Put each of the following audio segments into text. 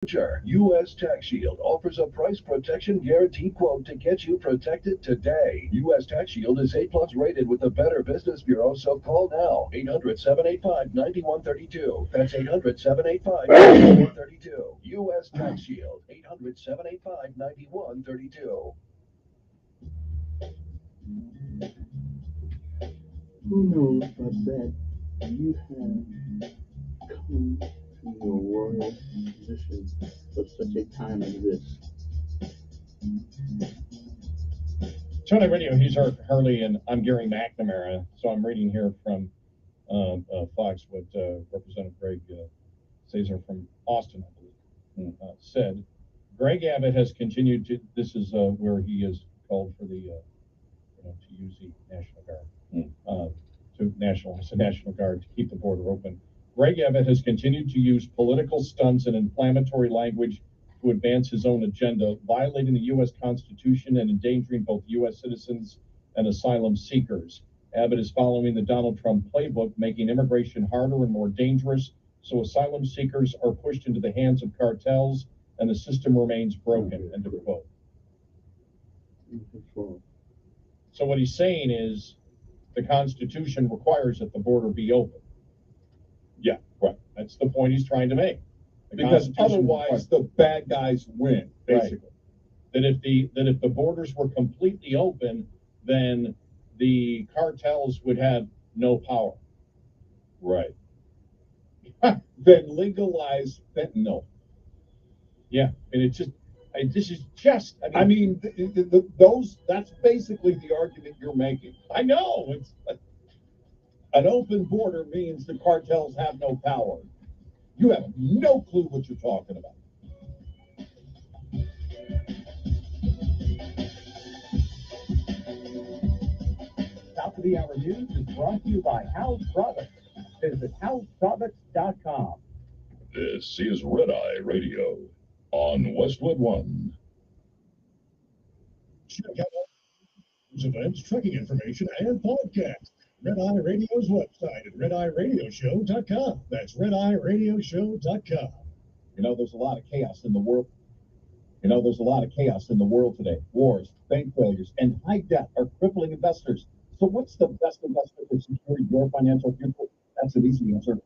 future. U.S. Tax Shield offers a price protection guarantee quote to get you protected today. U.S. Tax Shield is A plus rated with the Better Business Bureau, so call now. 800-785-9132. That's 800-785-9132. U.S. Tax Shield. 800-785-9132. Who knows but that you have come to your royal position for such a time as this? Tony Radio, he's Harley, and I'm Gary McNamara. So I'm reading here from Fox what Representative Greg Caesar from Austin, I believe, said. Greg Abbott has continued to. This is where he has called for the, to use the National Guard, to nationalize the National Guard to keep the border open. Greg Abbott has continued to use political stunts and inflammatory language to advance his own agenda, violating the U.S. Constitution and endangering both U.S. citizens and asylum seekers. Abbott is following the Donald Trump playbook, making immigration harder and more dangerous, so asylum seekers are pushed into the hands of cartels and the system remains broken, end of quote. So what he's saying is the Constitution requires that the border be open. Yeah, right. That's the point he's trying to make. Because otherwise the bad guys win, basically. Right. That if the borders were completely open, then the cartels would have no power. Right. Then legalize fentanyl. Yeah, and this is just. I mean, that's basically the argument you're making. I know. It's an open border means the cartels have no power. You have no clue what you're talking about. Top of the Hour News is brought to you by House Products. Visit houseproducts.com. This is Red Eye Radio on Westwood One. Check out all news, events, trucking information, and podcasts. Red Eye Radio's website at redeyeradioshow.com. That's redeyeradioshow.com. There's a lot of chaos in the world. There's a lot of chaos in the world today. Wars, bank failures, and high debt are crippling investors. So what's the best investment to secure your financial future? That's an easy answer.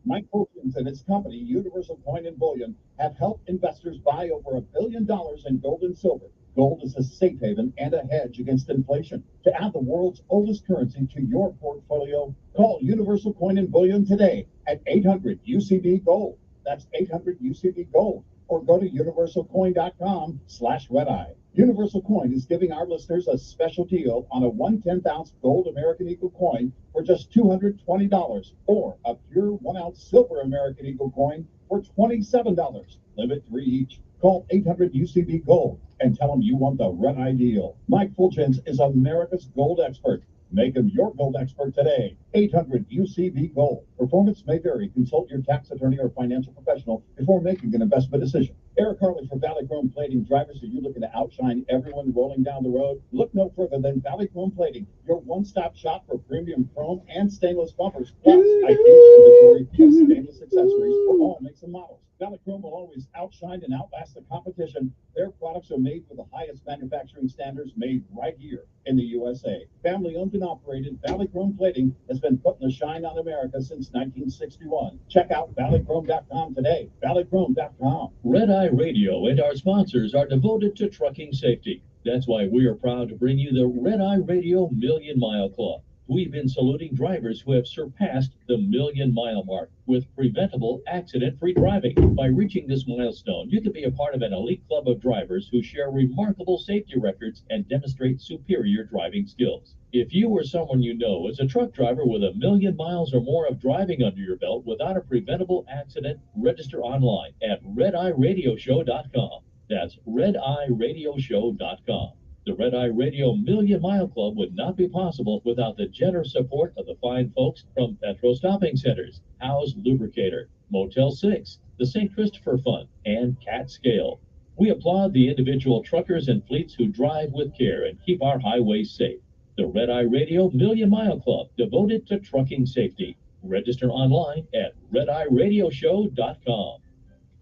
Mike Fulgens and his company, Universal Coin and Bullion, have helped investors buy over $1 billion in gold and silver. Gold is a safe haven and a hedge against inflation. To add the world's oldest currency to your portfolio, call Universal Coin and Bullion today at 800-UCB-GOLD. That's 800-UCB-GOLD. Or go to universalcoin.com/redeye. Universal Coin is giving our listeners a special deal on a 1/10-ounce gold American Eagle coin for just $220, or a pure 1-ounce silver American Eagle coin for $27. Limit 3 each. Call 800-UCB-GOLD and tell them you want the Red Eye deal. Mike Fulgens is America's gold expert. Make him your gold expert today. 800-UCB-GOLD. Performance may vary. Consult your tax attorney or financial professional before making an investment decision. Eric Harley for Valley Chrome Plating. Drivers, are you looking to outshine everyone rolling down the road? Look no further than Valley Chrome Plating, your one-stop shop for premium chrome and stainless bumpers, plus a huge inventory of stainless accessories for all makes and models. Valley Chrome will always outshine and outlast the competition. Their products are made with the highest manufacturing standards, made right here in the USA. Family-owned and operated, Valley Chrome Plating has been putting the shine on America since 1961. Check out valleychrome.com today. valleychrome.com. Red Eye Radio and our sponsors are devoted to trucking safety. That's why we are proud to bring you the Red Eye Radio Million Mile Club. We've been saluting drivers who have surpassed the million-mile mark with preventable, accident-free driving. By reaching this milestone, you can be a part of an elite club of drivers who share remarkable safety records and demonstrate superior driving skills. If you or someone you know is a truck driver with 1 million miles or more of driving under your belt without a preventable accident, register online at redeyeradioshow.com. That's redeyeradioshow.com. The Red Eye Radio Million Mile Club would not be possible without the generous support of the fine folks from Petro Stopping Centers, House Lubricator, Motel 6, the St. Christopher Fund, and Cat Scale. We applaud the individual truckers and fleets who drive with care and keep our highways safe. The Red Eye Radio Million Mile Club, devoted to trucking safety. Register online at redeyeradioshow.com.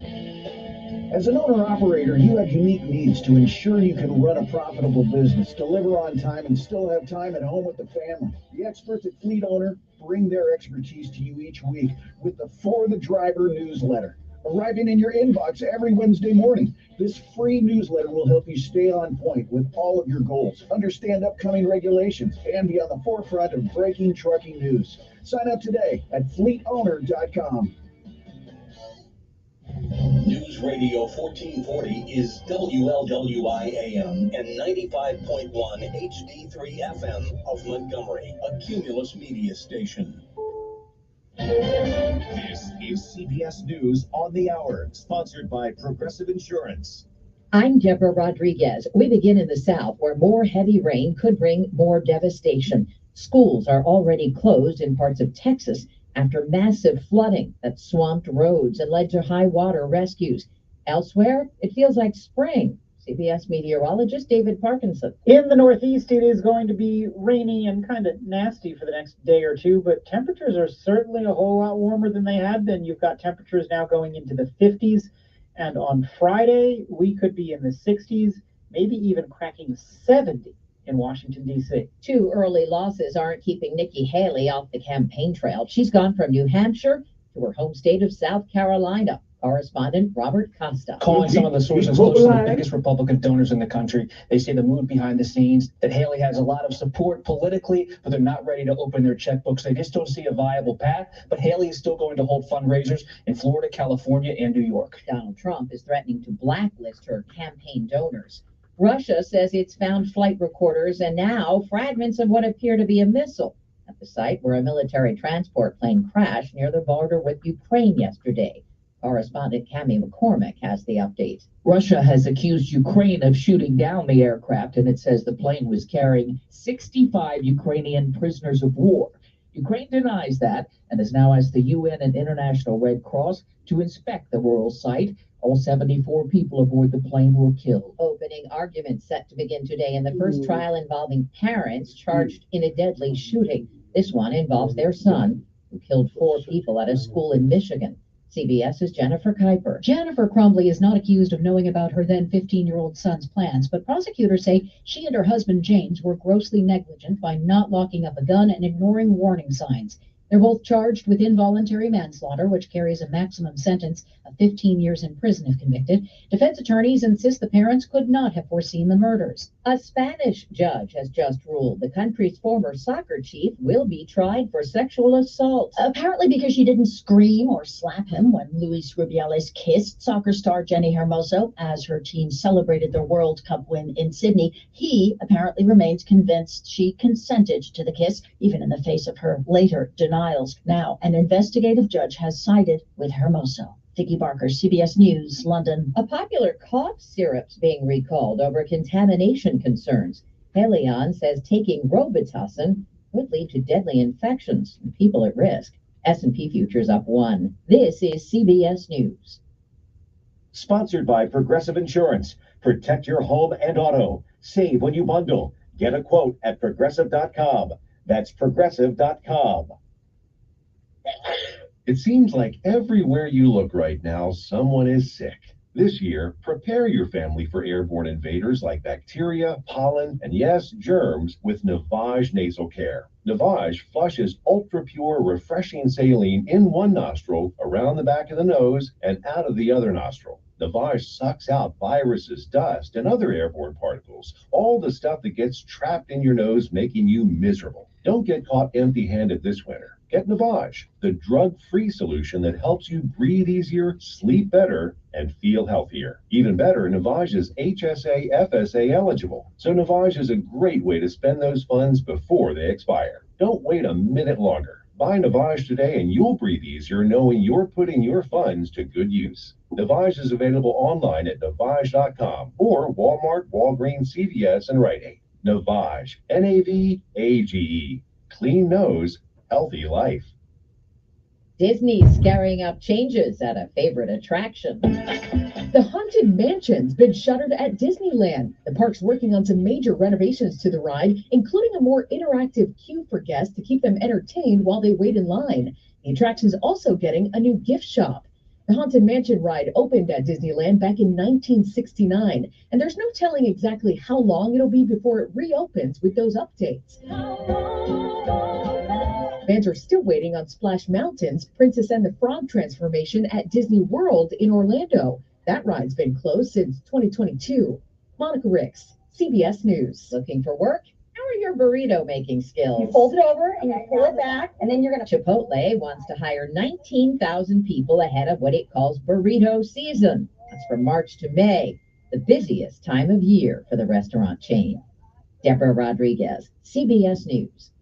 As an owner-operator, you have unique needs to ensure you can run a profitable business, deliver on time, and still have time at home with the family. The experts at Fleet Owner bring their expertise to you each week with the For the Driver newsletter, arriving in your inbox every Wednesday morning. This free newsletter will help you stay on point with all of your goals, understand upcoming regulations, and be on the forefront of breaking trucking news. Sign up today at fleetowner.com. News Radio 1440 is WLWI AM and 95.1 HD3 FM of Montgomery, a Cumulus media station. This is CBS News on the Hour, sponsored by Progressive Insurance. I'm Deborah Rodriguez. We begin in the South, where more heavy rain could bring more devastation. Schools are already closed in parts of Texas after massive flooding that swamped roads and led to high water rescues. Elsewhere, it feels like spring. CBS meteorologist David Parkinson. In the Northeast, it is going to be rainy and kind of nasty for the next day or two, but temperatures are certainly a whole lot warmer than they had been. You've got temperatures now going into the 50s, and on Friday, we could be in the 60s, maybe even cracking 70 in Washington, D.C. Two early losses aren't keeping Nikki Haley off the campaign trail. She's gone from New Hampshire to her home state of South Carolina. Correspondent Robert Costa. Calling some of the sources close to the biggest Republican donors in the country, they say the mood behind the scenes, that Haley has a lot of support politically, but they're not ready to open their checkbooks. They just don't see a viable path, but Haley is still going to hold fundraisers in Florida, California, and New York. Donald Trump is threatening to blacklist her campaign donors. Russia says it's found flight recorders and now fragments of what appear to be a missile at the site where a military transport plane crashed near the border with Ukraine yesterday. Correspondent Cami McCormick has the update. Russia has accused Ukraine of shooting down the aircraft, and it says the plane was carrying 65 Ukrainian prisoners of war. Ukraine denies that and has now asked the UN and International Red Cross to inspect the rural site. All 74 people aboard the plane were killed. Opening arguments set to begin today in the first trial involving parents charged in a deadly shooting. This one involves their son, who killed 4 people at a school in Michigan. CBS's Jennifer Kuiper. Jennifer Crumbley is not accused of knowing about her then 15-year-old son's plans, but prosecutors say she and her husband James were grossly negligent by not locking up a gun and ignoring warning signs. They're both charged with involuntary manslaughter, which carries a maximum sentence of 15 years in prison if convicted. Defense attorneys insist the parents could not have foreseen the murders. A Spanish judge has just ruled the country's former soccer chief will be tried for sexual assault. Apparently because she didn't scream or slap him when Luis Rubiales kissed soccer star Jenny Hermoso as her team celebrated their World Cup win in Sydney. He apparently remains convinced she consented to the kiss, even in the face of her later denials. Now, an investigative judge has sided with Hermoso. Vicki Barker, CBS News, London. A popular cough syrup's being recalled over contamination concerns. Haleon says taking Robitussin could lead to deadly infections and people at risk. S&P futures up 1. This is CBS News. Sponsored by Progressive Insurance. Protect your home and auto. Save when you bundle. Get a quote at progressive.com. That's progressive.com. It seems like everywhere you look right now, someone is sick. This year, prepare your family for airborne invaders like bacteria, pollen, and yes, germs with Navage Nasal Care. Navage flushes ultra-pure, refreshing saline in one nostril, around the back of the nose, and out of the other nostril. Navage sucks out viruses, dust, and other airborne particles, all the stuff that gets trapped in your nose, making you miserable. Don't get caught empty-handed this winter. Get Navage, the drug-free solution that helps you breathe easier, sleep better, and feel healthier. Even better, Navage is HSA, FSA eligible. So Navage is a great way to spend those funds before they expire. Don't wait a minute longer. Buy Navage today and you'll breathe easier knowing you're putting your funds to good use. Navage is available online at Navage.com or Walmart, Walgreens, CVS, and Rite Aid. Navage, N-A-V-A-G-E. Clean nose, healthy life. Disney's scaring up changes at a favorite attraction. The Haunted Mansion's been shuttered at Disneyland. The park's working on some major renovations to the ride, including a more interactive queue for guests to keep them entertained while they wait in line. The attraction's also getting a new gift shop. The Haunted Mansion ride opened at Disneyland back in 1969, and there's no telling exactly how long it'll be before it reopens with those updates. Fans are still waiting on Splash Mountain's Princess and the Frog transformation at Disney World in Orlando. That ride's been closed since 2022. Monica Ricks, CBS News. Looking for work? How are your burrito making skills? You fold it over and you pull it back, and then you're gonna. Chipotle wants to hire 19,000 people ahead of what it calls burrito season. That's from March to May, the busiest time of year for the restaurant chain. Deborah Rodriguez, CBS News.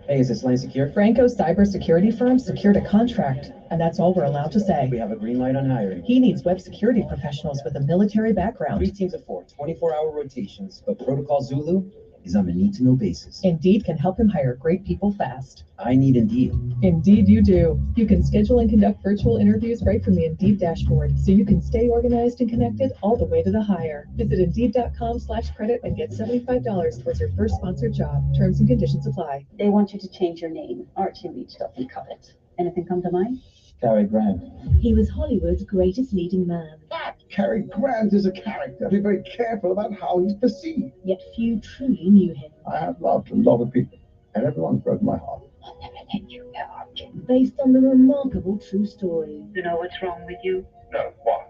Hey, is this line secure? Franco's cybersecurity firm secured a contract, and that's all we're allowed to say. We have a green light on hiring. He needs web security professionals with a military background. 3 teams of 4, 24-hour rotations, but Protocol Zulu is on a need-to-know basis. Indeed can help him hire great people fast. I need Indeed. Indeed you do. You can schedule and conduct virtual interviews right from the Indeed dashboard, so you can stay organized and connected all the way to the hire. Visit Indeed.com/credit and get $75 towards your first sponsored job. Terms and conditions apply. They want you to change your name. Archie Leach doesn't cut it. Anything come to mind? Cary Grant. He was Hollywood's greatest leading man. But Cary Grant is a character. Be very careful about how he's perceived. Yet few truly knew him. I have loved a lot of people, and everyone's broken my heart. I'll never let you go, Archie. Based on the remarkable true story. You know what's wrong with you? No, what?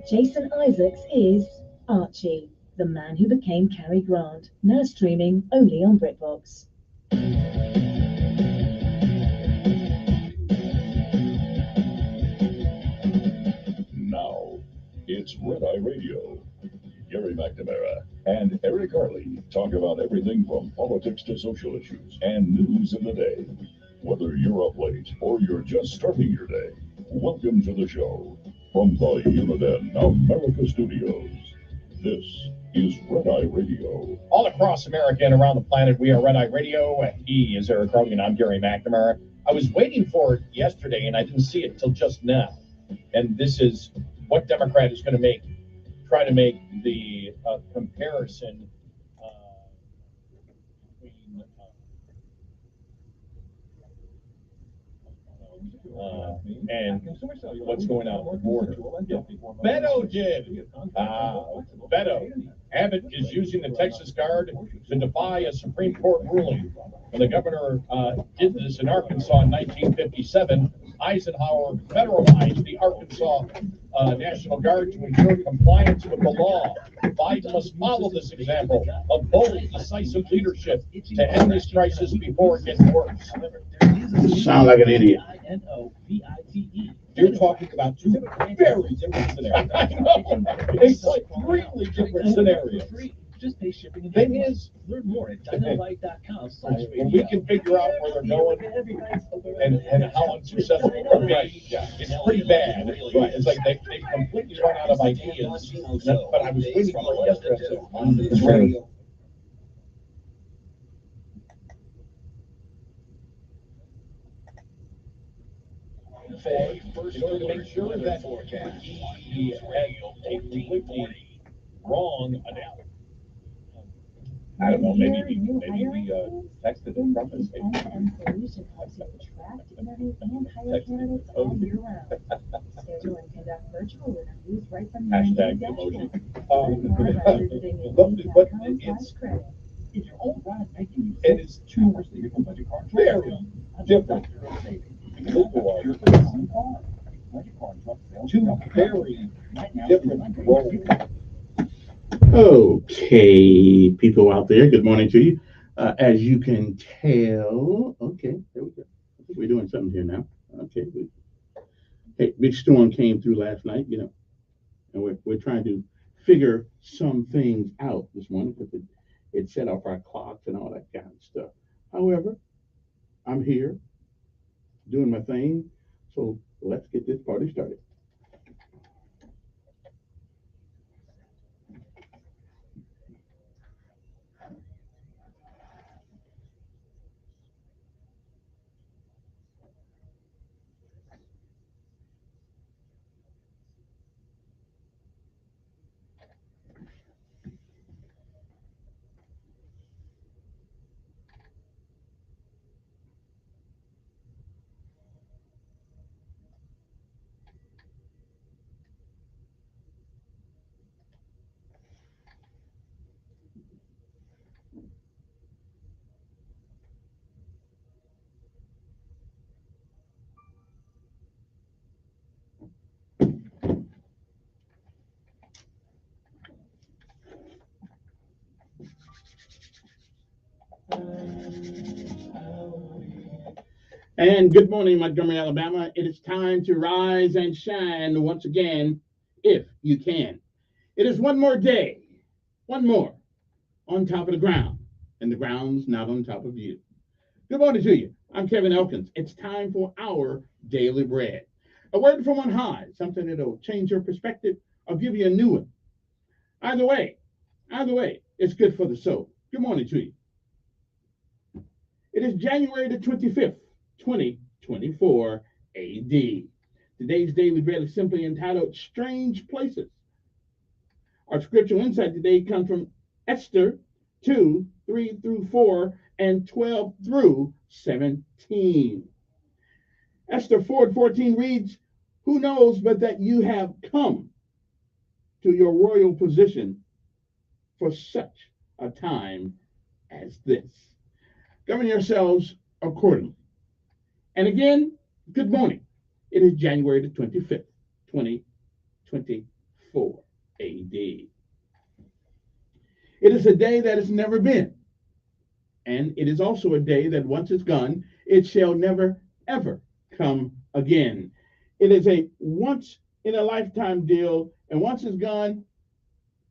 Jason Isaacs is Archie, the man who became Cary Grant. Now streaming only on BritBox. Now, it's Red Eye Radio. Gary McNamara and Eric Harley talk about everything from politics to social issues and news of the day. Whether you're up late or you're just starting your day, welcome to the show. From the Uniden America Studios, this is Red Eye Radio. All across America and around the planet, we are Red Eye Radio. He is Eric Harley, and I'm Gary McNamara. I was waiting for it yesterday, and I didn't see it until just now. And this is what Democrat is going to try to make the comparison between and what's going on with the border. Beto did. Beto. Abbott is using the Texas Guard to defy a Supreme Court ruling. When the governor did this in Arkansas in 1957, Eisenhower federalized the Arkansas National Guard to ensure compliance with the law. Biden must follow this example of bold, decisive leadership to end this crisis before it gets worse. Sound like an idiot. You're talking about two very different scenarios. I know. It's like really different scenarios. Just pay shipping. The thing is, learn more at dynamite.com/radio. when we can figure out where they're going and how unsuccessful they're being, it's pretty bad. Right. It's like they completely run out of ideas. But I was waiting for it yesterday. It's very. In order to make sure that he had a completely wrong analysis. I don't know, maybe we texted him from his Hashtag emoji. But it's all right making you. It is two very different. Two very different roles. Okay, people out there, good morning to you. As you can tell, okay, there we go. I think we're doing something here now. Okay, hey, big storm came through last night, and we're trying to figure some things out this morning because it set off our clocks and all that kind of stuff. However, I'm here doing my thing, so let's get this party started. And good morning, Montgomery, Alabama. It is time to rise and shine once again, if you can. It is one more day, one more on top of the ground, and the ground's not on top of you. Good morning to you. I'm Kevin Elkins. It's time for our daily bread. A word from on high, something that'll change your perspective or give you a new one. Either way, it's good for the soul. Good morning to you. It is January the 25th, 2024 AD. Today's daily bread is simply entitled Strange Places. Our scriptural insight today comes from Esther 2, 3 through 4, and 12 through 17. Esther 4:14 reads, "Who knows but that you have come to your royal position for such a time as this. Govern yourselves accordingly." And again, good morning. It is January the 25th, 2024 AD. It is a day that has never been. And it is also a day that once it's gone, it shall never, ever come again. It is a once in a lifetime deal. And once it's gone,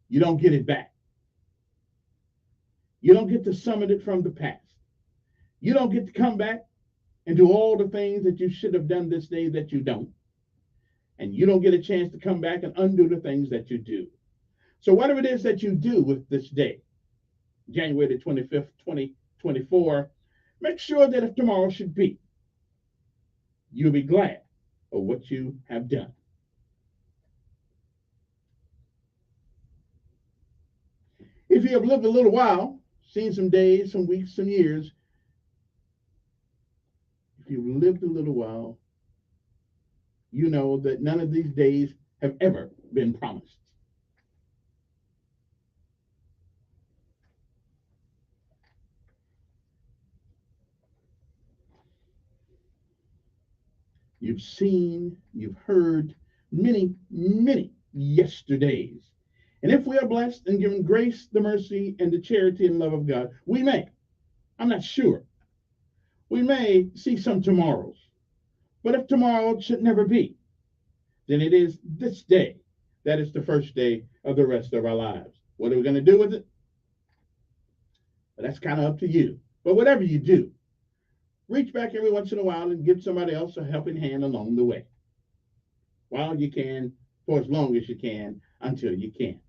you don't get it back. You don't get to summon it from the past. You don't get to come back and do all the things that you should have done this day that you don't. And you don't get a chance to come back and undo the things that you do. So whatever it is that you do with this day, January the 25th, 2024, make sure that if tomorrow should be, you'll be glad of what you have done. If you have lived a little while, seen some days, some weeks, some years, if you've lived a little while, you know that none of these days have ever been promised. You've seen, you've heard many, many yesterdays. And if we are blessed and given grace, the mercy, and the charity and love of God, we may, I'm not sure, we may see some tomorrows. But if tomorrow should never be, then it is this day that is the first day of the rest of our lives. What are we going to do with it? Well, that's kind of up to you. But whatever you do, reach back every once in a while and give somebody else a helping hand along the way. While you can, for as long as you can, until you can.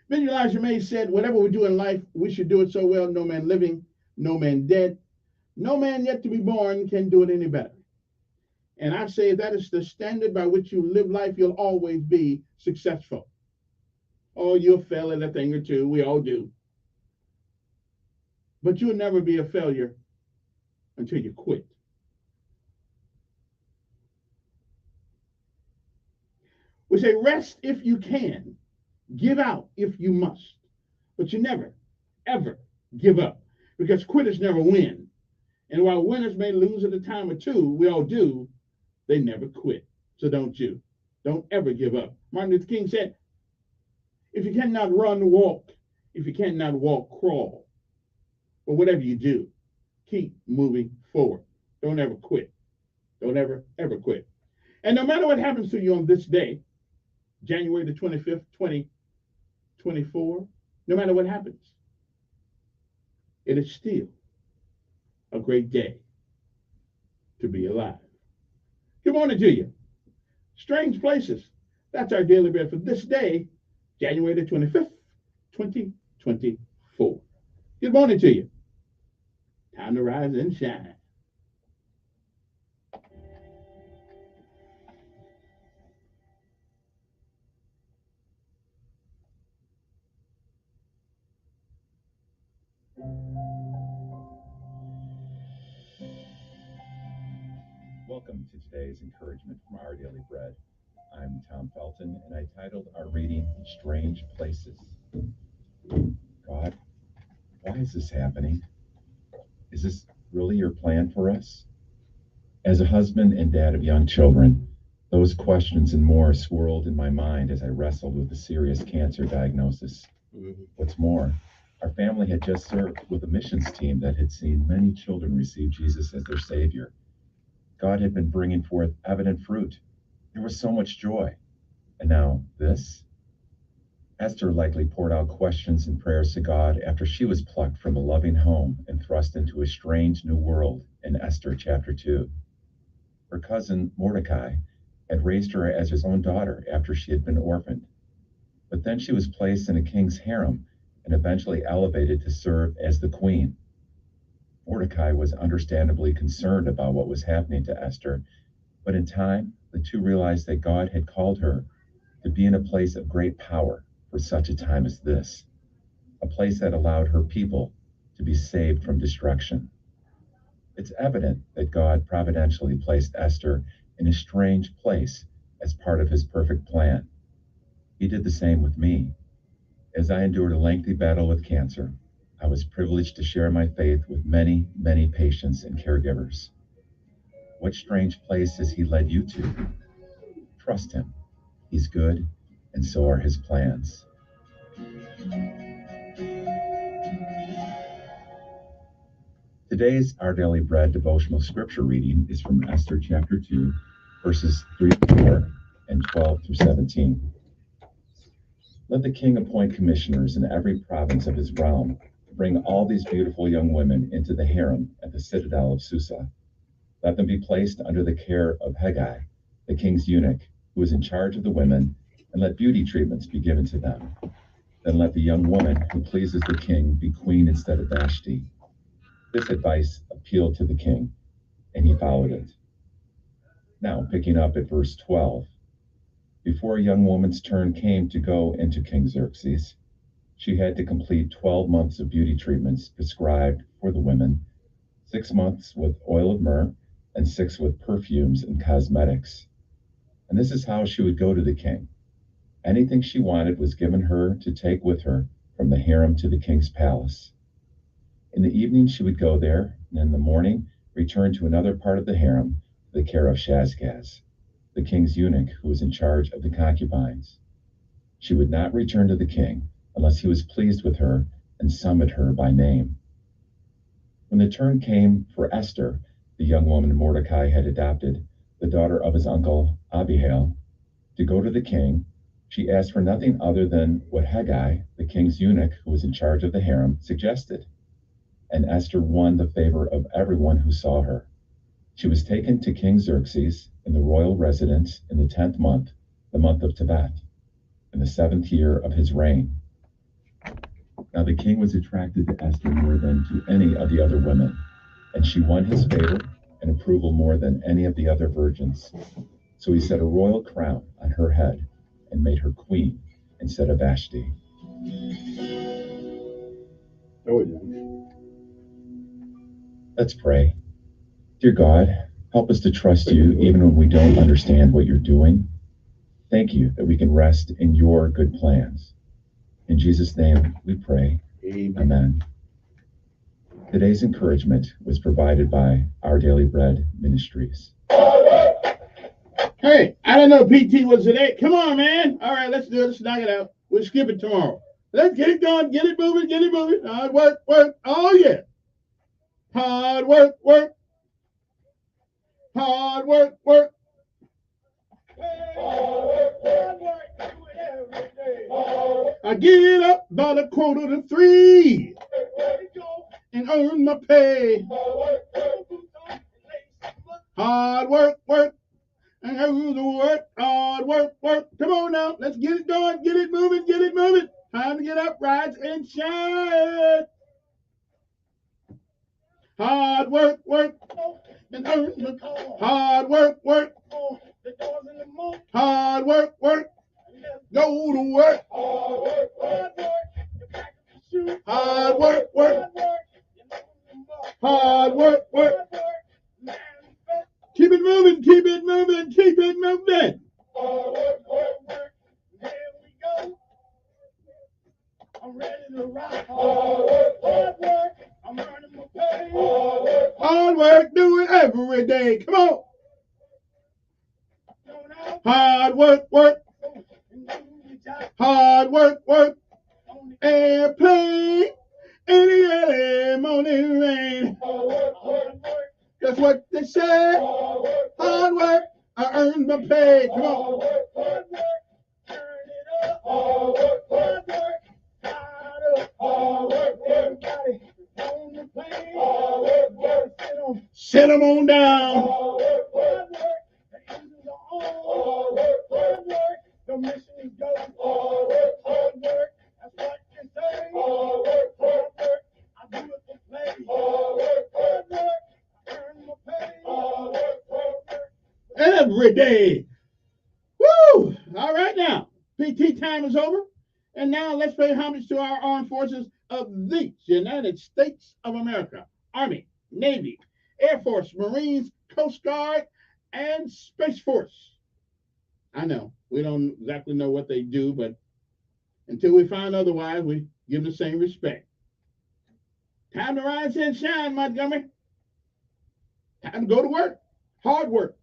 Then Elijah May said, whatever we do in life, we should do it so well, no man living, no man dead, no man yet to be born can do it any better. And I say that is the standard by which you live life, you'll always be successful. Oh, you'll fail at a thing or two, we all do. But you'll never be a failure until you quit. We say rest if you can, give out if you must, but you never, ever give up, because quitters never win. And while winners may lose at a time or two, we all do, they never quit. So don't you. Don't ever give up. Martin Luther King said, if you cannot run, walk. If you cannot walk, crawl. But whatever you do, keep moving forward. Don't ever quit. Don't ever, ever quit. And no matter what happens to you on this day, January the 25th, 2024, no matter what happens, it is still a great day to be alive. Good morning to you. Strange places. That's our daily bread for this day, January the 25th, 2024. Good morning to you. Time to rise and shine. Welcome to today's encouragement from Our Daily Bread. I'm Tom Felton, and I titled our reading, Strange Places. God, why is this happening? Is this really your plan for us? As a husband and dad of young children, those questions and more swirled in my mind as I wrestled with a serious cancer diagnosis. What's more, our family had just served with a missions team that had seen many children receive Jesus as their Savior God had been bringing forth evident fruit. There was so much joy. And now this? Esther likely poured out questions and prayers to God after she was plucked from a loving home and thrust into a strange new world in Esther chapter 2. Her cousin Mordecai had raised her as his own daughter after she had been orphaned. But then she was placed in a king's harem and eventually elevated to serve as the queen. Mordecai was understandably concerned about what was happening to Esther, but in time, the two realized that God had called her to be in a place of great power for such a time as this, a place that allowed her people to be saved from destruction. It's evident that God providentially placed Esther in a strange place as part of his perfect plan. He did the same with me. As I endured a lengthy battle with cancer, I was privileged to share my faith with many, many patients and caregivers. What strange place has he led you to? Trust him. He's good, and so are his plans. Today's Our Daily Bread devotional scripture reading is from Esther chapter 2, verses 3-4 and 12-17. Let the king appoint commissioners in every province of his realm to bring all these beautiful young women into the harem at the citadel of Susa. Let them be placed under the care of Hegai, the king's eunuch, who is in charge of the women, and let beauty treatments be given to them. Then let the young woman who pleases the king be queen instead of Vashti. This advice appealed to the king, and he followed it. Now, picking up at verse 12. Before a young woman's turn came to go into King Xerxes, she had to complete 12 months of beauty treatments prescribed for the women, 6 months with oil of myrrh, and 6 with perfumes and cosmetics. And this is how she would go to the king. Anything she wanted was given her to take with her from the harem to the king's palace. In the evening she would go there, and in the morning return to another part of the harem to the care of Shashgaz, the king's eunuch who was in charge of the concubines. She would not return to the king unless he was pleased with her and summoned her by name. When the turn came for Esther, the young woman Mordecai had adopted, the daughter of his uncle Abihail, to go to the king, she asked for nothing other than what Hegai, the king's eunuch who was in charge of the harem, suggested. And Esther won the favor of everyone who saw her. She was taken to King Xerxes in the royal residence in the 10th month, the month of Tebet, in the 7th year of his reign. Now the king was attracted to Esther more than to any of the other women, and she won his favor and approval more than any of the other virgins. So he set a royal crown on her head and made her queen instead of Vashti. Let's pray. Dear God, help us to trust you even when we don't understand what you're doing. Thank you that we can rest in your good plans. In Jesus' name we pray. Amen. Today's encouragement was provided by Our Daily Bread Ministries. Hey, I didn't know PT was today. Come on, man. All right, let's do it. Let's knock it out. We'll skip it tomorrow. Let's get it going. Get it moving. Get it moving. Hard work, work. Oh, yeah. Hard work, work. Hard work, work. I get up about 2:45 and earn my pay. Hard work, work. And who's the work, hard work, work. Come on now, let's get it going, get it moving, get it moving. Time to get up, rise and shine. Hard work, work. And earn the hard work, work. Hard work, work. Go to work. Hard work, work. Hard work, work. Keep it moving, keep it moving, keep it moving. Hard work, work, work. Here we go. I'm ready to rock. Hard work, hard work. I'm earning my pay. Hard work, do it every day. Come on. Hard work, work. Hard work, work. Airplane in the early morning rain. That's what they say. day. Come on. Sit them on down. The mission is go. Hard work. That's what you say. Hard work. I do it for play. Hard work. I earn my pay. Hard work. Every day. Woo! All right now. PT time is over. And now let's pay homage to our armed forces of the United States of America. Army, Navy, Air Force, Marines, Coast Guard, and Space Force. I know, we don't exactly know what they do, but until we find otherwise, we give them the same respect. Time to rise and shine, Montgomery. Time to go to work. Hard work.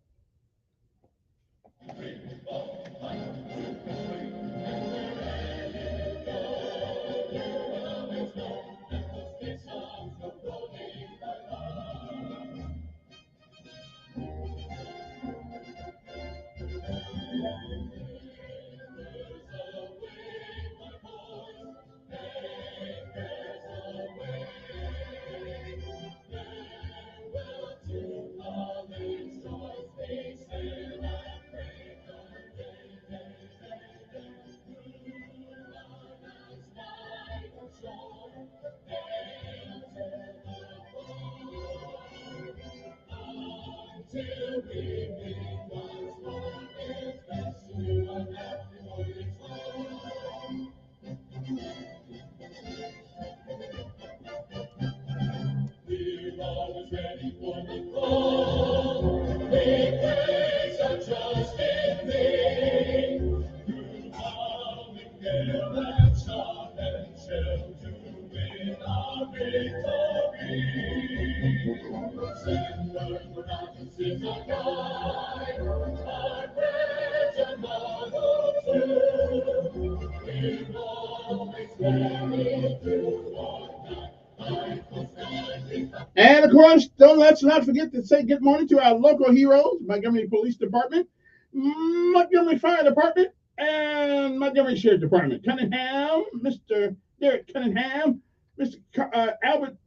And of course, let's not forget to say good morning to our local heroes, Montgomery Police Department, Montgomery Fire Department, and Montgomery Sheriff Department. Cunningham, Mr. Derek Cunningham, Mr. Albert,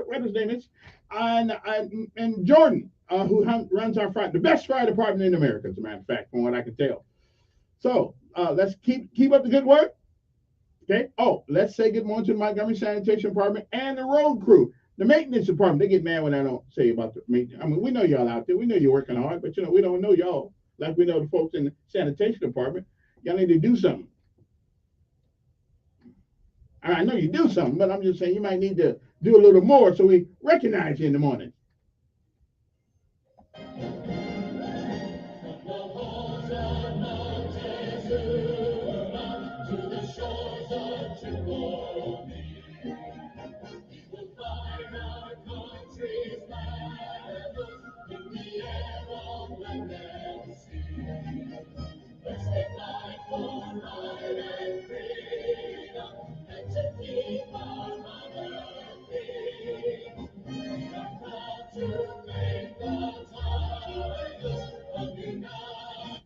what his name is, and Jordan, who runs our fire, the best fire department in America, as a matter of fact, from what I can tell. So let's keep up the good work. Okay. Oh, let's say good morning to the Montgomery Sanitation Department and the road crew. The maintenance department, they get mad when I don't say about the maintenance. I mean, we know y'all out there. We know you're working hard, but we don't know y'all like we know the folks in the sanitation department. Y'all need to do something. I know you do something, but I'm just saying you might need to do a little more so we recognize you in the morning.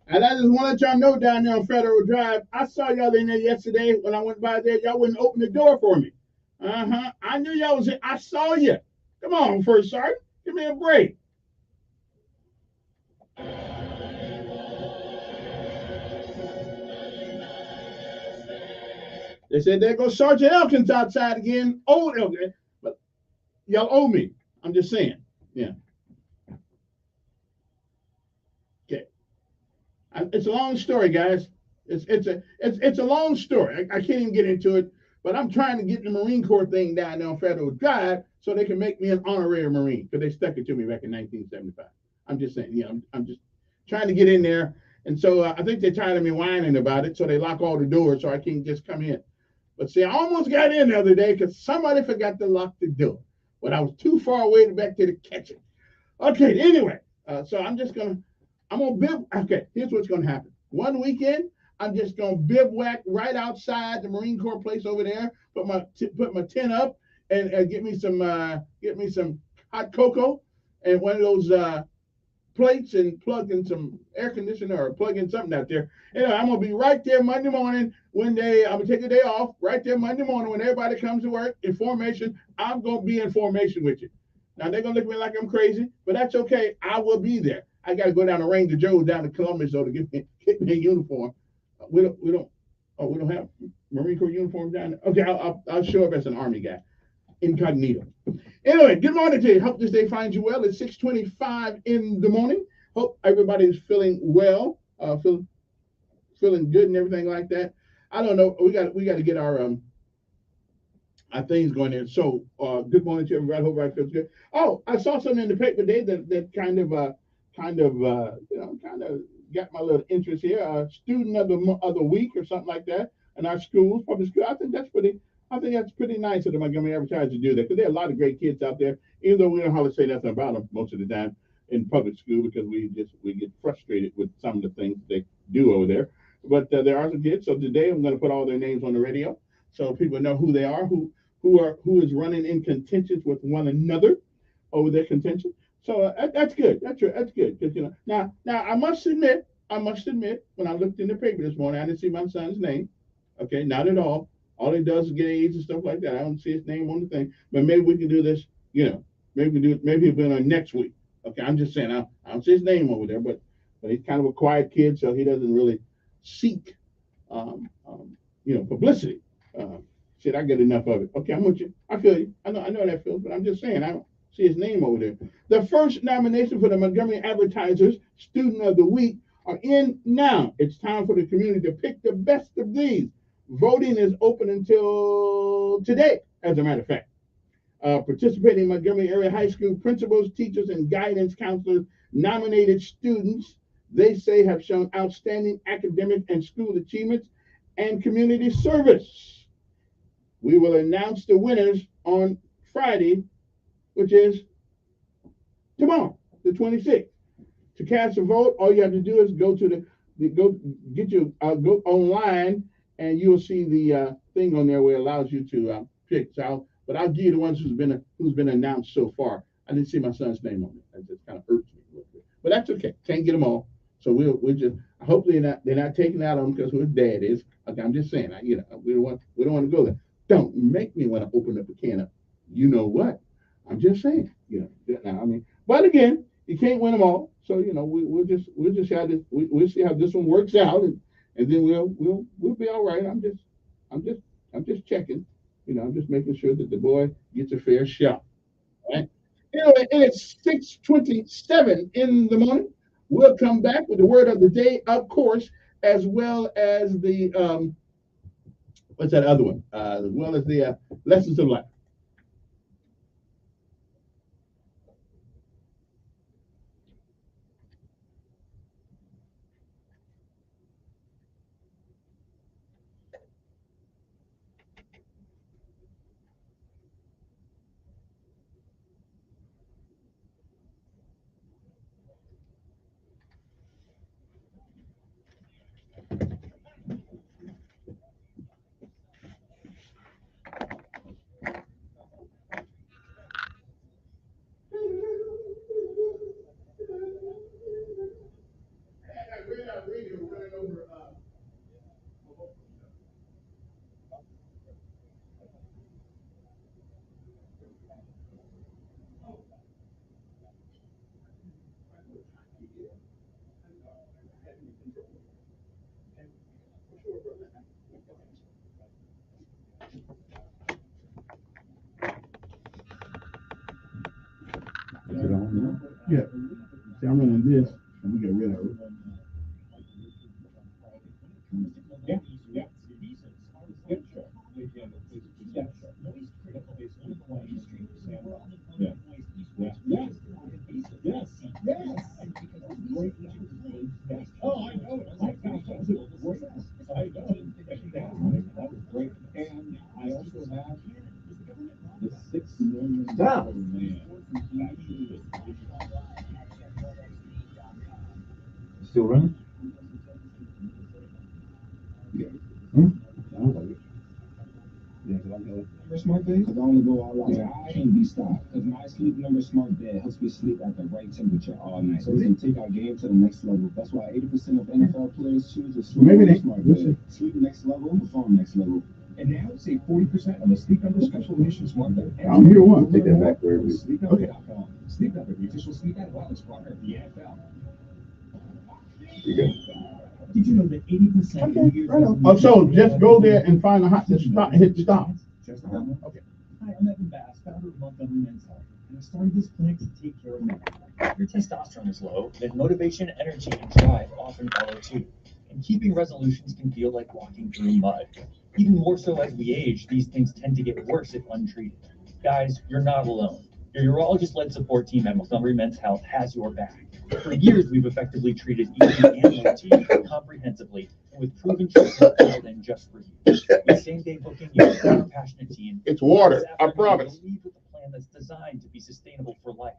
And I just want to let y'all know down there on Federal Drive, I saw y'all in there yesterday when I went by there. Y'all wouldn't open the door for me. I knew y'all was in. I saw you. Come on, First Sergeant. Give me a break. They said, there goes Sergeant Elkins outside again. Old Elkins. But y'all owe me. I'm just saying. Yeah. Okay. It's a long story, guys. It's a long story. I can't even get into it. But I'm trying to get the Marine Corps thing down there on Federal Drive so they can make me an honorary Marine, because they stuck it to me back in 1975. I'm just saying, I'm just trying to get in there. And so I think they're tired of me whining about it, so they lock all the doors so I can't just come in. But see, I almost got in the other day because somebody forgot to lock the door. But I was too far away back to the kitchen. Okay, anyway, so I'm going to okay, here's what's going to happen. One weekend, I'm just going to bivouac right outside the Marine Corps place over there, put my tent up, and get me some hot cocoa and one of those plates and plug in some air conditioner or plug in something out there. Anyway, I'm gonna be right there Monday morning I'm gonna take a day off, right there Monday morning when everybody comes to work in formation. I'm gonna be in formation with you. Now they're gonna look at me like I'm crazy, but that's okay. I will be there. I gotta go down to Ranger Joe down to Columbus though to get me a uniform. We don't have Marine Corps uniforms down there. Okay, I'll show up as an Army guy, incognito. Anyway, good morning to you. Hope this day finds you well. It's 6:25 in the morning. Hope everybody's feeling well, feeling good and everything like that. I don't know. We got to get our things going in. So good morning to everybody. Hope everybody feels good. Oh, I saw something in the paper today that kind of got my little interest here. Student of the week or something like that in our schools, public school. I think that's pretty nice of the Montgomery Advertiser to do that, because there are a lot of great kids out there, even though we don't hardly say nothing about them most of the time in public school because we get frustrated with some of the things they do over there. But there are some kids. So today I'm going to put all their names on the radio so people know who they are, who is running in contentions with one another over their contention. So that's good. That's good. Because now I must admit, when I looked in the paper this morning, I didn't see my son's name. Okay, not at all. All he does is get A's and stuff like that. I don't see his name on the thing. But maybe we can do this, maybe he'll be on next week. Okay, I'm just saying, I don't see his name over there, but he's kind of a quiet kid, so he doesn't really seek, publicity. Shit, I get enough of it. Okay, I'm with you. I feel you. I know that feels, but I'm just saying, I don't see his name over there. The first nomination for the Montgomery Advertisers Student of the Week are in now. It's time for the community to pick the best of these. Voting is open until today, as a matter of fact. Participating Montgomery area high school principals, teachers, and guidance counselors nominated students, they say, have shown outstanding academic and school achievements and community service. We will announce the winners on Friday, which is tomorrow, the 26th. To cast a vote, all you have to do is go online, and you'll see the thing on there where it allows you to pick. But I'll give you the ones who's been announced so far. I didn't see my son's name on it. That just kind of hurts me a little bit. But that's okay. Can't get them all. So we'll just hopefully they're not taking out on them because who his dad is. Okay, I'm just saying. We don't want to go there. Don't make me want to open up a can of you know what. I'm just saying. But again, you can't win them all. So we'll just see how this one works out, and then we'll be all right. I'm just checking. I'm just making sure that the boy gets a fair shot. All right. Anyway, it's 6:27 in the morning. We'll come back with the word of the day, of course, as well as the what's that other one? As well as the lessons of life. Is it on now? Yeah. See, I'm running this, and we get rid of it. Yeah. Oh, I know. And I also have the $6 million man. Still running? Yeah. Sounds like it. Yeah, smart bed? Cause I only go all out. I can't be stopped. Cause my sleep number smart bed helps me sleep at the right temperature all night. So it's gonna take our game to the next level. That's why 80% of NFL players choose a smart bed. Sleep next level, perform next level. And now save 40% on the Sleep Number Special Edition Smart Bed. I'm here one. Take that back where it is. SleepNumber.com. Sleep Number, the official sleep and wellness partner of the NFL. You good? Did you know that 80% Oh, so just go there and find the hot, just stop, hit stop. Okay. Hi, I'm Evan Bass, founder of Montgomery Men's Health, and I started this clinic to take care of men. If your testosterone is low, then motivation, energy, and drive often follow too. And keeping resolutions can feel like walking through mud. Even more so as we age, these things tend to get worse if untreated. Guys, you're not alone. Your urologist-led support team at Montgomery Men's Health has your back. For years, we've effectively treated ED and OT comprehensively and with proven treatment more than just for you. With same-day booking, you have a passionate team. It's water, I promise. Lead with a plan that's designed to be sustainable for life.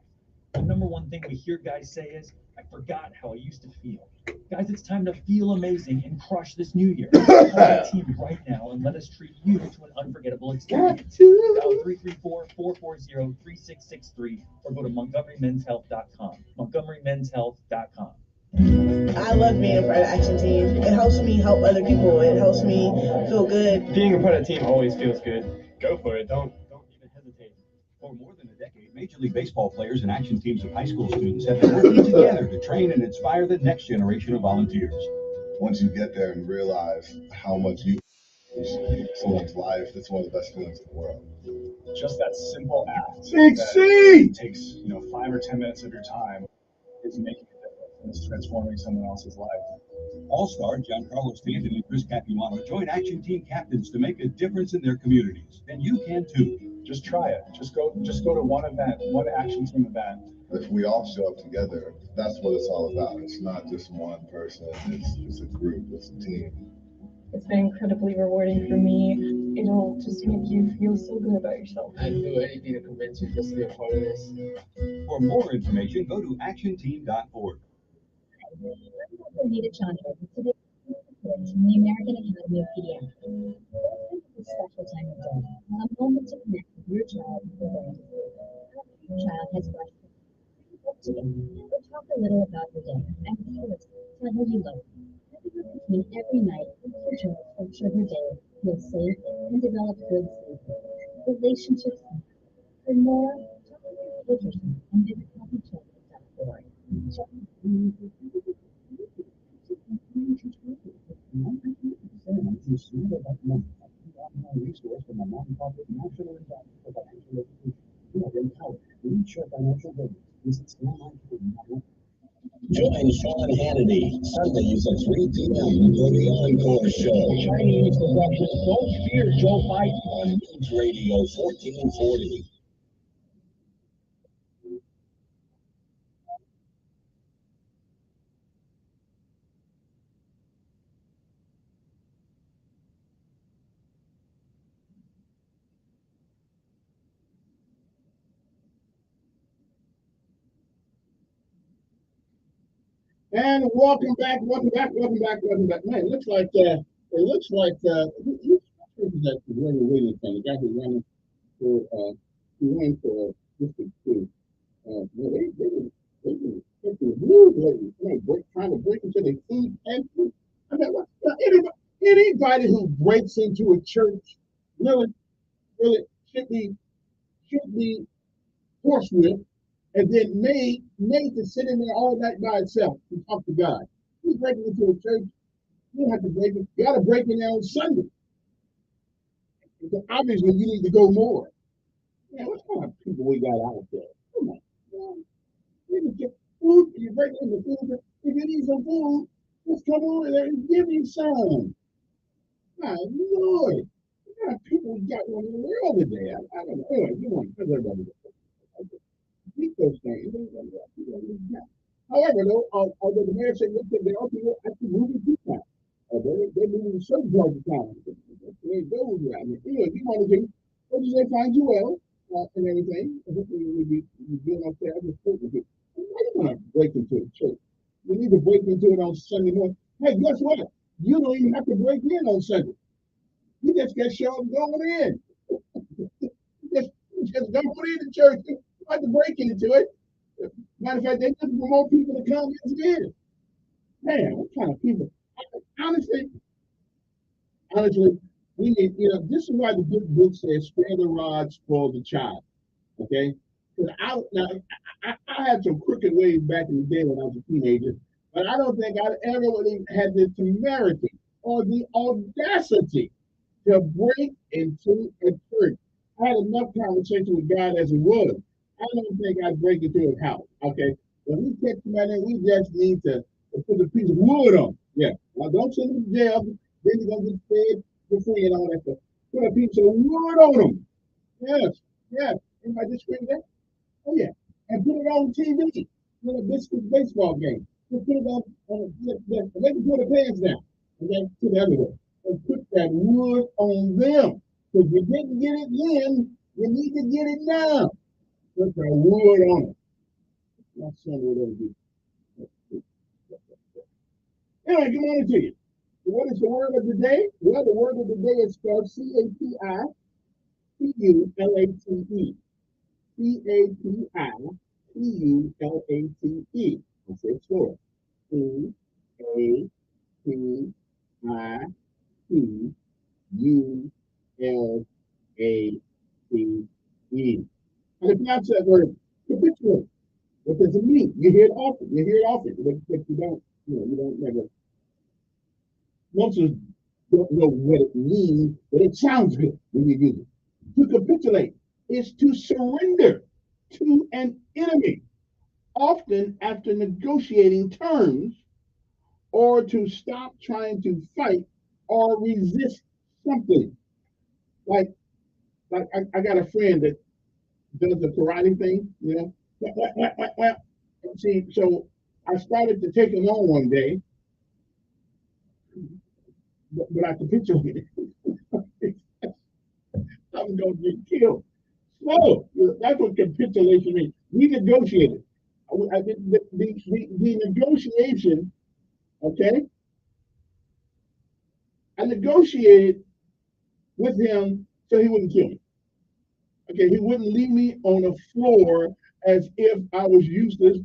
The number one thing we hear guys say is, I forgot how I used to feel. Guys, it's time to feel amazing and crush this new year. Call the team right now and let us treat you to an unforgettable experience. Dial 334-440-3663 or go to MontgomeryMen'sHealth.com. MontgomeryMen'sHealth.com. I love being a part of Action Team. It helps me help other people. It helps me feel good. Being a part of the team always feels good. Go for it. Don't even hesitate. For more than a decade, Major League Baseball players and action teams of high school students have been working together to train and inspire the next generation of volunteers. Once you get there and realize how much you change someone's life, it's one of the best feelings in the world. Just that simple act. Succeed! That takes 5 or 10 minutes of your time is making a difference and it's transforming someone else's life. All-star Giancarlo Stanton and Chris Capuano join action team captains to make a difference in their communities. And you can too. Just try it. Just go to one event, one action team event. If we all show up together, that's what it's all about. It's not just one person, it's a group, it's a team. It's been incredibly rewarding for me. It'll just make you feel so good about yourself. I'd do anything to convince you just to be a part of this. For more information, go to actionteam.org. Anita Chandra, today from the American Academy of Pediatrics. This is a special time of day, a moment to connect with your child and their brain. After your child has brushed today, we'll talk a little about your day and tell her you love her. Have your routine every night with your child structure her day, feel safe, and develop good sleep. Relationships for more, talk with your pediatrician and visit healthychildren.org. Resource from a nonprofit national endowment for financial education. You are empowered to reach your financial goals. Visit StoneLine.com. Join Sean Hannity Sundays at 3 p.m. for the Encore Show. Chinese production. Don't fear Joe Biden on News Radio 1440. And welcome back. Man, it looks like who's that Roy Williams thing? The guy who's running for he ran for District 2. They hit the blue lady, trying to break into the food pantry. I mean, anybody who breaks into a church really should be horsewhipped. And then made to sit in there all night by itself and talk to God. You break into a church, you don't have to break it. You got to break in there on Sunday. Because obviously you need to go more. Man, what kind of people we got out there? Come on, man. You get food, you break into food. If you need some food, just come over there and give me some. My Lord, what kind of people we got in the world today? I don't know. Anyway, you want to everybody. Those things. However, though, although the mayor said look, they are people actually moving to town. They're moving to certain parts of town. They go around. If you want to do, what do they find you well and everything? Hopefully you'll be doing up there. I just hope you do. Why are you going to break into a church? You need to break into it on Sunday morning. Hey, guess what? You don't even have to break in on Sunday. You just get shown going in. Just don't put it in the church. You have to break into it. Matter of fact, they just promote people to come instead. Man, what kind of people? Honestly, we need, this is why the good book says, spare the rod, spoil the child. Okay? Because I had some crooked ways back in the day when I was a teenager, but I don't think I'd ever really had the temerity or the audacity to break into a church. I had enough conversation with God as it was. I don't think I'd break into his house. Okay? When we catch somebody, we just need to put a piece of wood on. Yeah. Now don't send them to jail. Then you're gonna get fed for free and all that stuff. Put a piece of wood on them. Yes. Yes. Anybody disagree with that? Oh yeah. And put it on TV. Put a baseball game. Just put it on they can put the pants down. Okay? Put it everywhere. And put that wood on them. Because you didn't get it then, you need to get it now. Put the wood on it. My son would ever do. Anyway, good morning to you. What is the word of the day? Well, the word of the day is spelled Capitulate. Capitulate. I'll say it slower. Capitulate. How to pronounce that word? Capitulate. What does it mean? You hear it often. But you don't. You don't never. Most of us don't know what it means, but it sounds good when you use it. To capitulate is to surrender to an enemy, often after negotiating terms, or to stop trying to fight or resist something. Like I got a friend that does the karate thing, Well, see, so I started to take him on one day, but I capitulated. I'm going to get killed. So that's what capitulation means. We negotiated. The negotiation, okay? I negotiated with him so he wouldn't kill me. Okay, he wouldn't leave me on the floor as if I was useless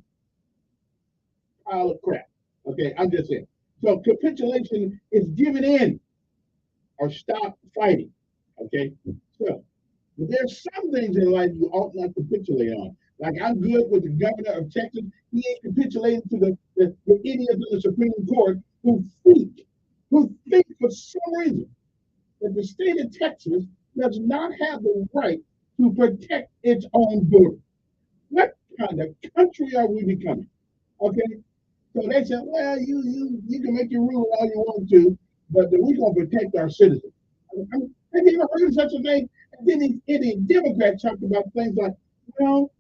pile of crap. Okay, I'm just saying. So capitulation is giving in or stop fighting. Okay, so but there's some things in life you ought not capitulate on. Like I'm good with the governor of Texas. He ain't capitulating to the idiots in the Supreme Court who think for some reason that the state of Texas does not have the right to protect its own border. What kind of country are we becoming? Okay, so they said, well, you can make your rule all you want to, but we're going to protect our citizens. Have you ever heard of such a thing? And then the Democrats talked about things like, well,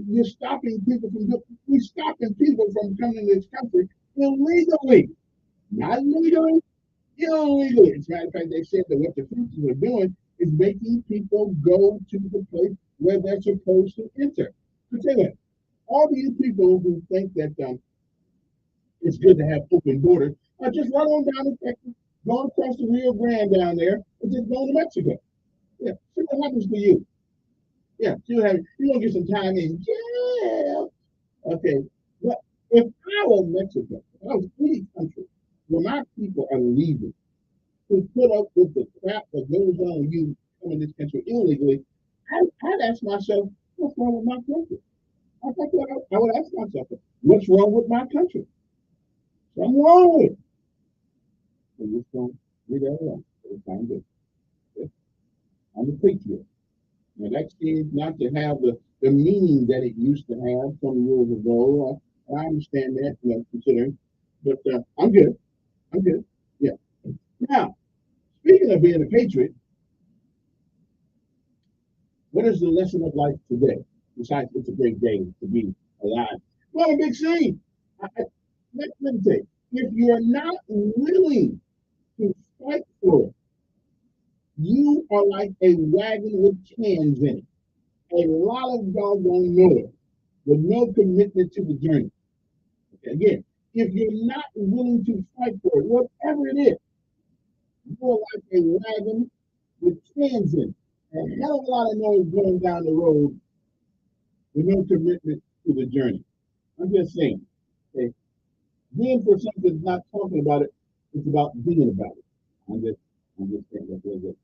you're stopping people from coming to this country illegally. Not legally, illegally. As a matter of fact, they said that what the Christians are doing is making people go to the place where they're supposed to enter. So tell you what, all these people who think that it's good to have open borders, just run on down to Texas, go across the Rio Grande down there, and just go to Mexico. Yeah, see what happens to you. Yeah, see what happens. You're going to get some time in jail. Okay, but if I was Mexico, if I was any country where my people are leaving to put up with the crap that goes on when you come in this country illegally, I'd ask myself, what's wrong with my country? I would ask myself, what's wrong with my country? Something wrong with it. I'm just going to leave that alone. I'm good. I'm a patriot. Now that seems not to have the meaning that it used to have some years ago. I understand that, considering, but I'm good. I'm good. Yeah. Now, speaking of being a patriot, what is the lesson of life today? Besides, it's a great day to be alive. Well, a big scene. Let me tell you, if you're not willing to fight for it, you are like a wagon with cans in it. A lot of doggone noise with no commitment to the journey. Okay, again, if you're not willing to fight for it, whatever it is, you're like a wagon with cans in it. a hell of a lot of noise going down the road with no commitment to the journey. I'm just saying, okay, being for something, not talking about it, it's about being about it. I'm just saying that's it.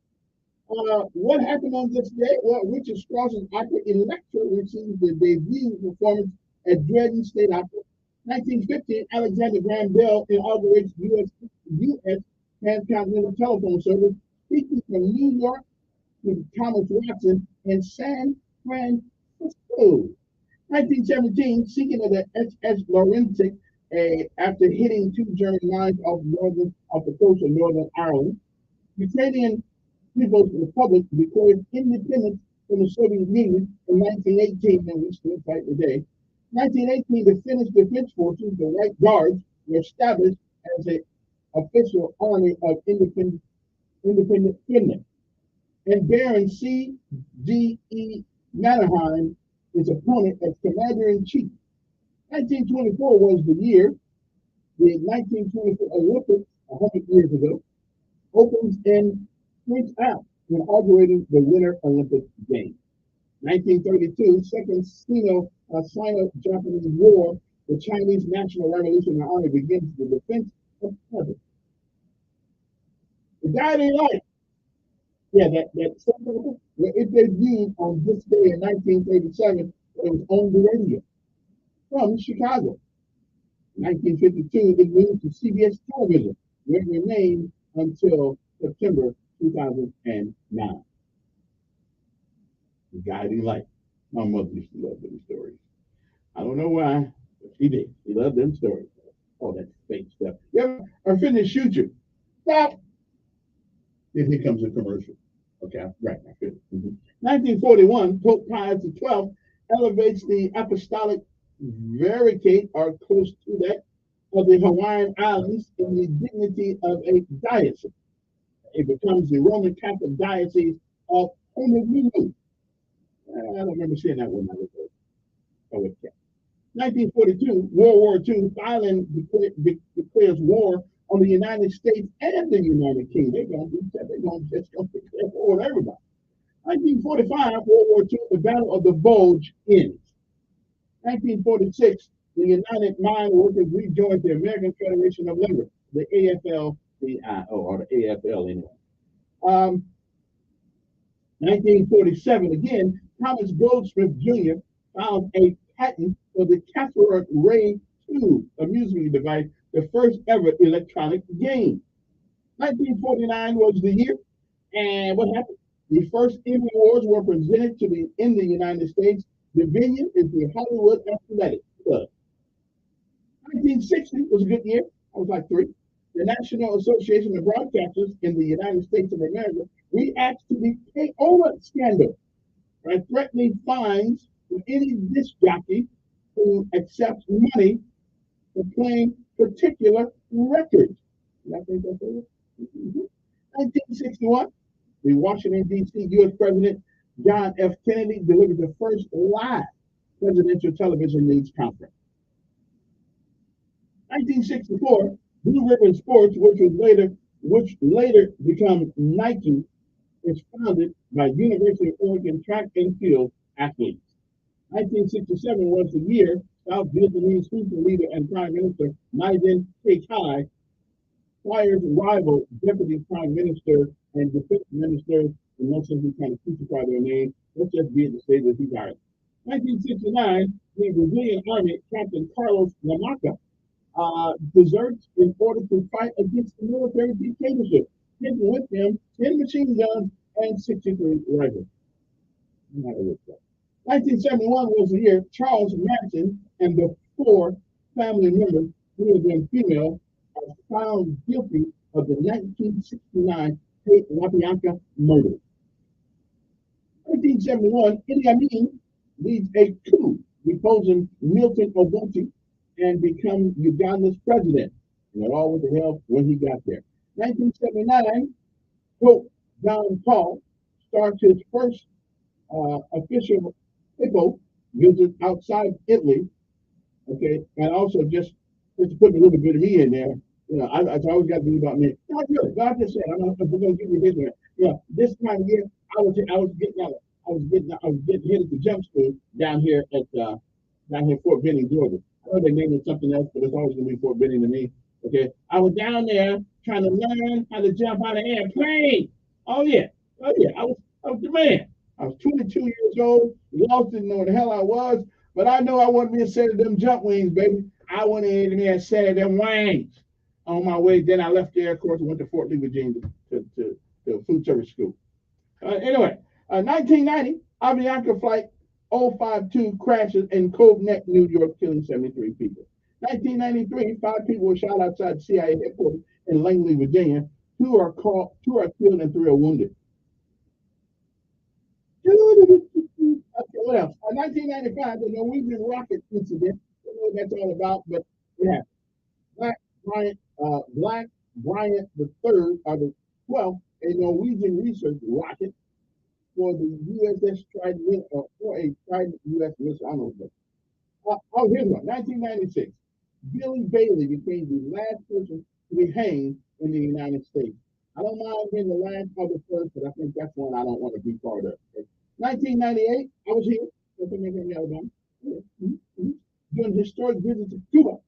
What happened on this day? Well, Richard Strauss's opera Electra received the debut performance at Dresden State Opera. 1915, Alexander Graham Bell inaugurates U.S. transcontinental telephone service, speaking from New York to Thomas Watson in San Francisco. 1917, sinking of the SS Laurentic after hitting two German lines off the coast of Northern Ireland. Ukrainian People's Republic declared independence from the Soviet Union in 1918, and we still fight today. 1918, the Finnish Defense Forces, the White Guards, were established as an official army of independent Finland. And Baron C.G.E. Mannerheim is opponent as commander-in-chief. 1924 was the year the 1924 Olympics, 100 years ago, opens in Prince Alps, inaugurating the Winter Olympic Games. 1932, Second Sino-Japanese War, the Chinese National Revolutionary Army begins the defense of Tibet. The Guiding Light, it debuted on this day in 1937. It was on the radio from Chicago. 1952, it moved to CBS television, where it remained until September 2009. The Guiding Light. My mother used to love them stories. I don't know why, but she did. She loved them stories. All that fake stuff. Yep, our fitness shooter. Stop. Then here comes a commercial. Okay, right. 1941, Pope Pius XII elevates the apostolic vicariate, or close to that, of the Hawaiian Islands in the dignity of a diocese. It becomes the Roman Catholic Diocese of Honolulu. I don't remember seeing that one. 1942, World War II, Thailand declares war on the United States and the United Kingdom. They're going to declare war on everybody. 1945, World War II, the Battle of the Bulge ends. 1946, the United Mine Workers rejoined the American Federation of Labor, the AFL-CIO, or the AFL anyway. 1947, again, Thomas Goldsmith Jr. filed a patent for the Cathode Ray Tube, a music device, the first ever electronic game. 1949 was the year, and what happened? The first Emmy Awards were presented in the United States. The venue is the Hollywood Athletic Club. 1960 was a good year. I was like 3. The National Association of Broadcasters in the United States of America reacts to the payola scandal by threatening fines to any disc jockey who accepts money for playing particular records. I think that's it. 1961, the Washington, D.C. U.S. President John F. Kennedy delivered the first live presidential television news conference. 1964, Blue Ribbon Sports, which later became Nike, is founded by University of Oregon track and field athletes. 1967 was the year South Vietnamese people leader and Prime Minister Nguyen Thanh Khai fires rival Deputy Prime Minister and Defense Minister, unless we kind of crucify their name. Let's just be able to say that he's out. 1969, the Brazilian Army Captain Carlos Lamarca deserts in order to fight against the military dictatorship, taking with him 10 machine guns and 63 rifles. 1971 was the year Charles Manson and the 4 family members, who had been female, are found guilty of the 1969 Tate LaBianca murder. 1971, Idi Amin leads a coup, deposing Milton Obote and becomes Uganda's president. And all what the hell when he got there. 1979, Pope John Paul starts his first official papal visit outside Italy. Okay, and also just to put a little bit of me in there. You know, I always got to be about me. Not really. God just said, I'm going to give you this one. Yeah, this time of year, I was getting headed to jump school down here at Fort Benning, Georgia. I know they named it something else, but it's always gonna be Fort Benning to me. Okay, I was down there trying to learn how to jump out of an airplane. Oh yeah, I was the man. I was 22 years old, lost, didn't know what the hell I was, but I know I wanted me a set of them jump wings, baby. I went ahead and had a set of them wings on my way. Then I left the Air Force and went to Fort Lee, Virginia to food service school. Anyway, 1990, Avianca Flight 052 crashes in Cove Neck, New York, killing 73 people. 1993, 5 people were shot outside the CIA headquarters in Langley, Virginia. 2 are killed and 3 are wounded. Okay, what else? 1995, the Norwegian rocket incident. I don't know what that's all about, but yeah. Black Bryant III, a Norwegian research rocket for the USS Trident, or for a Trident US missile. I don't know what. Here's one. 1996. Billy Bailey became the last person to be hanged in the United States. I don't mind being the last other first, but I think that's one I don't want to be part of. Okay? 1998, I was here. Alabama. Doing historic visits to Cuba.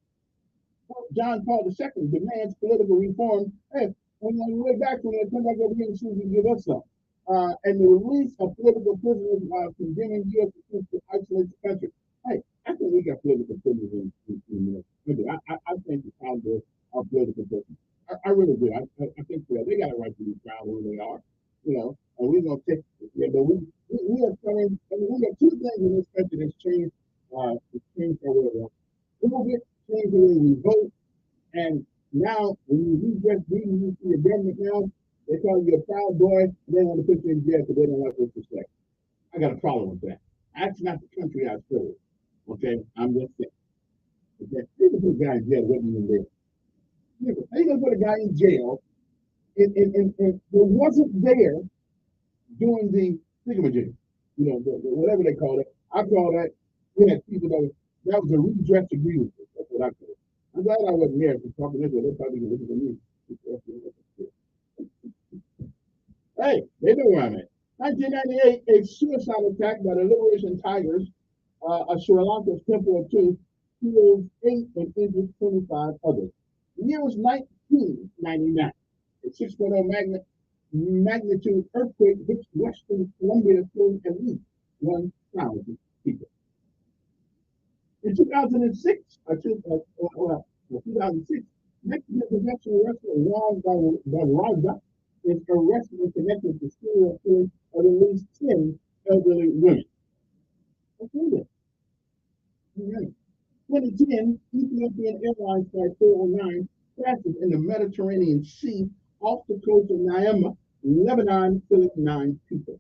John Paul II demands political reform. Hey, when we went back to it, come back over here and see if you can give us some. And the release of political prisoners while condemning U.S. troops to isolate the country. Hey, I think we got political prisoners in I think the Congress are political prisoners. I really do. I think they got a right to be proud where they are, and we're going to take it. But we are coming, we got 2 things in this country that's changed our way of life. COVID changed the way we vote, and now when you just you see the government now, they call you a proud boy, and they want to put you in jail because they don't like what you say. I got a problem with that. That's not the country I serve. Okay, I'm just saying. Okay, you can put a guy in jail, wasn't even there. How you gonna put a guy in jail and wasn't there doing the thingamajig, whatever they call it. I call that, we had people that was a redress of grievances. That's what I call it. I'm glad I wasn't there for talking this way. They're probably looking for me. Hey, they know where I'm at. 1998, a suicide attack by the Liberation Tigers of Sri Lanka's Temple of Truth killed 8 and injured 25 others. The year was 1999. A 6.0 magnitude earthquake hit Western Colombia, killing at least 1,000 people. In 2006, Mexican professional wrestler Juan Barraza is arrested and connected to serial killing of at least 10 elderly women. Okay, then. 2010, Ethiopian Airlines Flight 409 crashes in the Mediterranean Sea off the coast of Naama, Lebanon, killing 9 people.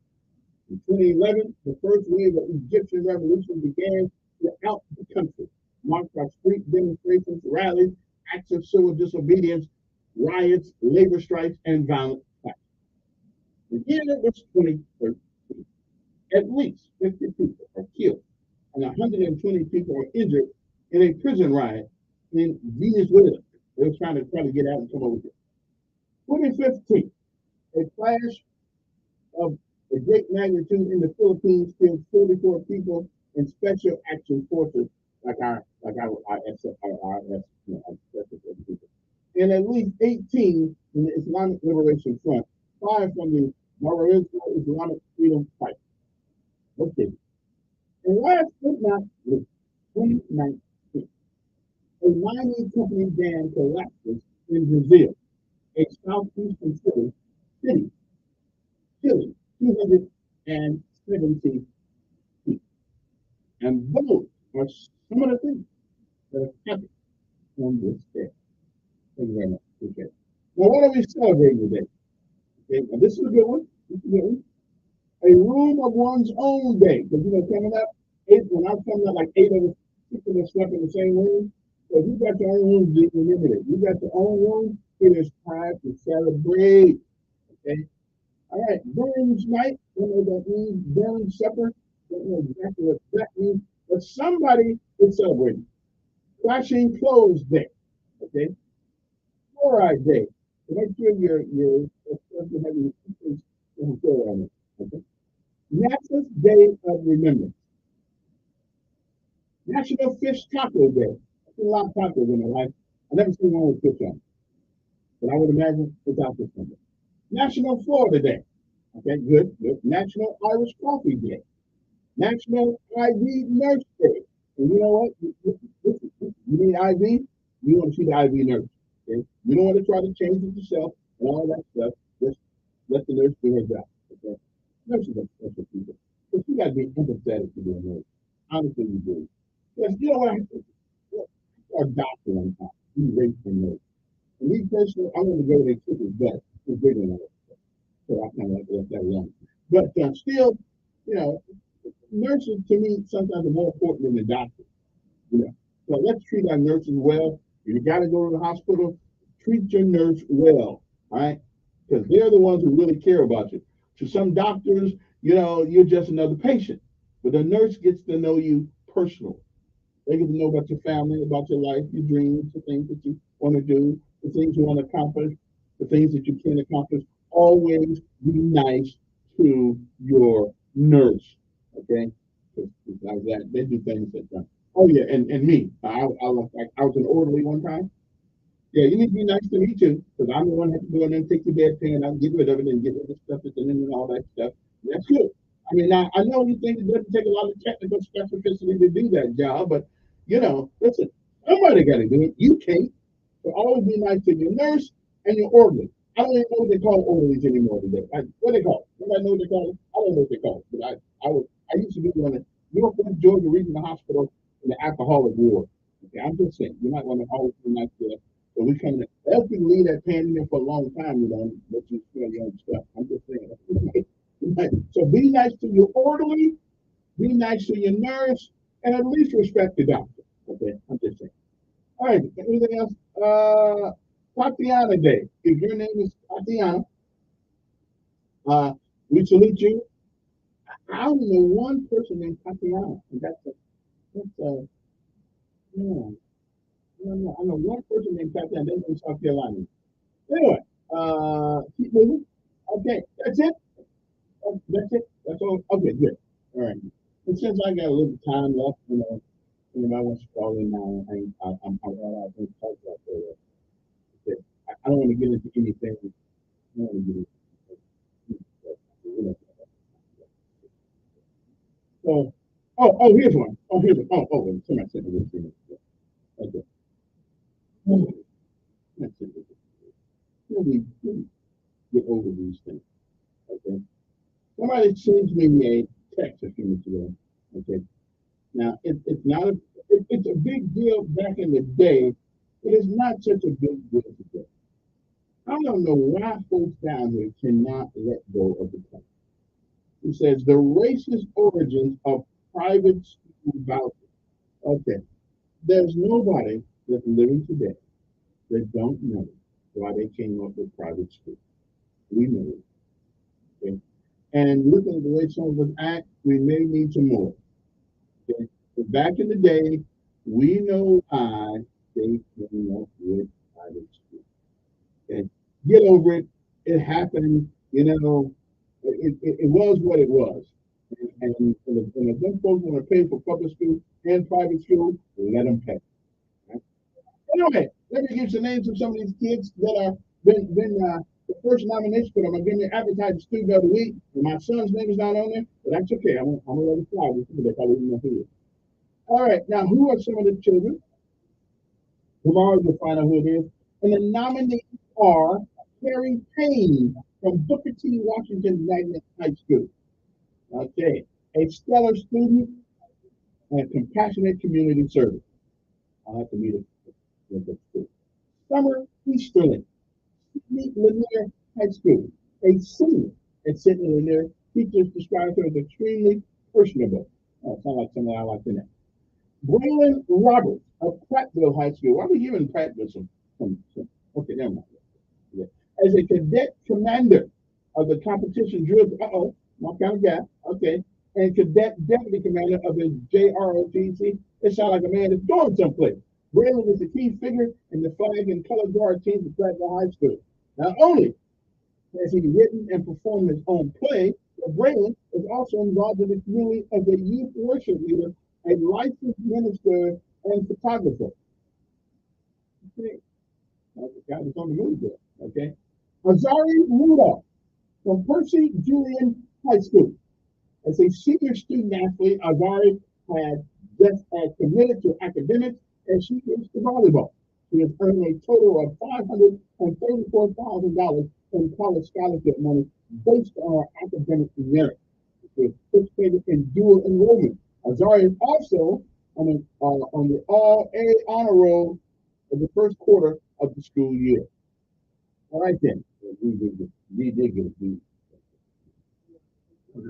In 2011, the first wave of Egyptian revolution began throughout the country, marked by street demonstrations, rallies, acts of civil disobedience, riots, labor strikes, and violent attacks. The year was 2013. At least 50 people are killed and 120 people are injured in a prison riot in Venezuela. They were trying to get out and come over here. 2015, a clash of a great magnitude in the Philippines killed 44 people in special action forces like our RS, and at least 18 in the Islamic Liberation Front, 5 from the Maoist Islamic Freedom Fight. Okay. And last but not least, 2019, a mining company dam collapses in Brazil, a southeastern city, killing 270 people. And those are some of the things that have happened on this day. Thank you very much. Okay. Now, what are we celebrating today? Okay, now this is a good one. A room of one's own day. Because, coming up, when I'm coming up, like 8 of us, 6 of us slept in the same room. So if you got your own room, remember that. You got your own room, it is time to celebrate. Okay? All right, Burns night, don't know what that means. Burns supper, don't know exactly what that means. But somebody is celebrating. Washing clothes day. Okay? Fluoride day. So make sure you're having fluoride on it. Okay. National Day of Remembrance. National Fish Taco Day. I've seen a lot of tacos in my life. I never seen one with fish on it, but I would imagine it's out this Sunday. National Florida Day. Okay, good, good. National Irish Coffee Day. National IV Nurse Day. And you know what? You need IV, you want to see the IV nurse. Okay? You don't want to try to change it yourself and all that stuff. Just let the nurse do her job. Okay? Nurses are special people. But you got to be empathetic to be a nurse. Honestly, you do. Because you know what? A doctor one time. He raped a nurse. And me personally, I want to go to their kick his butt. It's bigger than that. So I kind of like to let that alone. But still, you know, nurses to me sometimes are more important than the doctor. You know, so let's treat our nurses well. If you got to go to the hospital, treat your nurse well, all right? Because they're the ones who really care about you. To some doctors, you know, you're just another patient, but the nurse gets to know you personally. They get to know about your family, about your life, your dreams, the things that you want to do, the things you want to accomplish, the things that you can accomplish. Always be nice to your nurse, okay? Like that, they do things that. Oh yeah, and me, I was an orderly one time. Yeah, you need to be nice to me too, because I'm the one that has to go in there and take your bedpan out, get rid of it, and get rid of the stuff that's in it and all that stuff. That's good. I mean, I know you think it doesn't take a lot of technical specificity to do that job, but you know, listen, somebody got to do it. You can't. So always be nice to your nurse and your orderly. I don't even know what they call orderlies anymore today. What they call it? Anybody know what they call it? I don't know what they call it, but I used to be one of Northwest Georgia Regional Hospital in the alcoholic ward. Okay, I'm just saying, you might want to always be nice to them. So we come in. Else we can leave that pan in there for a long time, you know, let you feel your own stuff. I'm just saying. So be nice to your orderly, be nice to your nurse, and at least respect the doctor. Okay, I'm just saying. All right, anything else? Tatiana Day. If your name is Tatiana, we salute you. I only know one person named Tatiana, and that's yeah. I know one person named Tatiana. They're in South Carolina. Anyway, keep moving. Okay, that's it. That's it. That's all. Okay, good. All right. And since I got a little time left, you know, anybody wants to call in now, I'm all to talk about that. Okay. I don't want to get into anything. I don't want to get into So, here's one. Here's one. Somebody sent me this. Okay. That's it. Let me get over these things. Okay. Somebody sends me a text a few minutes ago. Okay. Now it's not it's a big deal back in the day, but it's not such a big deal today. I don't know why folks down here cannot let go of the past. It says the racist origins of private school vouchers. Okay. There's nobody that's living today that don't know why they came up with private school. We know it. Okay. And looking at the way some of us act, we may need some more. Okay. But back in the day, we know why they came up with private school. Okay. Get over it. It happened. You know, it was what it was. And if them folks want to pay for public school and private school, let them pay. Right? Anyway, let me give you some names of some of these kids that are been the first nomination for them. I'm giving the advertising student of the week. And my son's name is not on there, but that's okay. I'm gonna let it fly. They probably didn't know who it is. All right, now who are some of the children? Tomorrow you'll find out who it is. And the nominees are Carrie Payne from Booker T. Washington Magnet High School. Okay, a stellar student and compassionate community service. I'll have to meet it with the school. Summer Easterling, Sidney Lanier High School, a senior at Sidney Lanier. Teachers describe her as extremely personable. Oh, sounds like something I like to know. Braylon Roberts of Prattville High School. Why are we giving Prattville some okay, never mind. Yeah. As a cadet commander of the competition drill, what kind of guy? Okay. And cadet deputy commander of the JROTC. It sounds like a man that's going someplace. Braylon is the key figure in the flag and color guard team at Prattville High School. Not only has he written and performed his own play, Braylon is also involved in the community as a youth worship leader, a licensed minister, and photographer. Okay. That's the guy that's on the move there. Okay. Azari Rudolph from Percy Julian High School. As a senior student athlete, Azari had just as committed to academics as she is to volleyball. She has earned a total of $534,000 in college scholarship money based on her academic merit. She has participated in dual enrollment. Azari is also on the All-A honor roll of the first quarter of the school year. All right then. We did get a B. We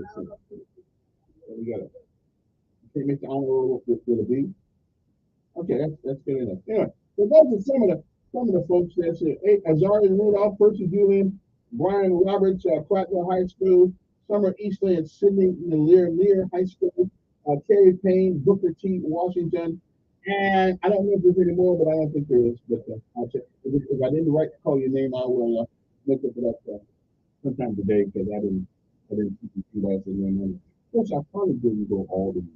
got it. Can't make the honor roll with a B. Okay, that's good enough. Anyway, so those are some of the folks that said, hey, Azari Rudolph, Percy Julian, Brian Roberts, Prattville High School, Summer Eastley and Sydney Lear High School, Terry Payne, Booker T, Washington, and I don't know if there's any more, but I don't think there is. But I'll check. If I didn't write call your name, I will look it up sometime today because I didn't keep you last name. Of course, I probably didn't go all the way.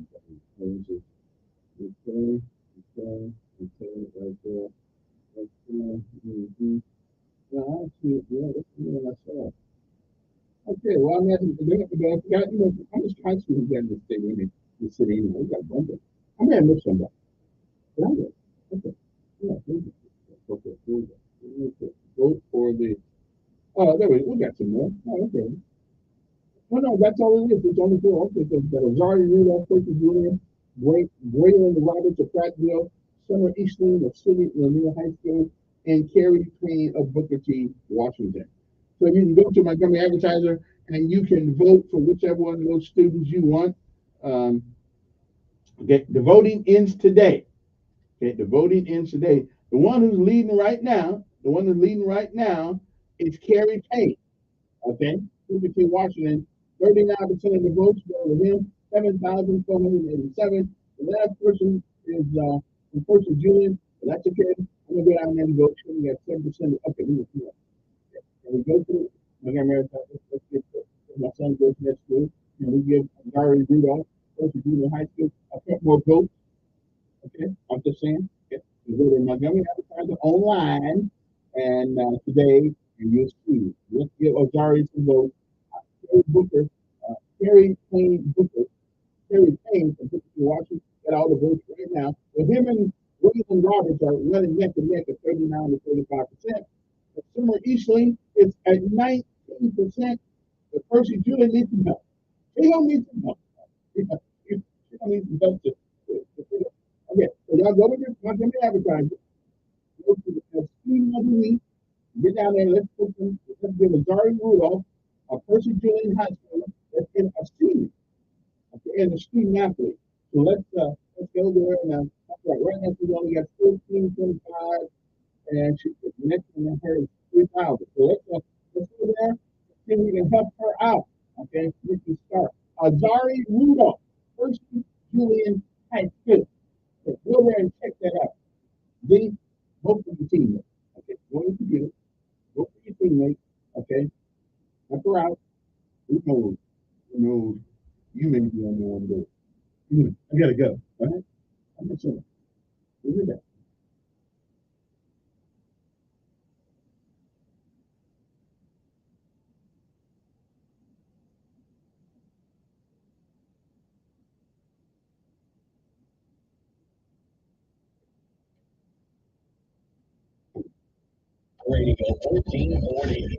Okay, right there. Yeah, I see it. Yeah, that's the one I saw. Okay, well, I'm asking, how much high school is that in the state? In the city, anyway, we got a bunch of. I may have missed somebody. But I did. Okay. Yeah, okay. Here we go. Vote for the. Oh, there we got some more. Oh, okay. Oh, no, that's all it is. It's only four. Okay, so that Azari Rudolph, Percy Julian, Braylon Roberts of Prattville, Summer Eastland of City Lanier High School, and Carrie Payne of Booker T, Washington. So you can go to Montgomery Advertiser and you can vote for whichever one of those students you want. Okay, the voting ends today. Okay, the voting ends today. The one who's leading right now, is Carrie Payne. Okay, Booker T, Washington. 39% of the votes go to him. 7,487. The last person is from Percy Julian. But that's okay. I'm gonna go down there and vote. We got 7%. Okay, we go through. Let's get my son goes to that school, and we give Gary Rudolph, Percy Julian High School, a couple more votes. Okay, I'm just saying. Okay. You go to Montgomery Advertiser online, and today, and you'll see. Let's give Ozari some votes. Terry Payne Booker, Terry Payne from Booker T, Washington, got all the votes right now. But him and William Roberts are running neck to neck at 39 to 35%. But Summer Eastling is at 19%. But Percy Julian needs some help. He don't need some help. He don't need some help okay, so y'all go to the Montgomery Advertiser. Go to the student of the week. Get down there. Let's give Azari Rudolph, Percy Julian High School. Let's get a student. Okay, and a student athlete. So let's go there now. Right now she's only got 1425, and she the next one her is 3,000. So let's go there and see if we can help her out. Okay, we can start. Azari Rudolph, Percy Julian High School. So go there and check that out. Then vote for your teammate. Okay, go to the computer. Vote for your teammate. Okay, help her out. Who knows? You may be on the one to do. I gotta go. All right? I'm not sure. We'll do that. Radio 1440.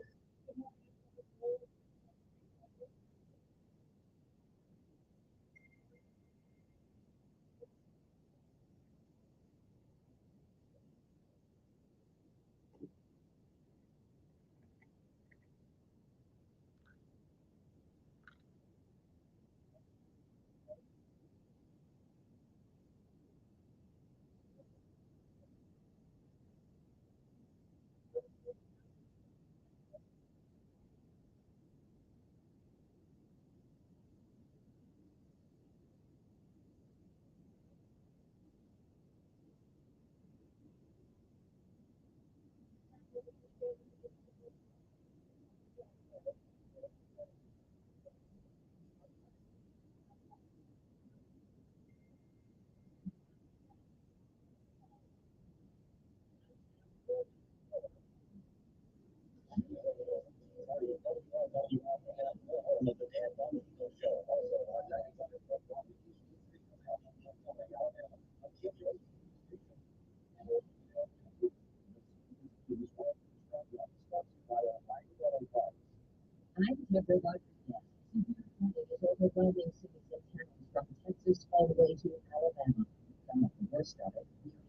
I've never liked that. Is overwhelming cities and towns from Texas all the way to Alabama. Some of the worst of it.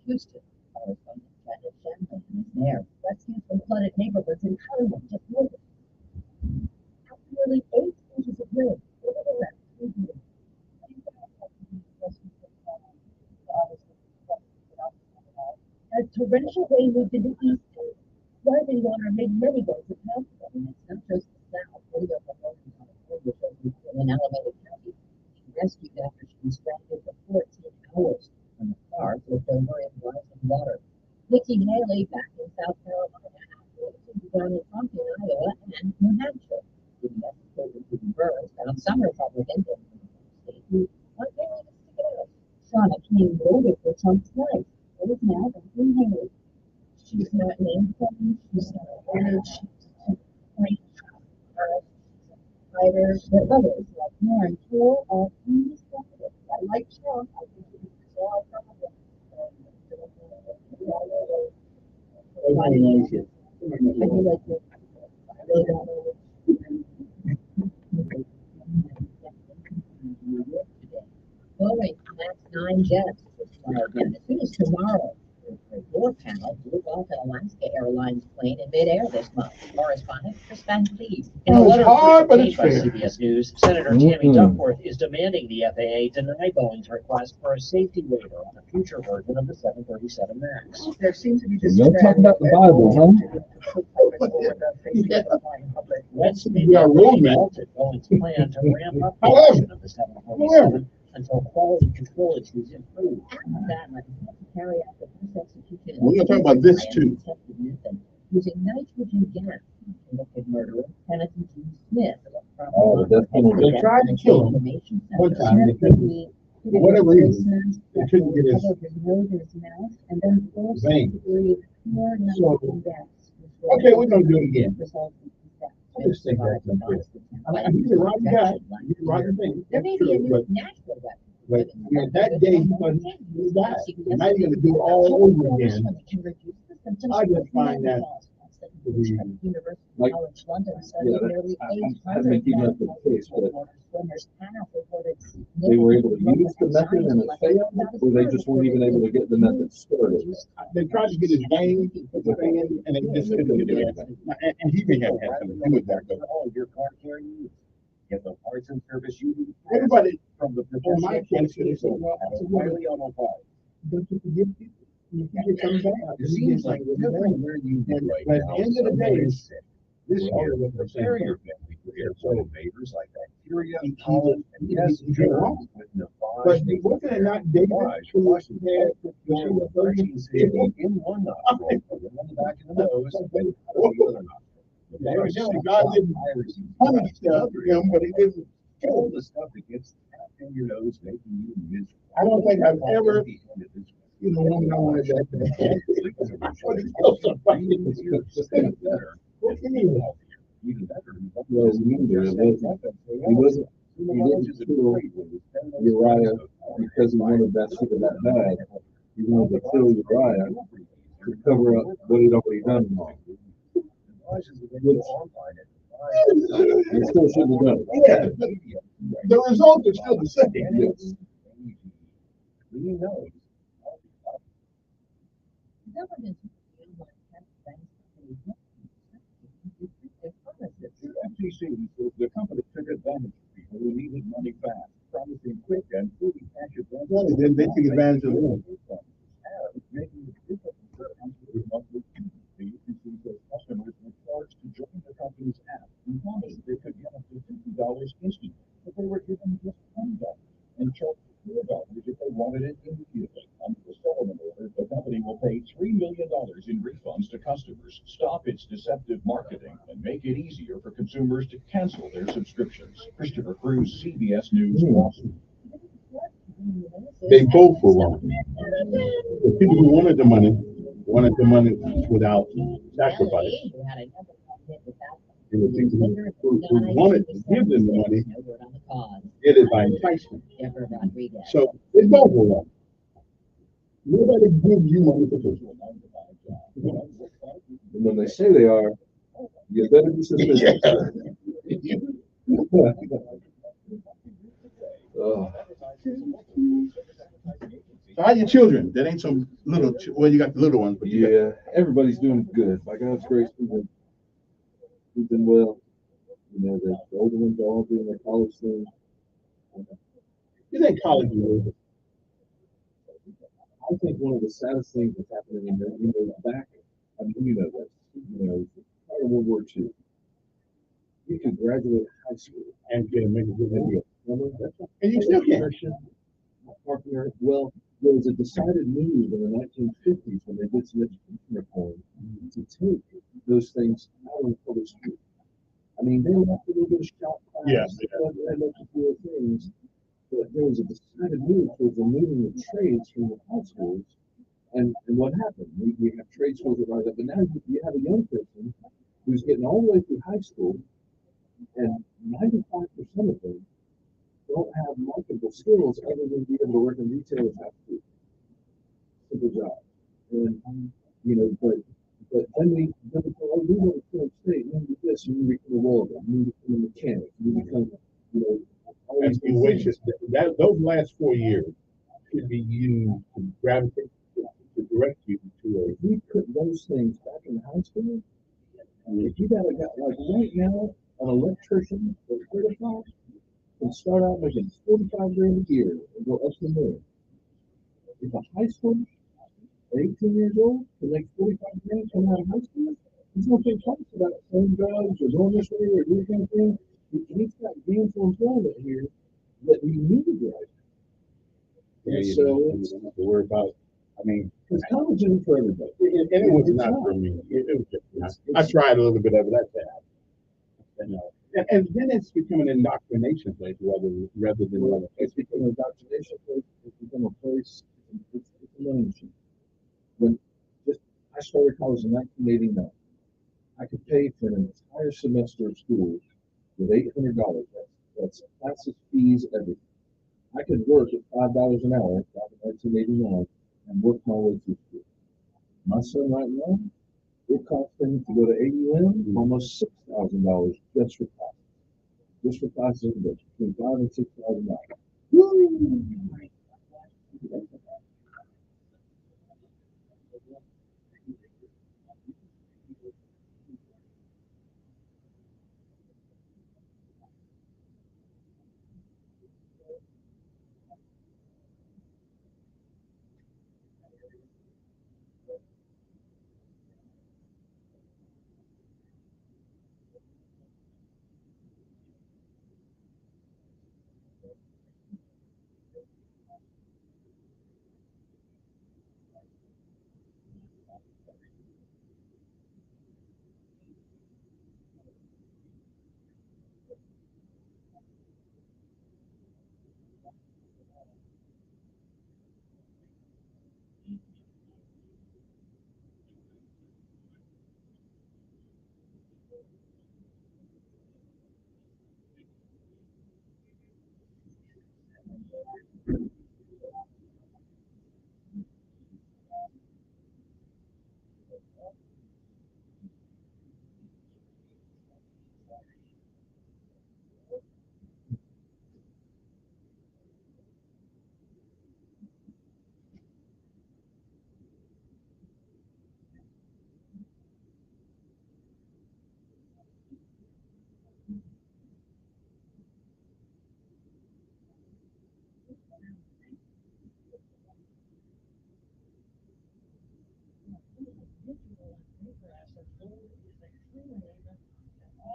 Houston, California, Janet Chamberlain is there. Rescues from flooded neighborhoods in Hollywood just moved. Out nearly 8 inches of rain. What are the rest? As torrential rain moved into East Coast, rising water made many roads impassable, and it's not just the South. Video from Northern California in Alameda County. She rescued after she was stranded for 14 hours when the car flipped over in rising water. Nikki Haley back in South Carolina, Donald Trump in Iowa and New Hampshire. The President Burns found some Republicans in the state who aren't willing to stick it out. Shauna King voted for Trump twice. It is now Nikki Haley. She's not named one. She's not honored. She's a great fighter. But others like Warren Hill are indestructible. I like Trump. I think he's all problem. I do like it. Boeing MAX 9 jets tomorrow again. As soon as tomorrow, your panel blew off an Alaska Airlines plane in midair this month. Correspondent Chris Van Cleve. In a letter hard, but it's by fair. CBS News, Senator Tammy Duckworth is demanding the FAA deny Boeing's request for a safety waiver on a future version of the 737 MAX. There seems to be Don't talk about the Bible, huh? That's We are roadmap. halted Boeing's plan to ramp up production of the 747 until quality control issues improve. That might carry out the first execution. We're gonna talk about this too. Using nitrogen gas. Convicted murderer Kenneth G. Smith. Oh, that's they tried to kill him one time. They couldn't, for whatever reason, they couldn't get his and then forced him to breathe pure nitrogen gas. Okay, we're gonna do it again. I just think that's unfair. I mean, you're the right guy, you're the right thing. There may be a new But natural weapon. that day, he died. And now you're gonna do it all over again. I just find that to be like, yeah, I haven't keeping up with the case, but they were able to use the method and it failed, or they just weren't even able to get the method started. They tried to get his vein, put the thing in, and they just couldn't do it. And he may have had something to do with that, but Your car carrying get the parts and service you need. everybody, From the in my case, they said, well, highly on fire. don't you forgive people? You get coming back. It seems like everything where you live right But at now, the end of the day, someone is sick. This we're all year, living the same prepare thing. your family for airborne invaders like bacteria, He- pollen, and he- yes, he- germs with But Navage. wasn't it not David who was there to Your the vaccines in one nostril, and then on the back of the nose, and then the other nostril. Evidently, God didn't punish him, but he didn't kill All him. the stuff that gets trapped in your nose, making you miserable. I don't think I've ever, you know, woman I wanted that bad. But it's still somebody. What can you do? Even better. Well, remember, he didn't kill Uriah because he wanted that shit that bad. He wanted to kill Uriah to cover up what he'd already done wrong. He still shouldn't have done it. Yeah, but the result is still the same. Yes. FTC, the company took advantage of people who needed money fast, promising quick and fruity cash advances. Well, they took advantage of him. Making it difficult for customers monthly fee. The UPC says customers were charged to join the company's app and promised they could get up to $50 instant, but they were given just $20 and charged $4 if they wanted it immediately. Under the settlement order, the company will pay $3 million in refunds to customers, stop its deceptive marketing, and make it easier for consumers to cancel their subscriptions. Christopher Cruz, CBS News, Washington. They both were wrong. The people who wanted the money without sacrifice. And the people who wanted to give them the money did it by enticement. So it's both of them. Nobody gives you money for free. And when they say they are, you better be suspicious. So how your children? That ain't some little, well, you got the little ones, but yeah, everybody's doing good. By God's grace, we've been well. You know, the older ones are all doing their college thing. You think college is I think one of the saddest things that's happening in back, I mean, you know this, part of World War II, you could graduate high school and get a make a good deal. And you still can. Well, there was a decided move in the 1950s when they did some education reform to take those things out of the public school. I mean, they left a little bit of shop class, they had lots of cool things, but there was a decided move towards removing the trades from the high schools. And what happened? We have trade schools that rise up, but now you have a young person who's getting all the way through high school, and 95% of them don't have marketable skills other than being able to work in retail or fast food. Simple job. And but then we go, oh, we go to Florida State, you do this, you become a welder, you become a mechanic, you become, all these things. Those last 4 years should be used to gravitate to direct you to a. If we put those things back in high school, if you got a guy like right now, an electrician or certified can start out making 45 grand a year and go up to more. If a high schooler, 18 years old, can make 45 grand coming out of high school, he's going to think twice about selling drugs or going this way or doing something. He's got gainful employment here that we need right now. Yeah, so you don't have to worry about. I mean, because college isn't for everybody. And it was not for me. It was just not. I tried a little bit of it. That's bad. And then it's become an indoctrination place rather than it's become an indoctrination place. It's become a place. It's a money machine. I started college in 1989. I could pay for an entire semester of school with $800. That's classes, fees, everything. I could work at $5 an hour back in 1989 and work my way through school. My son right now, it costs him to go to AUM almost $6,000 just for classes. Just for classes, between $5,000 and $6,000. Woo!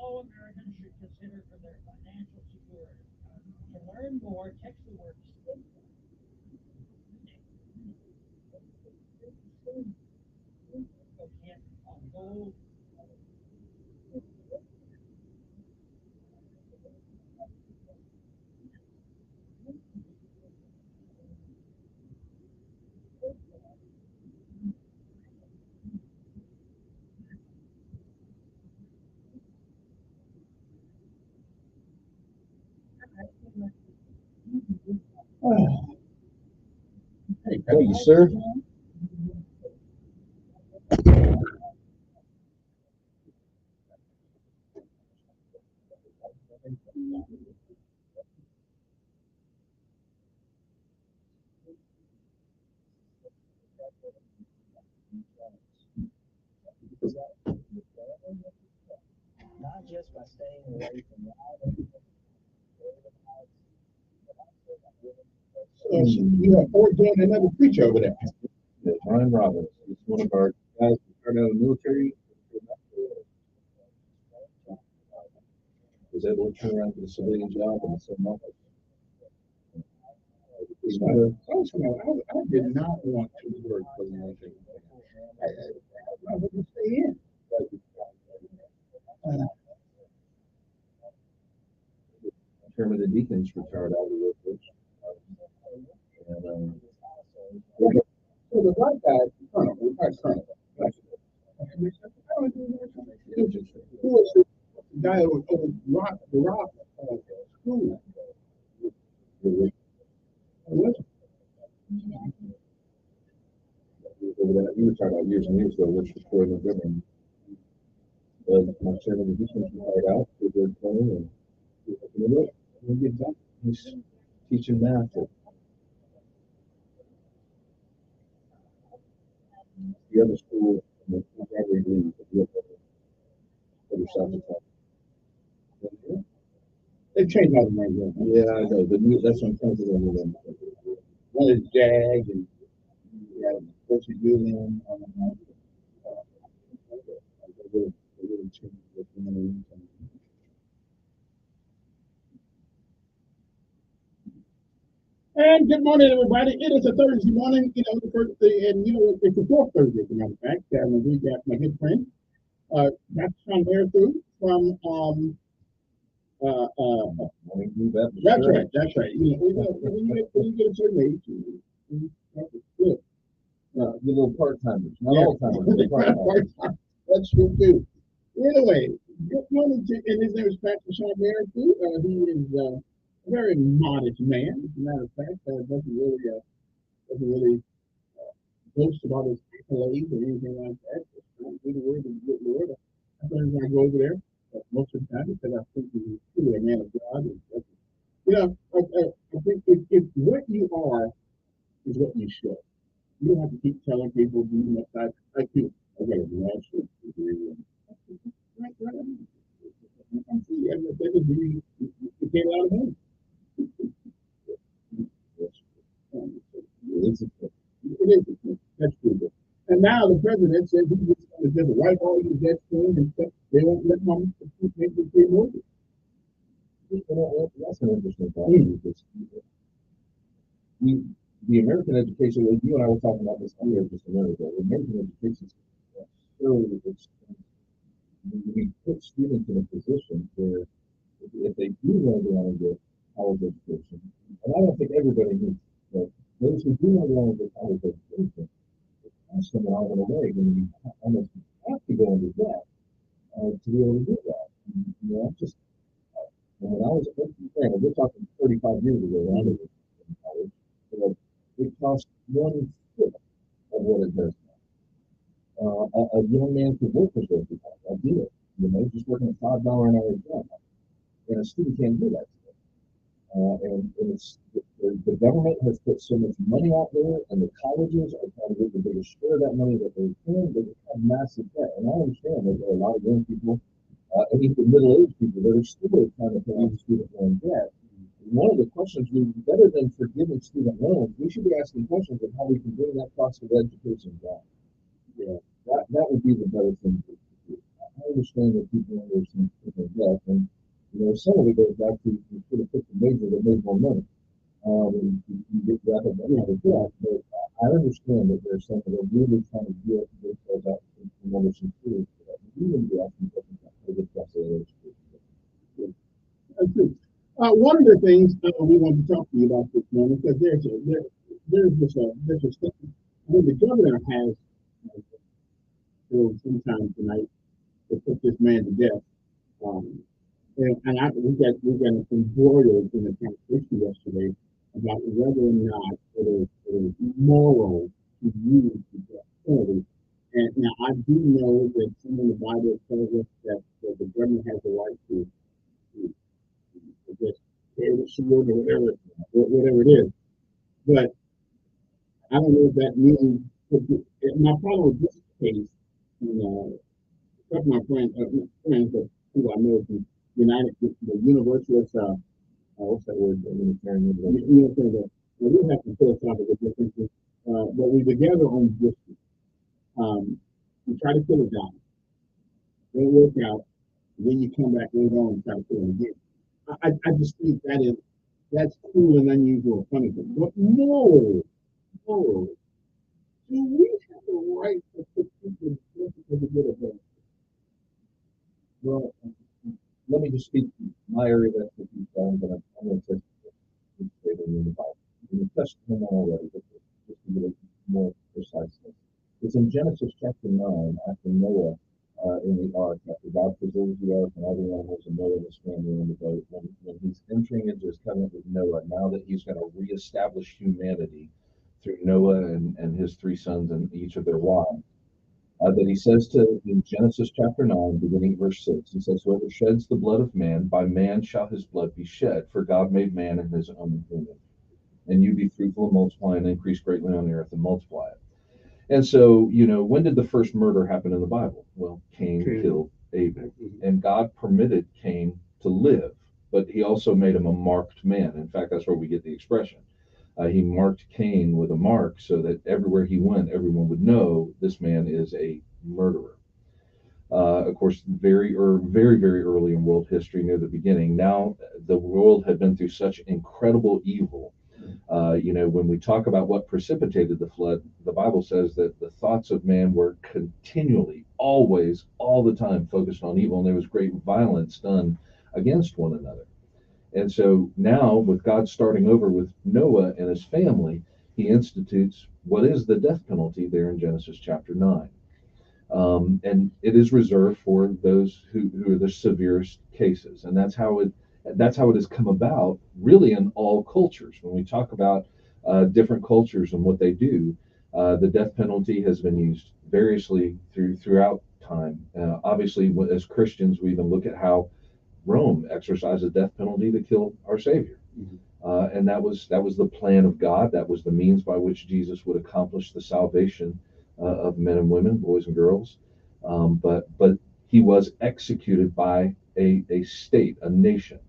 All Americans should consider for their financial security. To learn more, text the word gold. Hey, thank you, sir. Not just by staying away from loud. You have Ford doing another preacher over there. Yeah, Ryan Roberts. He's one of our guys who started out in the military. Was able to turn around to the civilian job and so much. I did not want to work for the military. I wanted to stay in. Chairman of the Deacons retired out of the workforce. And so the black guy, Colonel, Colonel. Who was the guy who was the rock school? He retired out years and years ago, which was before November. But my chairman of the Deacons retired out to the training and he's teaching math. The other school, the Calvary League, the other side of town. They changed all the names. Yeah, I know, but that's what I'm trying to do. One is Jag and what's he doing? And good morning, everybody. It is a Thursday morning, the first day, and it's the fourth Thursday, as a matter of fact. We got my good friend, Dr. Sean Harrison from that's right. When you get a certain age, good. The little part-timers, not all timers, part-timers. That's what we do. Anyway, good morning to, and his name is Pastor Sean Harrison. He is a very modest man, as a matter of fact. Doesn't really boast about his accolades or anything like that. Just trying to do the word of the good Lord. Sometimes I go over there, most of the time, because I think he's truly a man of God. I think if what you are is what you show. You don't have to keep telling people, I do. I got a master's degree. You get a lot of money. It is. That's true. And now the president says he's just going to wipe all these debts clean and stuff. They won't let them make the free mortgage. That's an interesting thing. The American education, you and I were talking about this earlier just a minute ago. The American education system, surely we put students in a position where if they do want to go on and get college education, and I don't think everybody needs, but those who do want to get college education, it costs them an arm and a leg, and you almost have to go into debt to be able to do that. Just when I was we're talking 35 years ago when I was in college, it cost 1/5 of what it does now. A young man could work for $35. I did it, just working a $5 an hour job. And a student can't do that today. And it's the government has put so much money out there, and the colleges are trying to get the biggest share of that money that they can. They have massive debt. And I understand that there are a lot of young people, and even middle-aged people, that are still trying to pay off student loan debt. One of the questions, better than forgiving student loans, we should be asking questions of how we can bring that cost of education down. Yeah, that would be the better thing to do. I understand that people under some debt, and some of it goes back to you should have picked the major that made more money. You get that out of debt, but I understand that there's some that are really trying to get themselves out from under some fears for that. We wouldn't be asking questions about the cost of education. That's true. One of the things we want to talk to you about this morning, because there's a stuff. The governor has sometime tonight to put this man to death. we got some broiled in the conversation yesterday about whether or not it is moral to use the death penalty. And now I do know that some in the Bible tells us that the government has the right to just carry the sword or whatever it is. But I don't know if that means. My problem with this case, a couple of my friends that who I know from the Universalist, what's that word? Unitarian. We have some philosophical differences, but we together on this. You try to kill a guy, don't work out, then you come back later on and try to kill him again. I just think that's cruel and unusual punishment. But no, do we have the right to put people just because they get a benefit? Well, let me just speak to my area that's what you found, but I'm going to say it in the Bible. We touched on that already, but just to get it more precisely. It's in Genesis chapter 9, after Noah in the ark, after God preserves the ark and all the animals and Noah and his family in the boat, when he's entering into his covenant with Noah, now that he's going to reestablish humanity through Noah and his 3 sons and each of their wives. That he says in Genesis chapter 9, beginning verse 6, he says, whoever sheds the blood of man, by man shall his blood be shed, for God made man in his own image. And you be fruitful and multiply and increase greatly on the earth and multiply it. And so, when did the first murder happen in the Bible? Well, Cain killed Abel. And God permitted Cain to live, but he also made him a marked man. In fact, that's where we get the expression. He marked Cain with a mark so that everywhere he went, everyone would know this man is a murderer. Of course, very, very early in world history, near the beginning, now the world had been through such incredible evil. When we talk about what precipitated the flood, the Bible says that the thoughts of man were continually, always, all the time focused on evil, and there was great violence done against one another. And so now, with God starting over with Noah and his family, he institutes what is the death penalty there in Genesis chapter 9. And it is reserved for those who are the severest cases. And that's how it has come about, really, in all cultures. When we talk about different cultures and what they do, the death penalty has been used variously throughout time. Obviously, as Christians, we even look at how Rome exercised the death penalty to kill our Savior. And that was the plan of God. That was the means by which Jesus would accomplish the salvation of men and women, boys and girls. But he was executed by a state, a nation.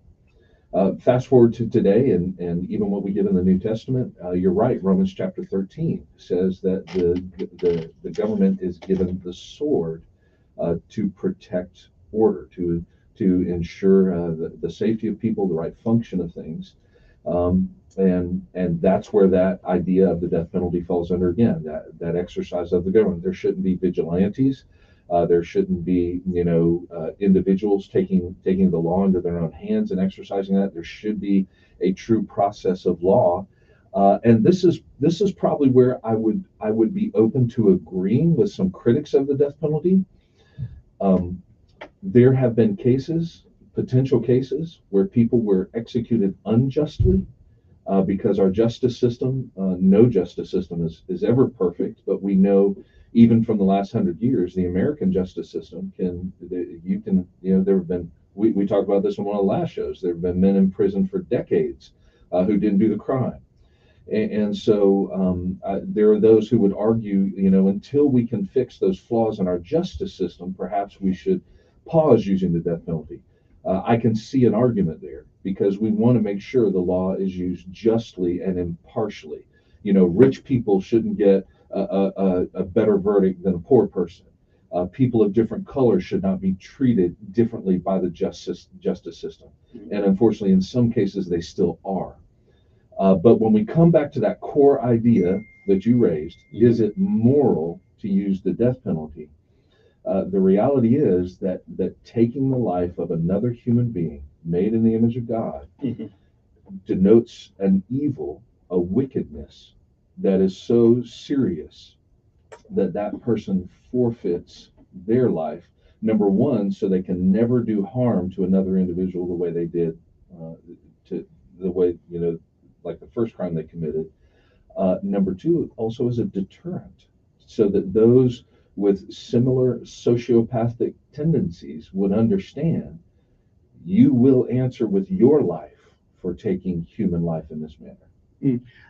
Fast forward to today, and even what we get in the New Testament, you're right. Romans chapter 13 says that the government is given the sword to protect order, to ensure the safety of people, the right function of things. And that's where that idea of the death penalty falls under again, that exercise of the government. There shouldn't be vigilantes. There shouldn't be, individuals taking the law into their own hands and exercising that. There should be a true process of law. And this is probably where I would be open to agreeing with some critics of the death penalty. There have been potential cases, where people were executed unjustly, because our justice system, no justice system is ever perfect, but we know even from the last 100 years, the American justice system there have been, we talked about this in one of the last shows, there have been men in prison for decades who didn't do the crime. And so there are those who would argue, until we can fix those flaws in our justice system, perhaps we should pause using the death penalty. I can see an argument there, because we want to make sure the law is used justly and impartially. Rich people shouldn't get a better verdict than a poor person. People of different colors should not be treated differently by the justice system. And unfortunately, in some cases, they still are. But when we come back to that core idea that you raised, is it moral to use the death penalty? The reality is that taking the life of another human being made in the image of God denotes an evil, a wickedness that is so serious that person forfeits their life Number one, so they can never do harm to another individual the way they did, to the way, like the first crime they committed. Number two, also as a deterrent, so that those with similar sociopathic tendencies would understand you will answer with your life for taking human life in this manner.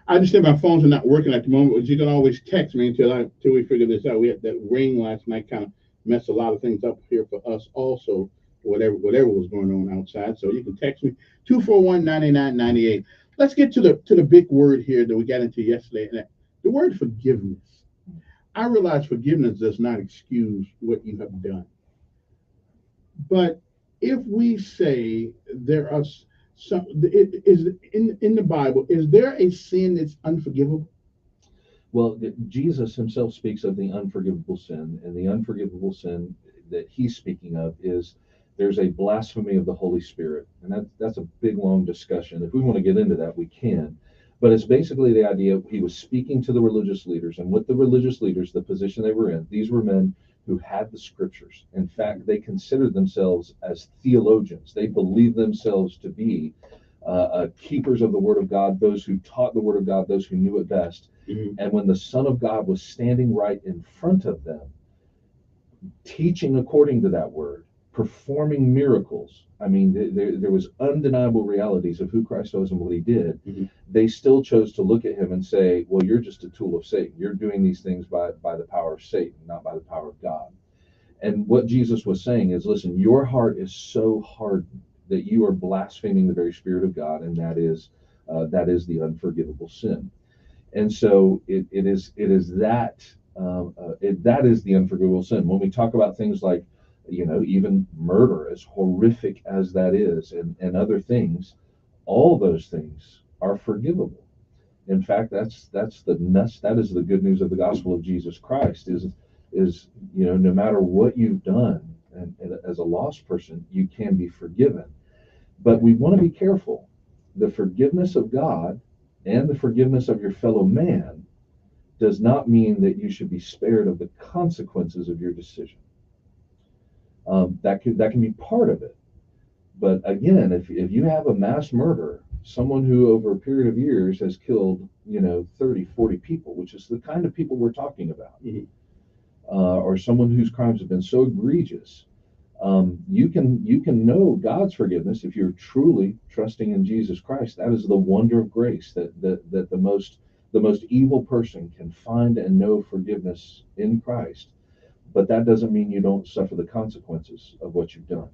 I understand my phones are not working at the moment, but you can always text me until we figure this out. We had that rain last night, kind of messed a lot of things up here for us also, whatever was going on outside. So you can text me 241-9998. Let's get to the big word here that we got into yesterday, and the word forgiveness. I realize forgiveness does not excuse what you have done. But if we say there are some, it is in the Bible, is there a sin that's unforgivable? Well, Jesus himself speaks of the unforgivable sin, and the unforgivable sin that he's speaking of is there's a blasphemy of the Holy Spirit. And that's a big, long discussion. If we want to get into that, we can. But it's basically the idea he was speaking to the religious leaders, and with the religious leaders, the position they were in, these were men who had the scriptures. In fact, they considered themselves as theologians. They believed themselves to be keepers of the word of God, those who taught the word of God, those who knew it best. Mm-hmm. And when the Son of God was standing right in front of them, teaching according to that word, performing miracles, I mean, there was undeniable realities of who Christ was and what he did. Mm-hmm. They still chose to look at him and say, well, you're just a tool of Satan. You're doing these things by the power of Satan, not by the power of God. And what Jesus was saying is, listen, your heart is so hardened that you are blaspheming the very Spirit of God, and that is the unforgivable sin. And so it is that is the unforgivable sin. When we talk about things like, even murder, as horrific as that is, and other things, all those things are forgivable. In fact, that is the good news of the gospel of Jesus Christ is no matter what you've done, and as a lost person, you can be forgiven. But we want to be careful. The forgiveness of God and the forgiveness of your fellow man does not mean that you should be spared of the consequences of your decision. That can be part of it. But again, if you have a mass murderer, someone who over a period of years has killed 30, 40 people, which is the kind of people we're talking about, mm-hmm. Or someone whose crimes have been so egregious, you can know God's forgiveness if you're truly trusting in Jesus Christ. That is the wonder of grace, that the most evil person can find and know forgiveness in Christ. But that doesn't mean you don't suffer the consequences of what you've done.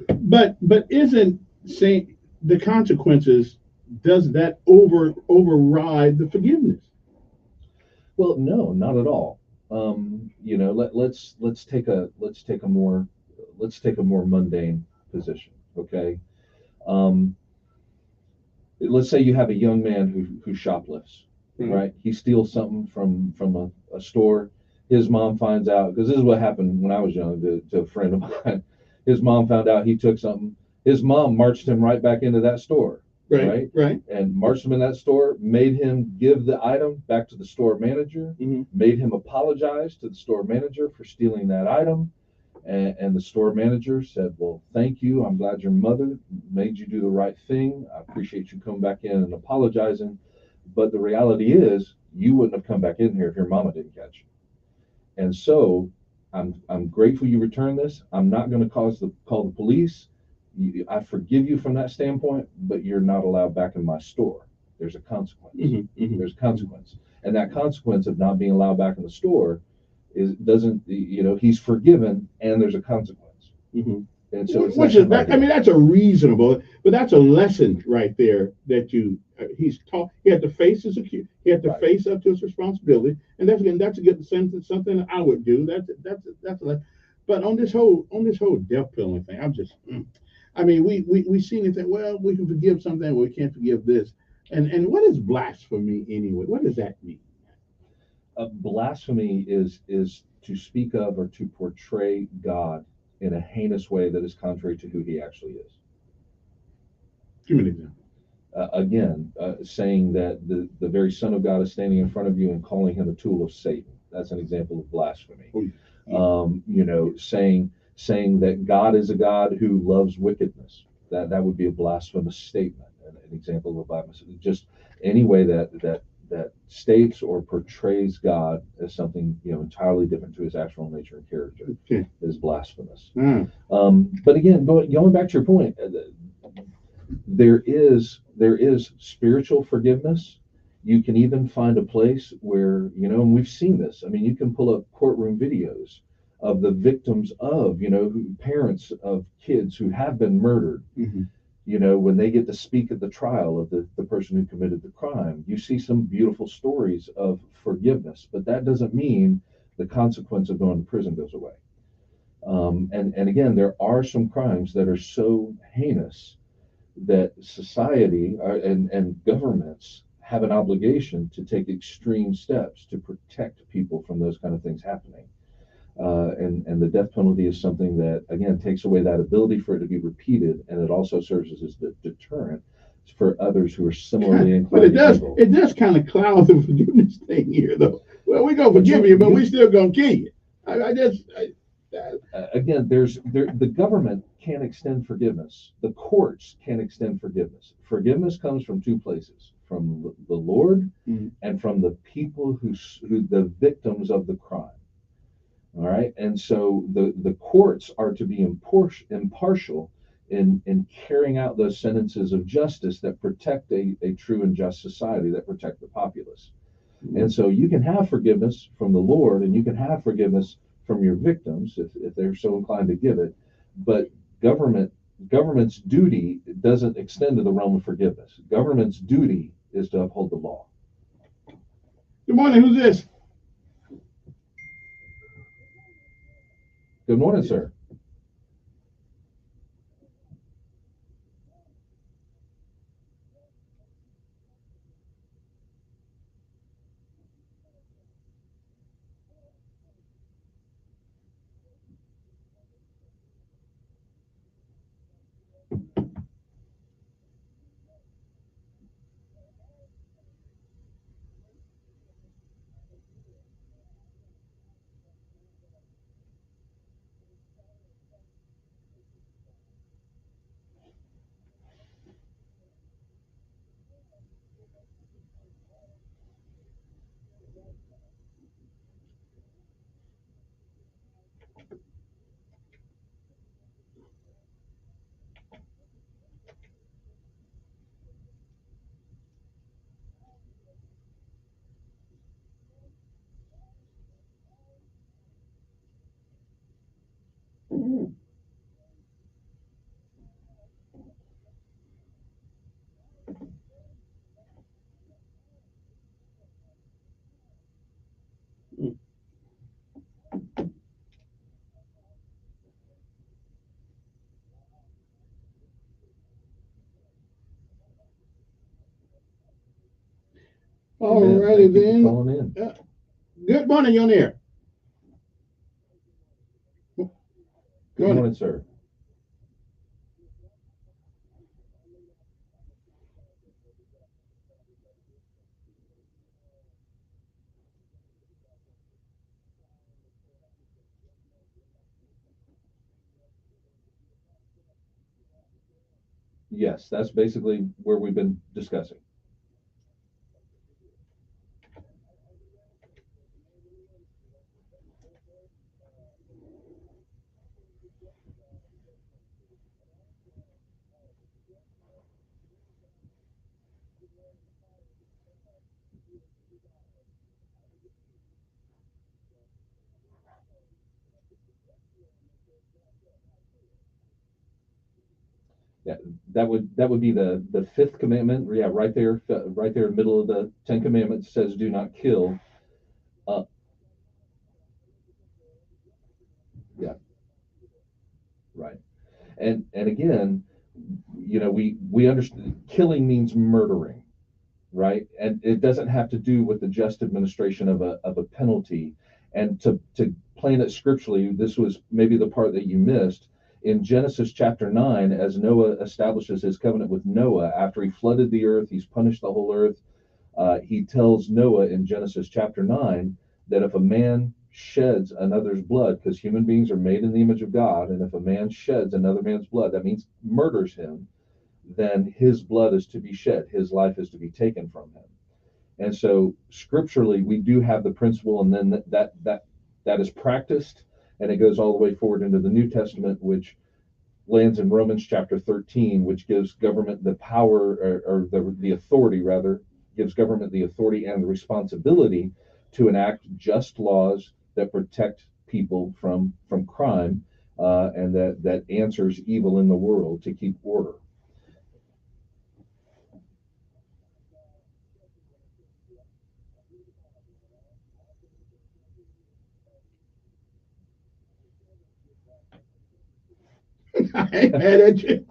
But isn't saying the consequences, does that override the forgiveness? Well, no, not at all. Let's take a more mundane position. Okay. Let's say you have a young man who shoplifts, mm-hmm. right? He steals something from a store. His mom finds out, because this is what happened when I was young to a friend of mine. His mom found out he took something. His mom marched him right back into that store, right? And marched him in that store, made him give the item back to the store manager, mm-hmm. made him apologize to the store manager for stealing that item. And the store manager said, well, thank you. I'm glad your mother made you do the right thing. I appreciate you coming back in and apologizing. But the reality is, you wouldn't have come back in here if your mama didn't catch you. And so I'm grateful you returned this. I'm not going to call the police. I forgive you from that standpoint, but you're not allowed back in my store. There's a consequence. Mm-hmm, mm-hmm. There's a consequence. And that consequence of not being allowed back in the store he's forgiven, and there's a consequence. Mm-hmm. And so it's that's a reasonable, but that's a lesson right there that he's taught. He had to face his accused. He had to face up to his responsibility, and that's a good sentence. Something I would do. That's a. But on this whole death penalty thing, we seen it that, well, we can forgive something, but we can't forgive this. And what is blasphemy anyway? What does that mean? Blasphemy is to speak of or to portray God in a heinous way that is contrary to who he actually is. Give me an example. Saying that the very Son of God is standing in front of you and calling him a tool of Satan. That's an example of blasphemy. saying that God is a God who loves wickedness. That would be a blasphemous statement. An example of a blasphemous, just any way that states or portrays God as something entirely different to his actual nature and character is blasphemous. But again, going back to your point, there is spiritual forgiveness. You can even find a place where, and we've seen this. I mean, you can pull up courtroom videos of the victims of, parents of kids who have been murdered. When they get to speak at the trial of the person who committed the crime, you see some beautiful stories of forgiveness, but that doesn't mean the consequence of going to prison goes away. And again, there are some crimes that are so heinous that society and governments have an obligation to take extreme steps to protect people from those kind of things happening. And the death penalty is something that, again, takes away that ability for it to be repeated, and it also serves as a deterrent for others who are similarly inclined. But it does kind of cloud the forgiveness thing here, though. Well, we're gonna forgive you, but we still gonna kill you. Again, the government can't extend forgiveness. The courts can't extend forgiveness. Forgiveness comes from two places: from the Lord and from the people who the victims of the crime. All right, and so the courts are to be impartial in carrying out those sentences of justice that protect a true and just society, that protect the populace. And so you can have forgiveness from the Lord, and you can have forgiveness from your victims if they're so inclined to give it, but government's duty doesn't extend to the realm of forgiveness. Government's duty is to uphold the law. Good morning. Who's this? Good morning, sir. All righty then. Good morning, you're on air. Good morning, sir. Yes, that's basically where we've been discussing. Yeah, that would be the fifth commandment. Yeah, right there, middle of the 10 Commandments says, "Do not kill." Yeah, right. And again, we understand killing means murdering, right? And it doesn't have to do with the just administration of a penalty. And to plan it scripturally, this was maybe the part that you missed. In Genesis chapter 9, as Noah establishes his covenant with Noah, after he flooded the earth, he's punished the whole earth. He tells Noah in Genesis chapter 9 that if a man sheds another's blood, because human beings are made in the image of God, and if a man sheds another man's blood, that means murders him, then his blood is to be shed, his life is to be taken from him. And so scripturally, we do have the principle, and then that is practiced, and it goes all the way forward into the New Testament, which lands in Romans chapter 13, which gives government the power, or the authority rather, gives government the authority and the responsibility to enact just laws that protect people from crime, and that answers evil in the world to keep order. I ain't mad at you.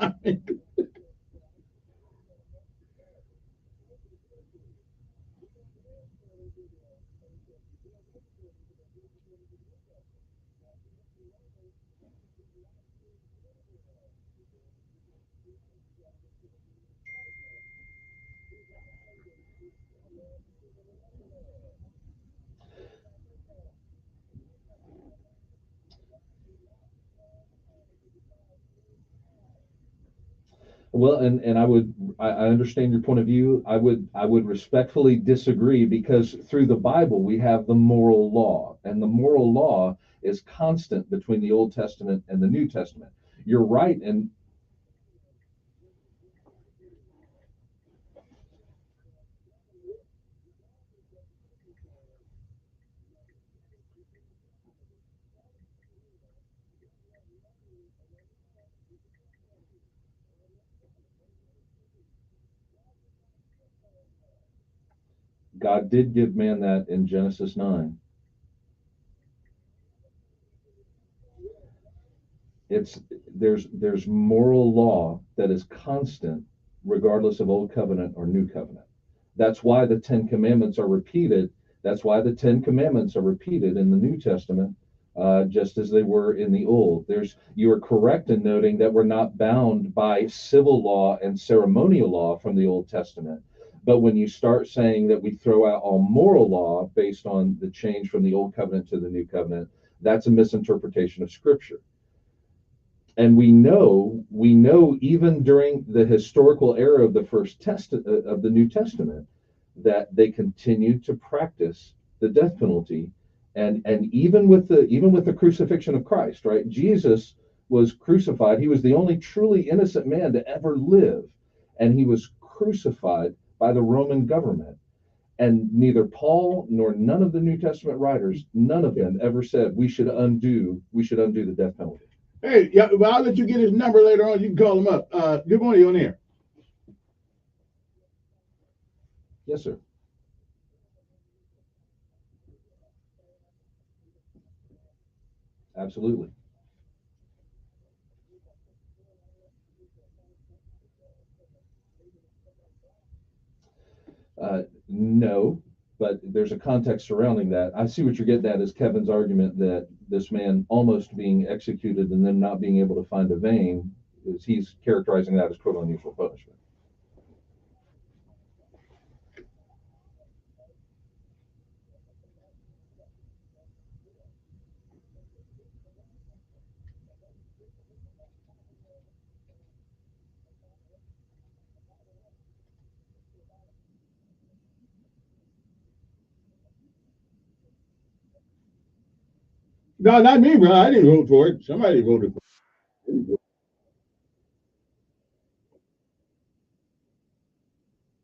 Well, and I understand your point of view. I would respectfully disagree, because through the Bible we have the moral law, and the moral law is constant between the Old Testament and the New Testament. You're right, and God did give man that in Genesis 9. There's moral law that is constant regardless of Old Covenant or New Covenant. That's why the Ten Commandments are repeated. That's why the Ten Commandments are repeated in the New Testament, just as they were in the Old. You are correct in noting that we're not bound by civil law and ceremonial law from the Old Testament. But when you start saying that we throw out all moral law based on the change from the Old Covenant to the New Covenant, that's a misinterpretation of Scripture. And we know even during the historical era of the New Testament, that they continued to practice the death penalty, and even with the crucifixion of Christ, right? Jesus was crucified. He was the only truly innocent man to ever live, and he was crucified by the Roman government. And neither Paul nor none of the New Testament writers, none of them ever said we should undo the death penalty. Hey, yeah, well, I'll let you get his number later on. You can call him up. Good morning, on air. Yes, sir. Absolutely. No, but there's a context surrounding that. I see what you're getting at is Kevin's argument that this man almost being executed and then not being able to find a vein, is he's characterizing that as cruel and unusual punishment. No, not me, bro. I didn't vote for it. Somebody voted for it.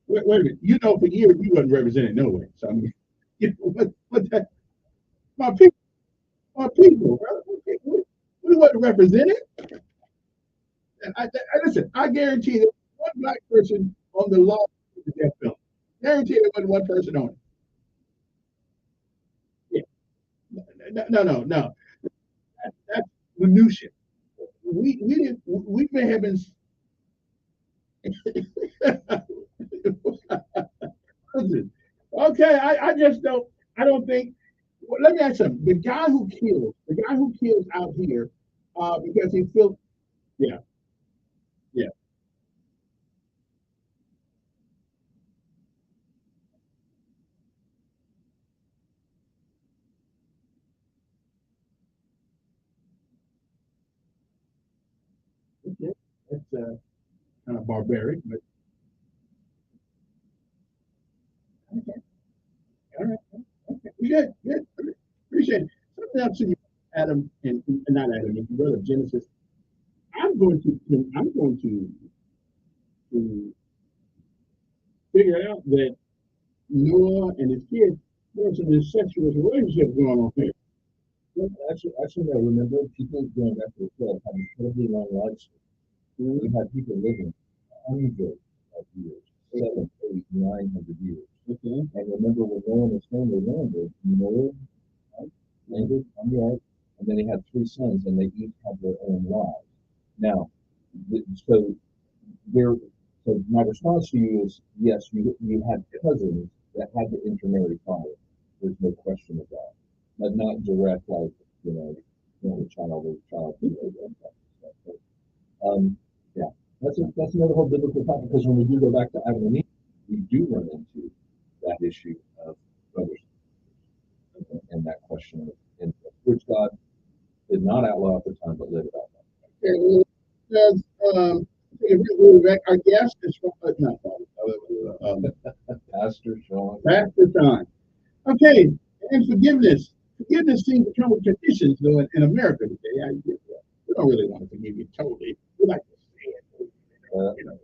Wait a minute. You know, for years you wasn't represented no way. So I mean, you know what that? My people, bro. We wasn't represented. Listen, I guarantee there was one black person on the law of the death penalty. Guarantee there wasn't one person on it. Yeah. No. That's minutia. We didn't. We may have been. Listen, okay, I just don't. I don't think. Well, let me ask you something. The guy who kills out here, because he feels. Yeah. Yeah. not barbaric, but okay. All right. Okay. Good. Good. Appreciate it. Something else to you, Adam, and not Adam, and brother Genesis. I'm going to figure out that Noah and his kids there's some incestuous relationship going on here. Well, actually, I remember people going back to the club had incredibly long lives. We had people living hundreds of years, 700, 800, 900 years. Okay. And remember when Noah and his family landed, Noah landed on the ark, and then he had 3 sons, and they each had their own lives. Now, so my response to you is yes, you had cousins that had to intermarry fathers. There's no question of that, but not direct like child. Yeah, that's another whole biblical topic because when we do go back to Adam and Eve, we do run into that issue of brothers and that question of incest, which God did not outlaw at the time, but later outlawed. If we go back, our guest is from Pastor Sean. Pastor Sean. Okay, and forgiveness. Forgiveness seems to come with conditions, though, in America today. We don't really want to forgive you totally. We like to say it.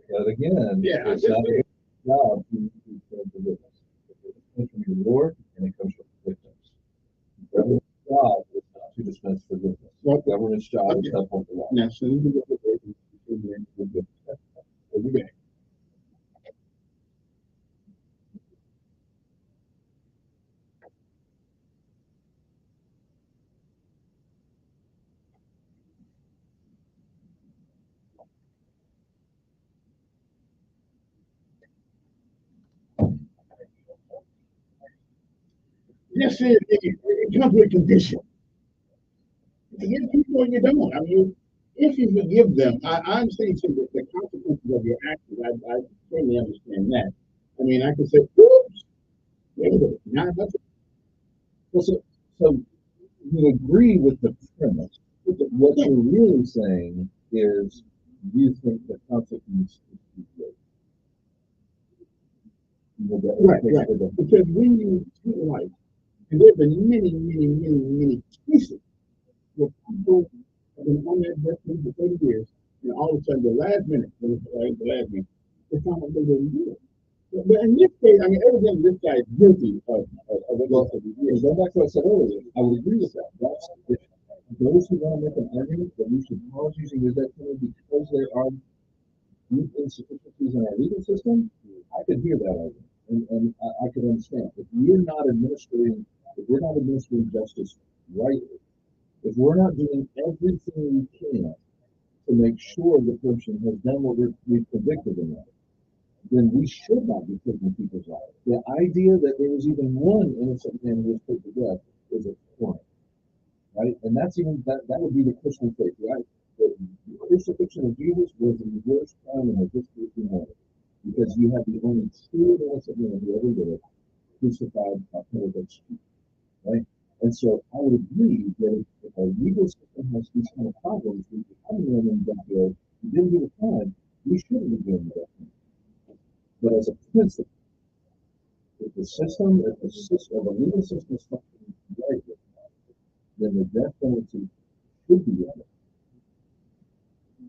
But again, yeah, it's not a good job to forgiveness. It comes from the Lord and it comes from the victims. The government's job is not to dispense forgiveness. The government's job is to uphold the law. Now, so we can get the yes, it comes with condition. You forgive people or you don't. I mean, if you forgive them, I'm saying the consequences of your actions. I certainly understand that. I mean, I can say, "Oops, so you agree with the premise. What you're really saying is you think the consequence is too great. Right. Because when you treat life, and there have been many cases where people have been on that deathbed for 30 years, and all of a sudden, the last minute, they found out they didn't do it. But in this case, I mean, evidently this guy is guilty of what he did. Going back to what I said earlier, I would agree with that. That's those who want to make an argument that we should pause using the death penalty because there are deep insufficiencies in our legal system, I could hear that argument. And I could understand. If we're not administering justice rightly, if we're not doing everything we can to make sure the person has done what we've convicted them of, then we should not be taking people's lives. The idea that there was even one innocent man who was put to death is a crime, right? And that's even that would be the Christian faith, right? The crucifixion of Jesus was the worst crime in the history of humanity. Because you have the only true innocent man who ever lived crucified on the street, right? And so I would agree that if our legal system has these kind of problems, we come in and you didn't do the crime, we shouldn't be doing the death penalty. But as a principle, if the legal system is functioning right, then the death penalty should be right.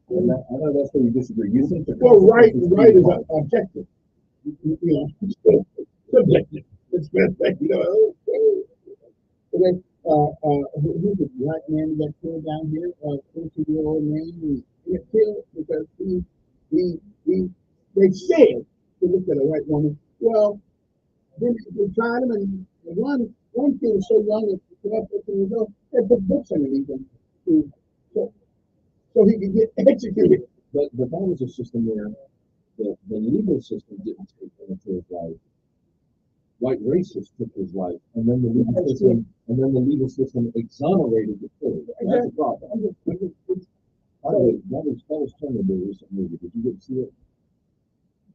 And I know that's where you disagree. You think right is objective. Subjective. It's who's the black man that got killed down here? 22-year-old man who got killed because they said to look at a white woman. Well, then they tried him, and one kid was so young that he was 15 years old, they put books underneath him so he could get executed. But that was a system where the legal system didn't take him into his life. White racists took his life, and then the legal system exonerated the killer. That's a problem. That was kind of a recent movie. Did you get to see it?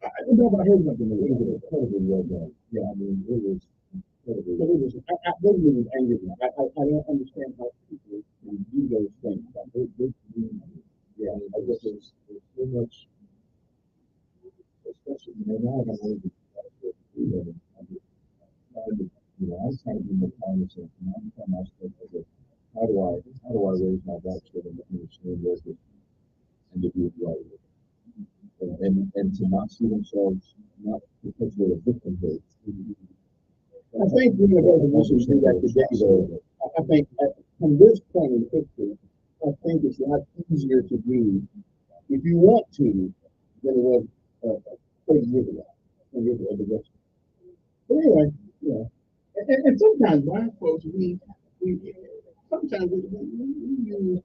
I don't know if I heard about the movie. It was incredibly well done. Yeah, I mean, it was incredibly well done. I was angry. I don't understand how people do those things. Yeah, I guess there's so much I'm trying to be more cognizant. And I'm trying myself as a, how do I raise my black children to understand this and to do it right? And to not see themselves not because they're a victimhood. I think we should do that today, though. I think from this point in history, I think it's a lot easier to do if you want to than it was 30 years ago. But anyway, and sometimes black folks, we sometimes we use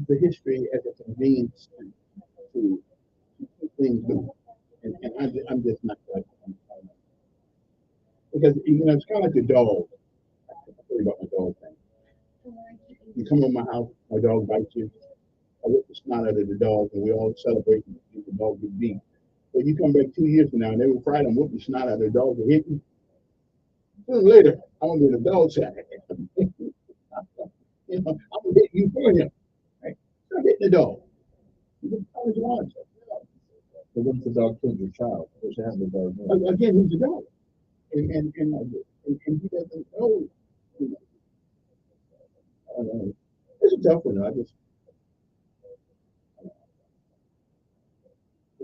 the history as a convenience to things do. And I'm just not like that. Because, it's kind of like the dog. I tell you about my dog thing. You come in my house, my dog bites you. I whip the snot out of the dog, and we all celebrate and the dog get beat. But you come back 2 years from now, and every Friday I'm whipping the snot out of the dog and hit you. Sooner or later, I'm going to be in a dog sack. I'm going to hit you for him. Right? I'm hitting the dog. How does you But what if the dog kills your child? What's happening to the dog? Again, he's a dog. And he doesn't know. I don't know. It's a tough one.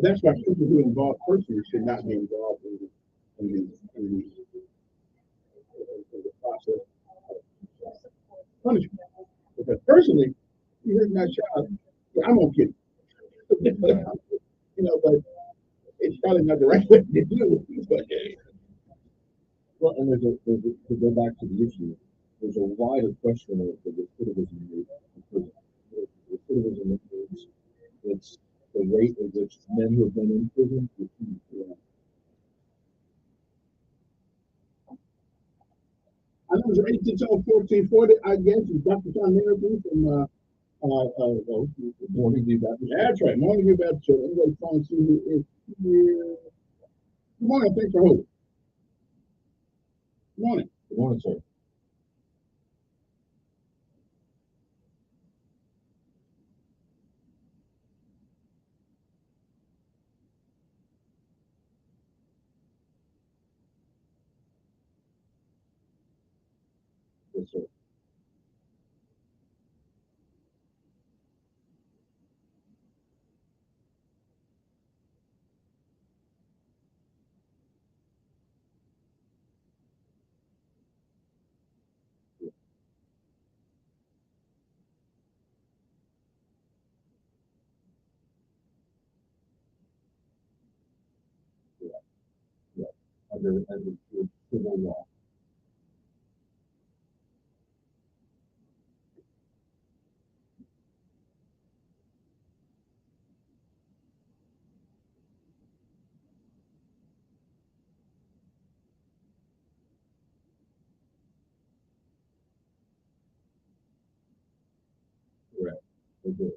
That's why people who involve personally should not be involved in the process of punishment. Because personally, you hurt my child, I'm gonna kill you. But it's probably not the right way to do it. But, well, and to go back to the issue, there's a wider question of the recidivism rate. Because recidivism is it's the rate at which men who have been in prison return to life. I know it's 181440. I guess it's Dr. John Harrison from Morning View Baptist. That's right, Morning View Baptist Church. Everybody calling to see who is here. Good morning, thanks for holding. Good morning. Good morning, sir. Yes, sir. Yeah. Under civil law. Correct. They do.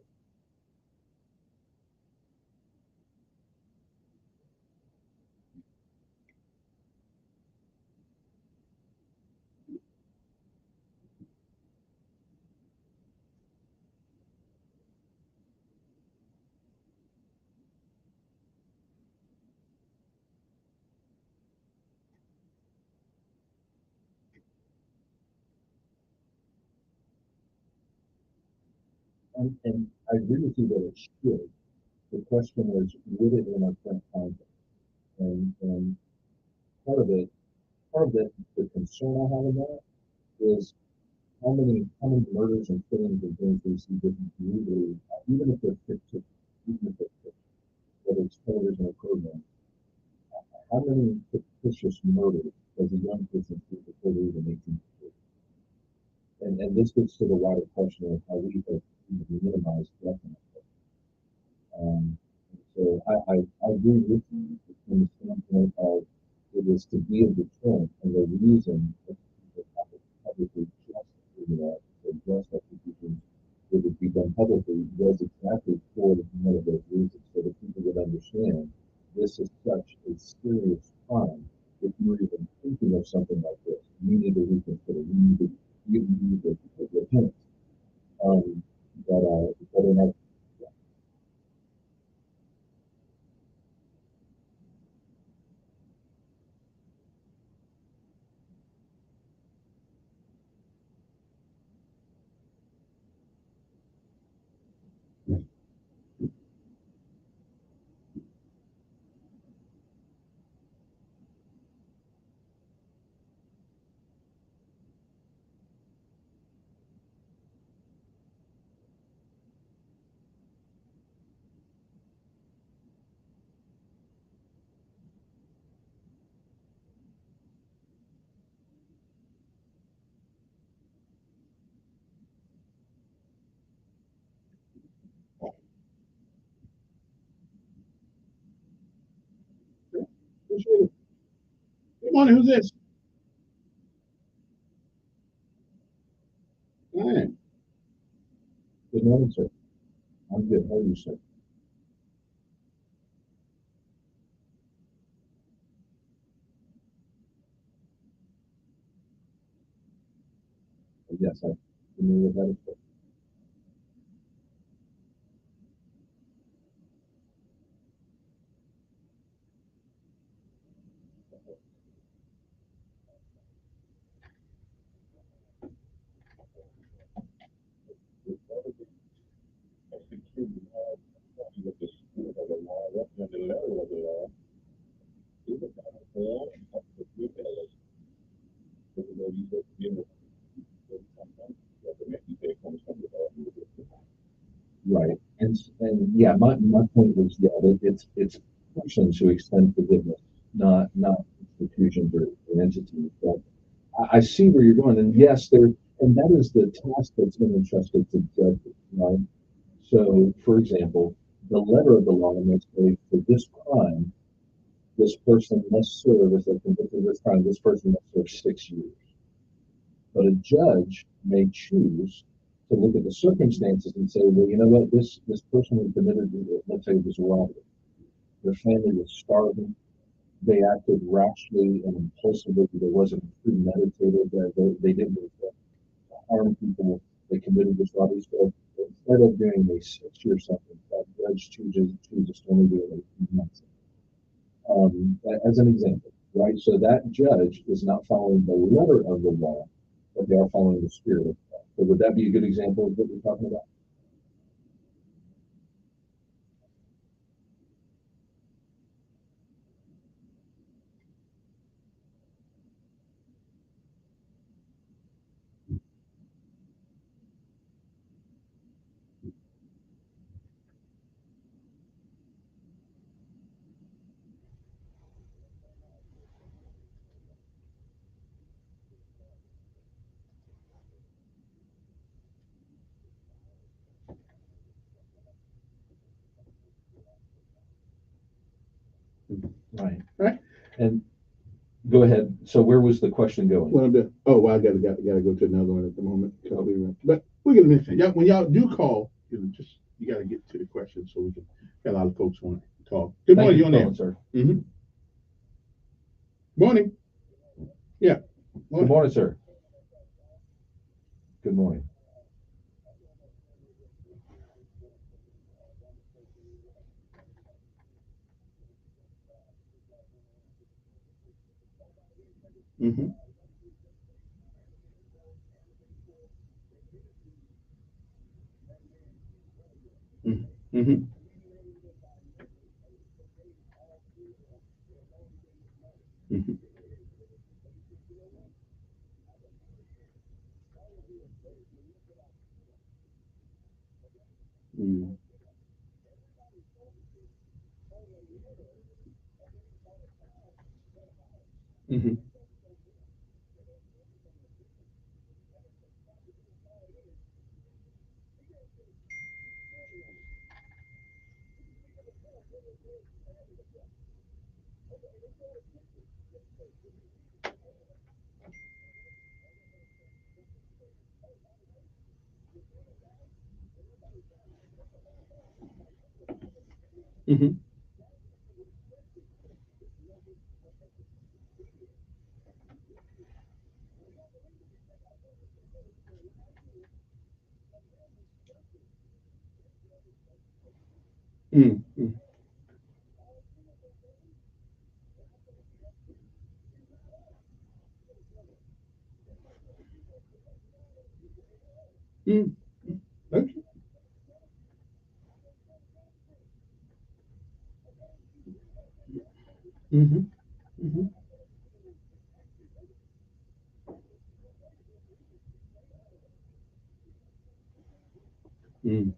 And I agree with you that it should. The question is, would it in our current context? And part of it, the concern I have about it is how many murders and killings and things we see different communities, even if they're fictitious, whether it's television or program, how many fictitious murders does a young person do before they even 18? And this gets to the wider question of how we have minimized death. So I agree with you from the standpoint of it is to be a deterrent, and the reason that people publicly address executions that would be done publicly was exactly for one of those reasons, so that people would understand this is such a serious crime. If you're even thinking of something like this, you need to reconsider. You need to repent. But in our appreciate it. Good morning. Who's this? All right. Good morning, sir. I'm good. How are you, sir? Yes, I familiar with that. Sir. Right. And yeah, my point was, yeah, that it's persons who extend forgiveness, not institutions or entities. But I see where you're going, and yes, and that is the task that's been entrusted to judges, right? So, for example, the letter of the law may say for this crime, this person must serve, as a convicted of this crime, this person must serve 6 years. But a judge may choose to look at the circumstances and say, well, you know what, this person who committed, let's say it was robbery. Their family was starving. They acted rashly and impulsively. There wasn't premeditated. They didn't harm people. They committed this robbery. So instead of doing a 6-year sentence, that judge chooses to only do it 18 months. As an example, right? So that judge is not following the letter of the law, but they are following the spirit of the law. So would that be a good example of what we're talking about? Right. Right. And go ahead. So where was the question going? Well, I gotta go to another one at the moment. But we're gonna mention when y'all do call, you gotta get to the question so we can. Got a lot of folks want to talk. Good morning, you on there, sir. Mm-hmm. Morning. Yeah. Morning. Good morning, sir. Good morning. Mm-hmm. Mm-hmm. Mm-hmm. Mm-hmm. Mm-hmm. Mm-hmm. Mm-hmm. Mm-hmm. Mm-hmm. Okay. Mm-hmm. Mm-hmm. Mm-hmm.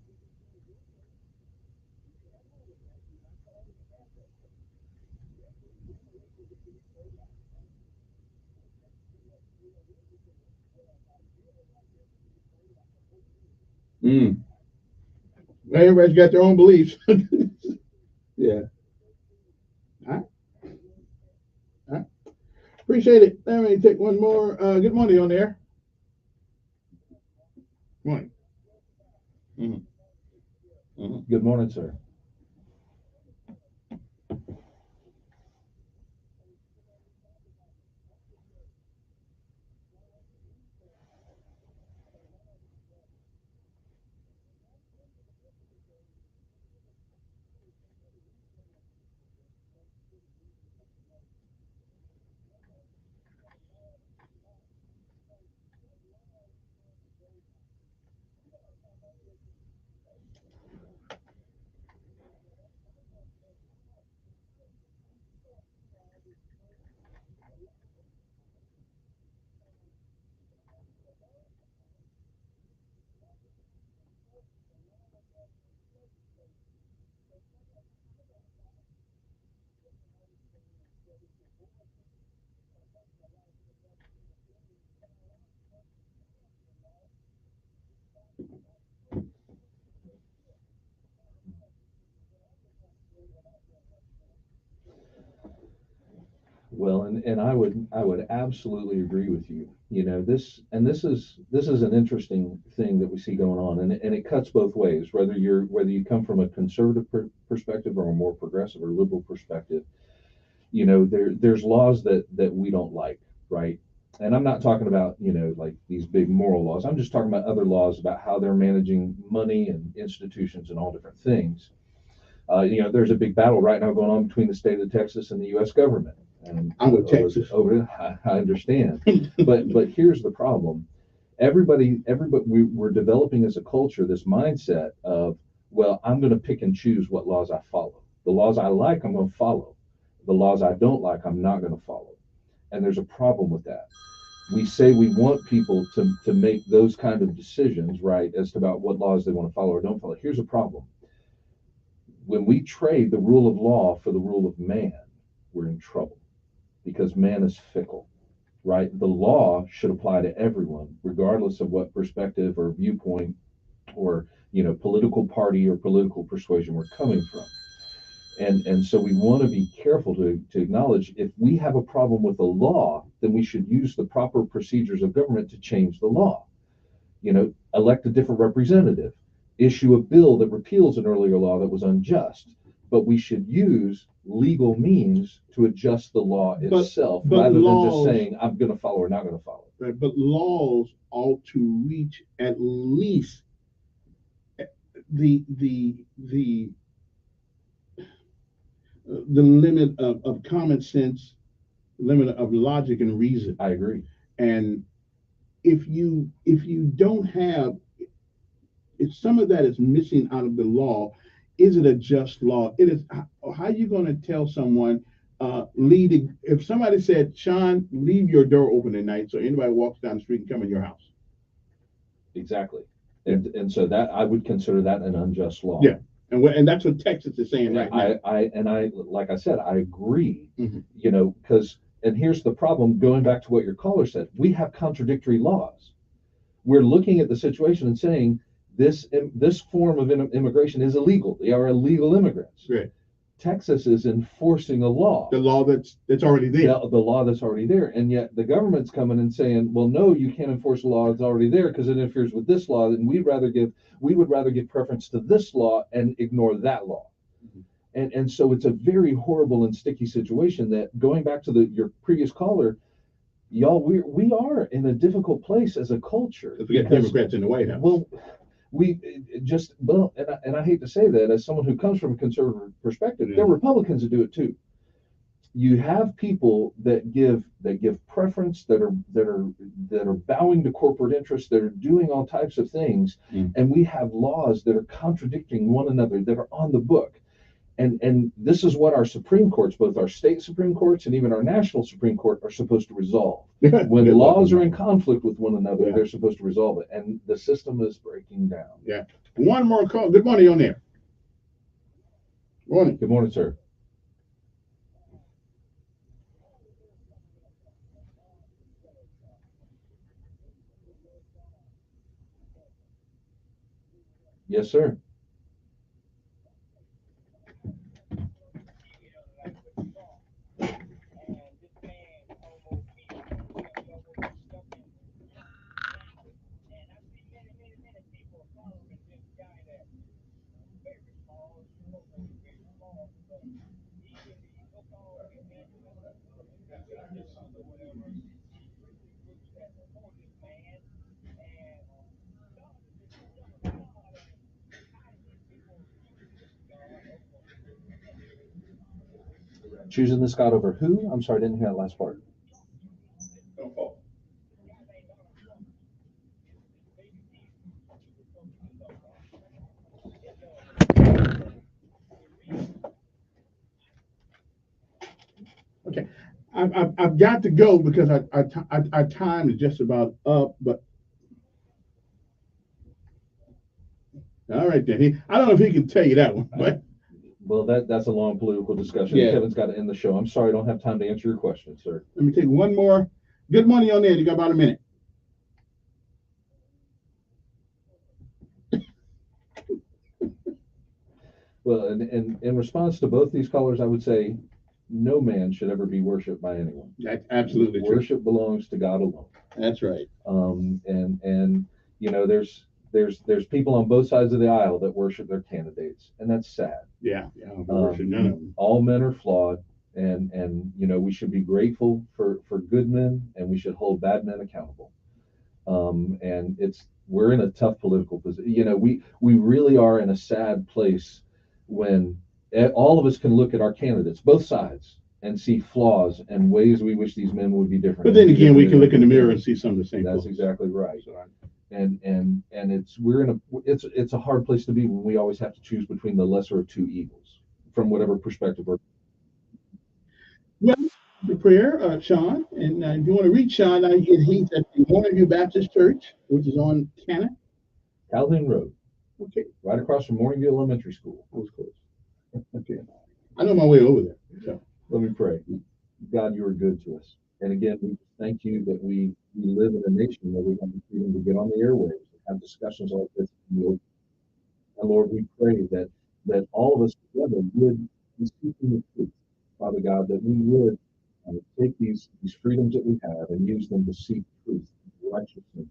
Mm. Everybody's got their own beliefs. Yeah. All right. Appreciate it. Let me take one more. Good morning on there. Morning. Good morning, sir. Well, and I would absolutely agree with you. You know, this is an interesting thing that we see going on, and it cuts both ways. Whether you come from a conservative perspective or a more progressive or liberal perspective, you know, there's laws that we don't like, right? And I'm not talking about, you know, like these big moral laws. I'm just talking about other laws about how they're managing money and institutions and all different things. You know, there's a big battle right now going on between the state of Texas and the U.S. government. And I'm with Texas. I understand, but here's the problem: everybody, we're developing as a culture this mindset of, well, I'm going to pick and choose what laws I follow. The laws I like, I'm going to follow. The laws I don't like, I'm not going to follow. And there's a problem with that. We say we want people to make those kind of decisions, right, as to about what laws they want to follow or don't follow. Here's a problem: when we trade the rule of law for the rule of man, we're in trouble. Because man is fickle, right? The law should apply to everyone, regardless of what perspective or viewpoint or, you know, political party or political persuasion we're coming from. And so we want to be careful to acknowledge, if we have a problem with the law, then we should use the proper procedures of government to change the law. You know, elect a different representative, issue a bill that repeals an earlier law that was unjust. But we should use legal means to adjust the law itself, rather than just saying, I'm going to follow or not going to follow. Right, but laws ought to reach at least the limit of common sense, limit of logic and reason. I agree. And if you don't have, if some of that is missing out of the law, is it a just law? It is. How are you going to tell someone, if somebody said, Sean, leave your door open at night so anybody walks down the street and come in your house? Exactly. And so that, I would consider that an unjust law. Yeah. And that's what Texas is saying right now. I like I said, I agree. Mm-hmm. You know, because, and here's the problem, going back to what your caller said, we have contradictory laws. We're looking at the situation and saying, this form of immigration is illegal. They are illegal immigrants. Right. Texas is enforcing a law. The law that's already there. The law that's already there. And yet the government's coming and saying, well, no, you can't enforce a law that's already there because it interferes with this law, and we would rather give preference to this law and ignore that law. Mm-hmm. And so it's a very horrible and sticky situation that, going back to your previous caller, y'all, we are in a difficult place as a culture. If we get Democrats in the White House. Well, and I hate to say that as someone who comes from a conservative perspective, there are Republicans that do it too. You have people that give preference, that are bowing to corporate interests, that are doing all types of things, and we have laws that are contradicting one another, that are on the book. And this is what our Supreme Courts, both our state Supreme Courts and even our national Supreme Court, are supposed to resolve. When laws are in conflict with one another, they're supposed to resolve it. And the system is breaking down. Yeah. One more call. Good morning on there. Morning. Good morning, sir. Yes, sir. Choosing the Scott over who? I'm sorry, I didn't hear that last part. Okay, I've got to go because our time is just about up. But all right, then I don't know if he can tell you that one, but Well, that's a long political discussion. Yeah. Kevin's got to end the show. I'm sorry, I don't have time to answer your question, sir. let me take one more. Good morning on there. You got about a minute. Well, and in response to both these callers, I would say no man should ever be worshipped by anyone. That's absolutely true. Worship belongs to God alone. That's right. And you know, there's people on both sides of the aisle that worship their candidates, and that's sad. Yeah, worship none of them. All men are flawed, and you know, we should be grateful for good men, and we should hold bad men accountable. And we're in a tough political position. You know, we really are in a sad place when all of us can look at our candidates, both sides, and see flaws and ways we wish these men would be different. But then again, we can look in the mirror and see some of the same. That's exactly right. And it's a hard place to be when we always have to choose between the lesser of two evils from whatever perspective we're. Well, the prayer, Sean, and if you want to reach Sean, he's at the Morningview Baptist Church, which is on Calhoun Road. Okay. Right across from Morningview Elementary School. That was close. Okay. I know my way over there. So. Let me pray. God, you are good to us. And again, we thank you that we live in a nation where we have the freedom to get on the airwaves and have discussions like this. And Lord, we pray that all of us together would be seeking the truth, Father God, that we would take these freedoms that we have and use them to seek truth, righteousness,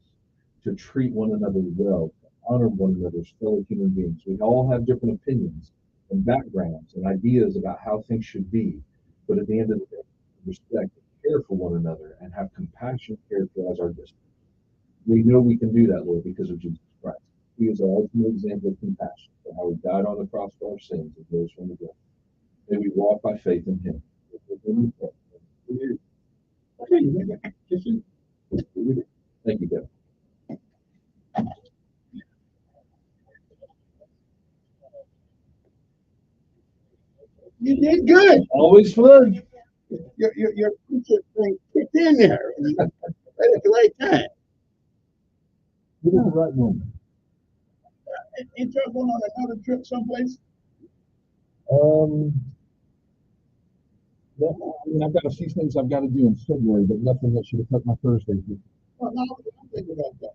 to treat one another well, to honor one another as fellow human beings. We all have different opinions and backgrounds and ideas about how things should be, but at the end of the day, respect and care for one another and have compassion characterize our distance. We know we can do that, Lord, because of Jesus Christ. He is our ultimate example of compassion for how he died on the cross for our sins and rose from the dead. May we walk by faith in him. Thank you, Kevin. You did good. Always fun. Your preacher thing kicked in there right at the right time. What is the right moment? Ain't you going on another trip someplace? Well, I mean, I've got a few things I've got to do in February, but nothing that should affect my Thursday. Well, no, I'm thinking about that.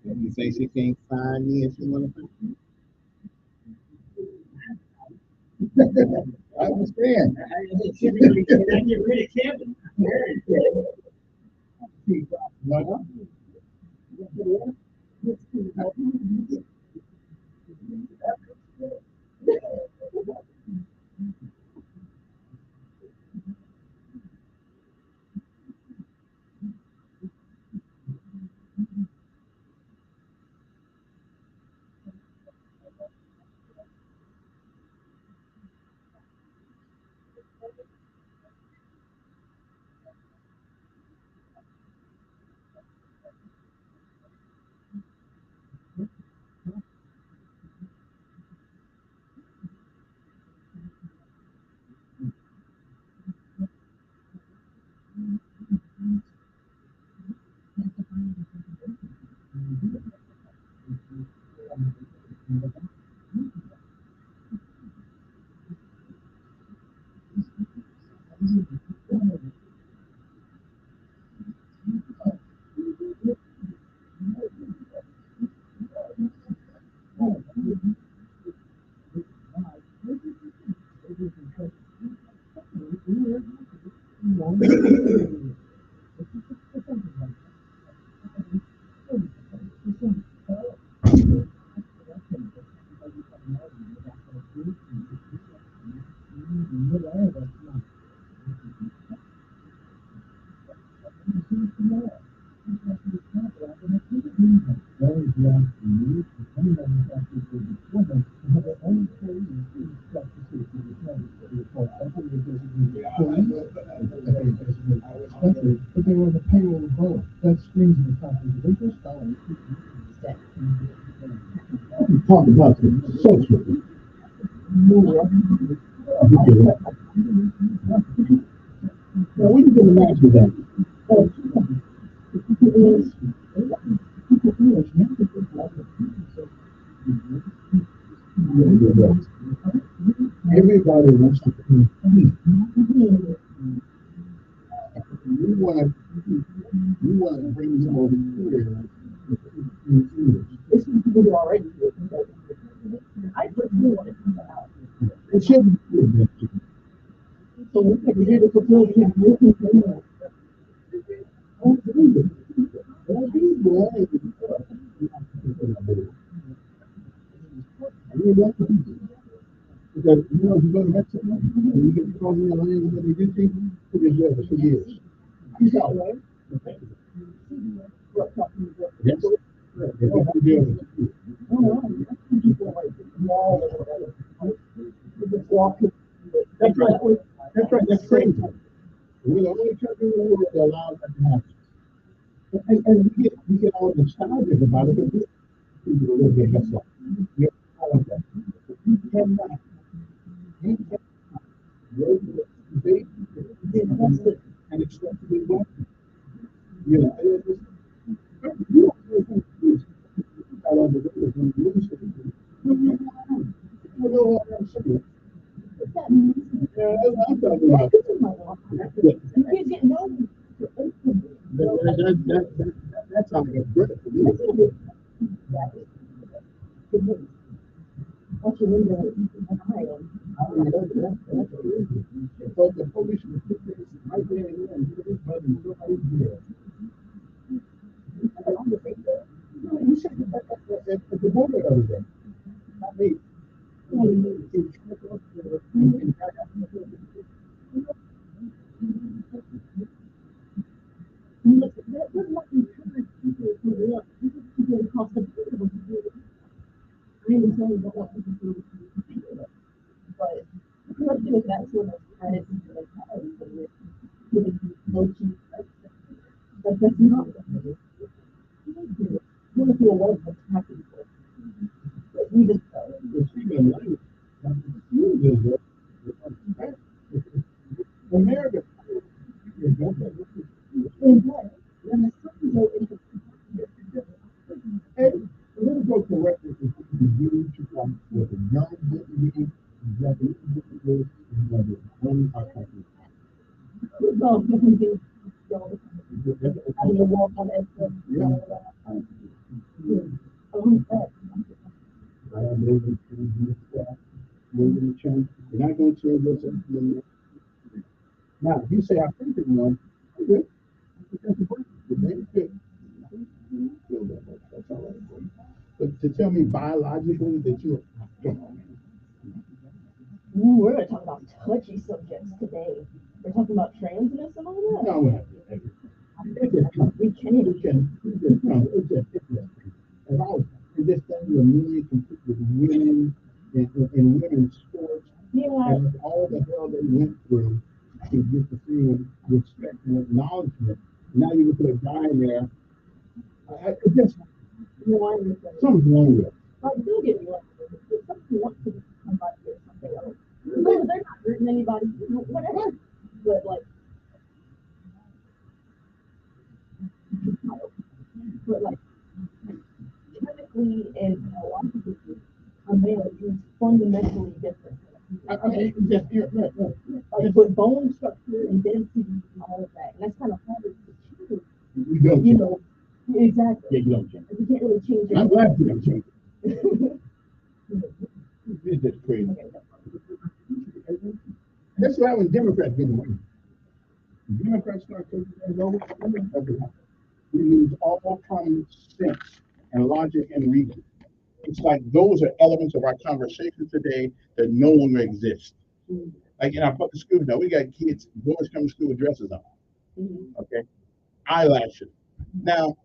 You say she can't find me if you want to find me? I understand. Get rid of Kevin. No. But they were on the payroll of both. That screams in the conflict of interest. Talk about the social. Now, we can imagine that. Everybody wants to compete. We want to bring them over here. This is good already. I personally want to come out. It shouldn't be. So we here to fulfill the mission. Because, you know, if you go to Mexico, and you get to call me a land that they get to, it is there for years. He's out, right? Yes. That's right. That's right. That's crazy. We're the only country in the world that allows that to happen. And we get all nostalgic about it, but people will get messed up. You know, that. You cannot. They invested and expect to be welcome. You know, you that's how it's good. But the police was right there and nobody's there. You said at the border the other day. Not me. But that's not what if you're one that's happy for. We just America and let us go correctly with a young Japanese one our country. You're not going to change this. Now, if you say I think it one, good. That's all right. But to tell me biologically that you're We're going to talk about touchy subjects today. We're talking about transness and all that. No, we can. And I was this thing with me compete with women in women's sports. Yeah. And all the hell they went through to get the thing respect and acknowledgement. Now you can put a guy in there. It just something's wrong with it. Like, don't get me wrong. If somebody wants to come by here or something else, they're not hurting anybody, whatever. But like, chemically and biologically, a male is fundamentally different. Like with bone structure and density and all of that, and that's kind of hard to change. You don't you know, exactly. Yeah, you don't change. You can't really change it. I'm glad you don't change it. It's just crazy. That's why when Democrats get away. Democrats start taking things over, we lose all common sense and logic and reason. It's like those are elements of our conversation today that no longer exist. Like in our public school now, we got kids, boys come to school with dresses on. Okay, eyelashes. Now,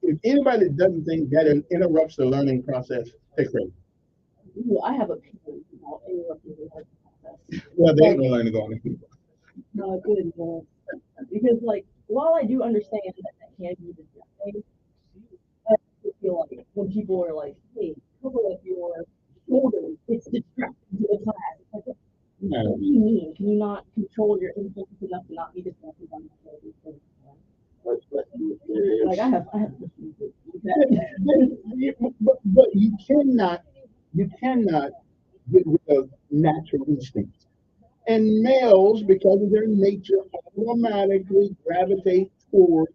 if anybody doesn't think that it interrupts the learning process, they're crazy. Well, I have opinions about interrupting the learning process. Well, they ain't gonna learn to go on the No, good. Because, like, while I do understand that can be distracting, I feel like when people are like, hey, cover up your shoulders, it's distracting to the class. It's like, what do you mean? Can you not control your impulses enough to not be distracted by my like I have but you cannot get rid of natural instincts. And males, because of their nature, automatically gravitate toward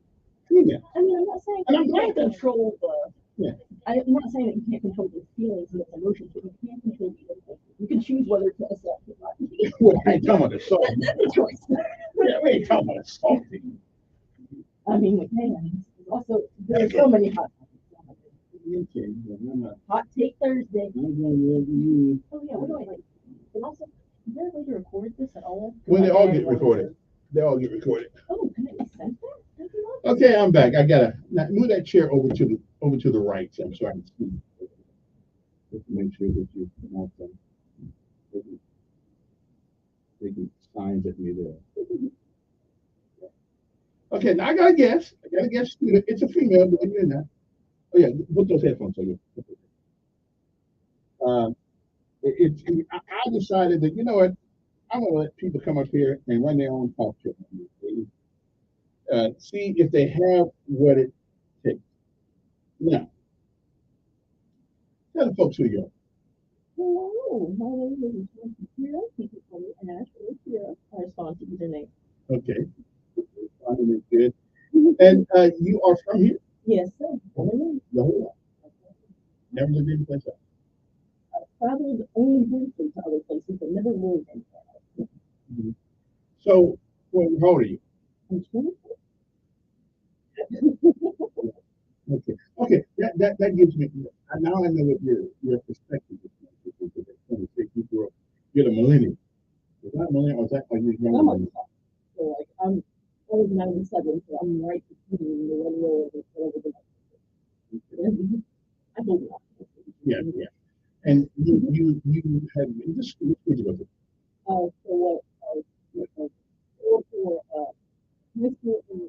female. I mean, I'm not saying you can't control the. I'm not saying that you can't control the feelings and the emotions, but you can't control the impulses. You can choose whether to assault or not. Well, I ain't talking about assault. Yeah, we ain't talking about assaulting. I mean, we can. Also, there's so many hot topics. Hot Take Thursday. Oh yeah, what do I like? And also, is there a way to record this at all? Well, they all get recorded. They all get recorded. Oh, can it be sent there? Okay, I'm back. I gotta now move that chair over to the right. I'm sorry. Just make sure that you not taking signs at me there. Okay, now I got a guess. Student. It's a female, but you're not. Oh yeah, put those headphones on. I decided that, you know what, I'm gonna let people come up here and run their own talk show. See if they have what it takes. Now, tell the folks who you are. Hello, my name is Kira. People call me Ash or Kira. I respond to either name. Okay. Responding is good. And you are from here? Yes, sir. The whole lot. Never lived any place else. I traveled only briefly to other places, but never lived anywhere. So, how old are you? I'm 24. Okay. That gives me now I know what your perspective is. You're the millennial. Is that millennial or is that like you're younger? So like I'm 97, so I'm right between the millennial and whatever the I hope not. Yeah. And you have been to school. Where'd you go to? For what? For high school and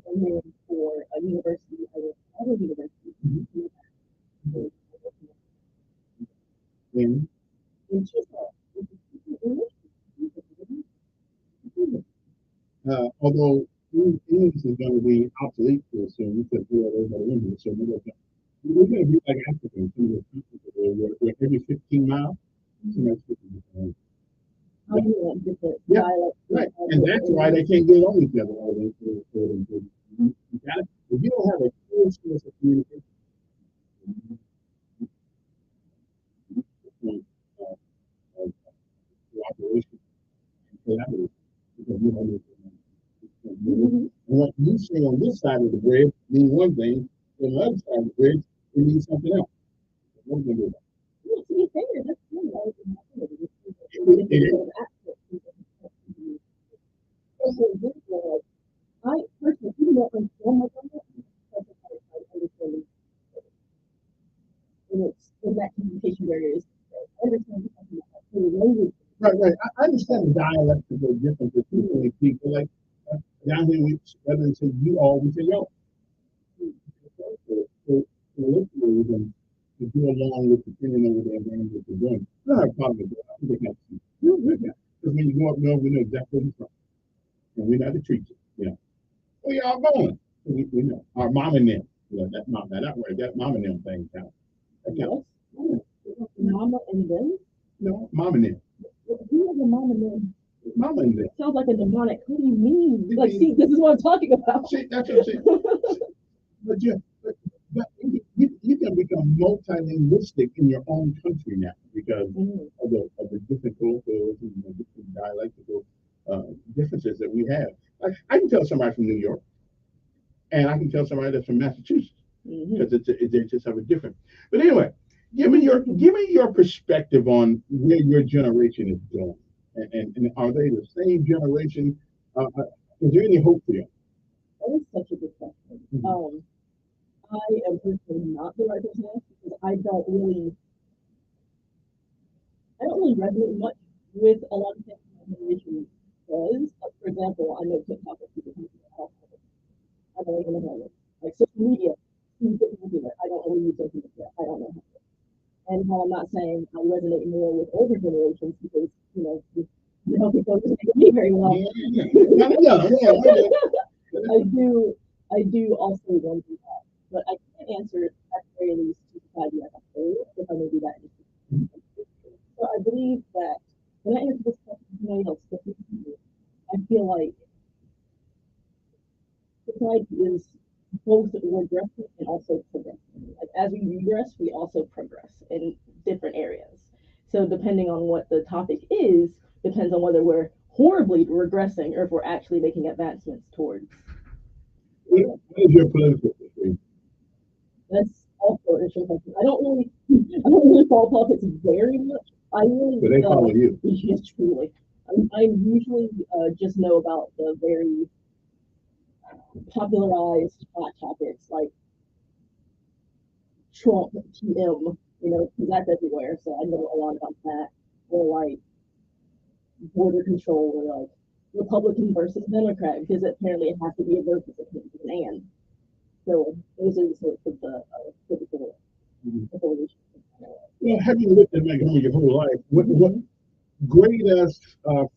and then for a university, other university. In although English is going to be obsolete pretty soon because we have everybody in here, so we're going to be like Africans. We're every 15 miles. Yeah, right. And that's why they can't get on each other. If you don't have a clear source of communication, cooperation, and collaboration, because you don't and what you say on this side of the bridge means one thing, on the other side of the bridge, it means something else. What are we going to do about I personally, even though I'm so much on it, and it's that communication barriers. Right. I understand the dialectical differences between people. Like down here, rather than say you all, we say yo. So listeners to go along with depending on what they're doing, what they're doing. I don't have a problem with that. I think they have to. Because when you go up north, we know exactly where you're from. And we know how to treat you. You know. Where y'all going? We know. Our mom and them. You know, that's not that right. That mom and them thing counts. That counts. Mama and them? No, mom and them. Who is a mom and them? Mama and them. Sounds like a demonic. What do you mean? Like, see, this is what I'm talking about. See, that's what I'm saying. But you can become multilingualistic in your own country now because of the different colloquials and the different dialectical differences that we have. Like, I can tell somebody from New York, and I can tell somebody that's from Massachusetts because they just have a different. But anyway, give me your perspective on where your generation is going, and are they the same generation? Is there any hope for you? That is such a good question. I am personally not the right person to ask because I don't really resonate much with a lot of things my generation does. Like, for example, I know TikTok is super popular. I don't even know how it is. Like social media, super popular. I don't really use social media. I don't know how to. And how I'm not saying I resonate more with older generations because, you know, they don't think those make me very well. I do also wonder that. But I can't answer at the very least to society as a whole if I may do that. So I believe that when I answer this question, I feel like society is both regressing and also progressing. Like as we regress, we also progress in different areas. So depending on what the topic is, depends on whether we're horribly regressing or if we're actually making advancements towards. What is your political history? That's also an interesting question. I don't really follow politics very much. I really. But they follow you. Yes, truly. I usually just know about the very popularized hot topics like Trump, TM, you know, because that's everywhere. So I know a lot about that. Or like border control, or like Republican versus Democrat, because apparently it has to be a versus and. So those are the sorts of the typical affiliations. Well, having lived in Montgomery your whole life, what grade us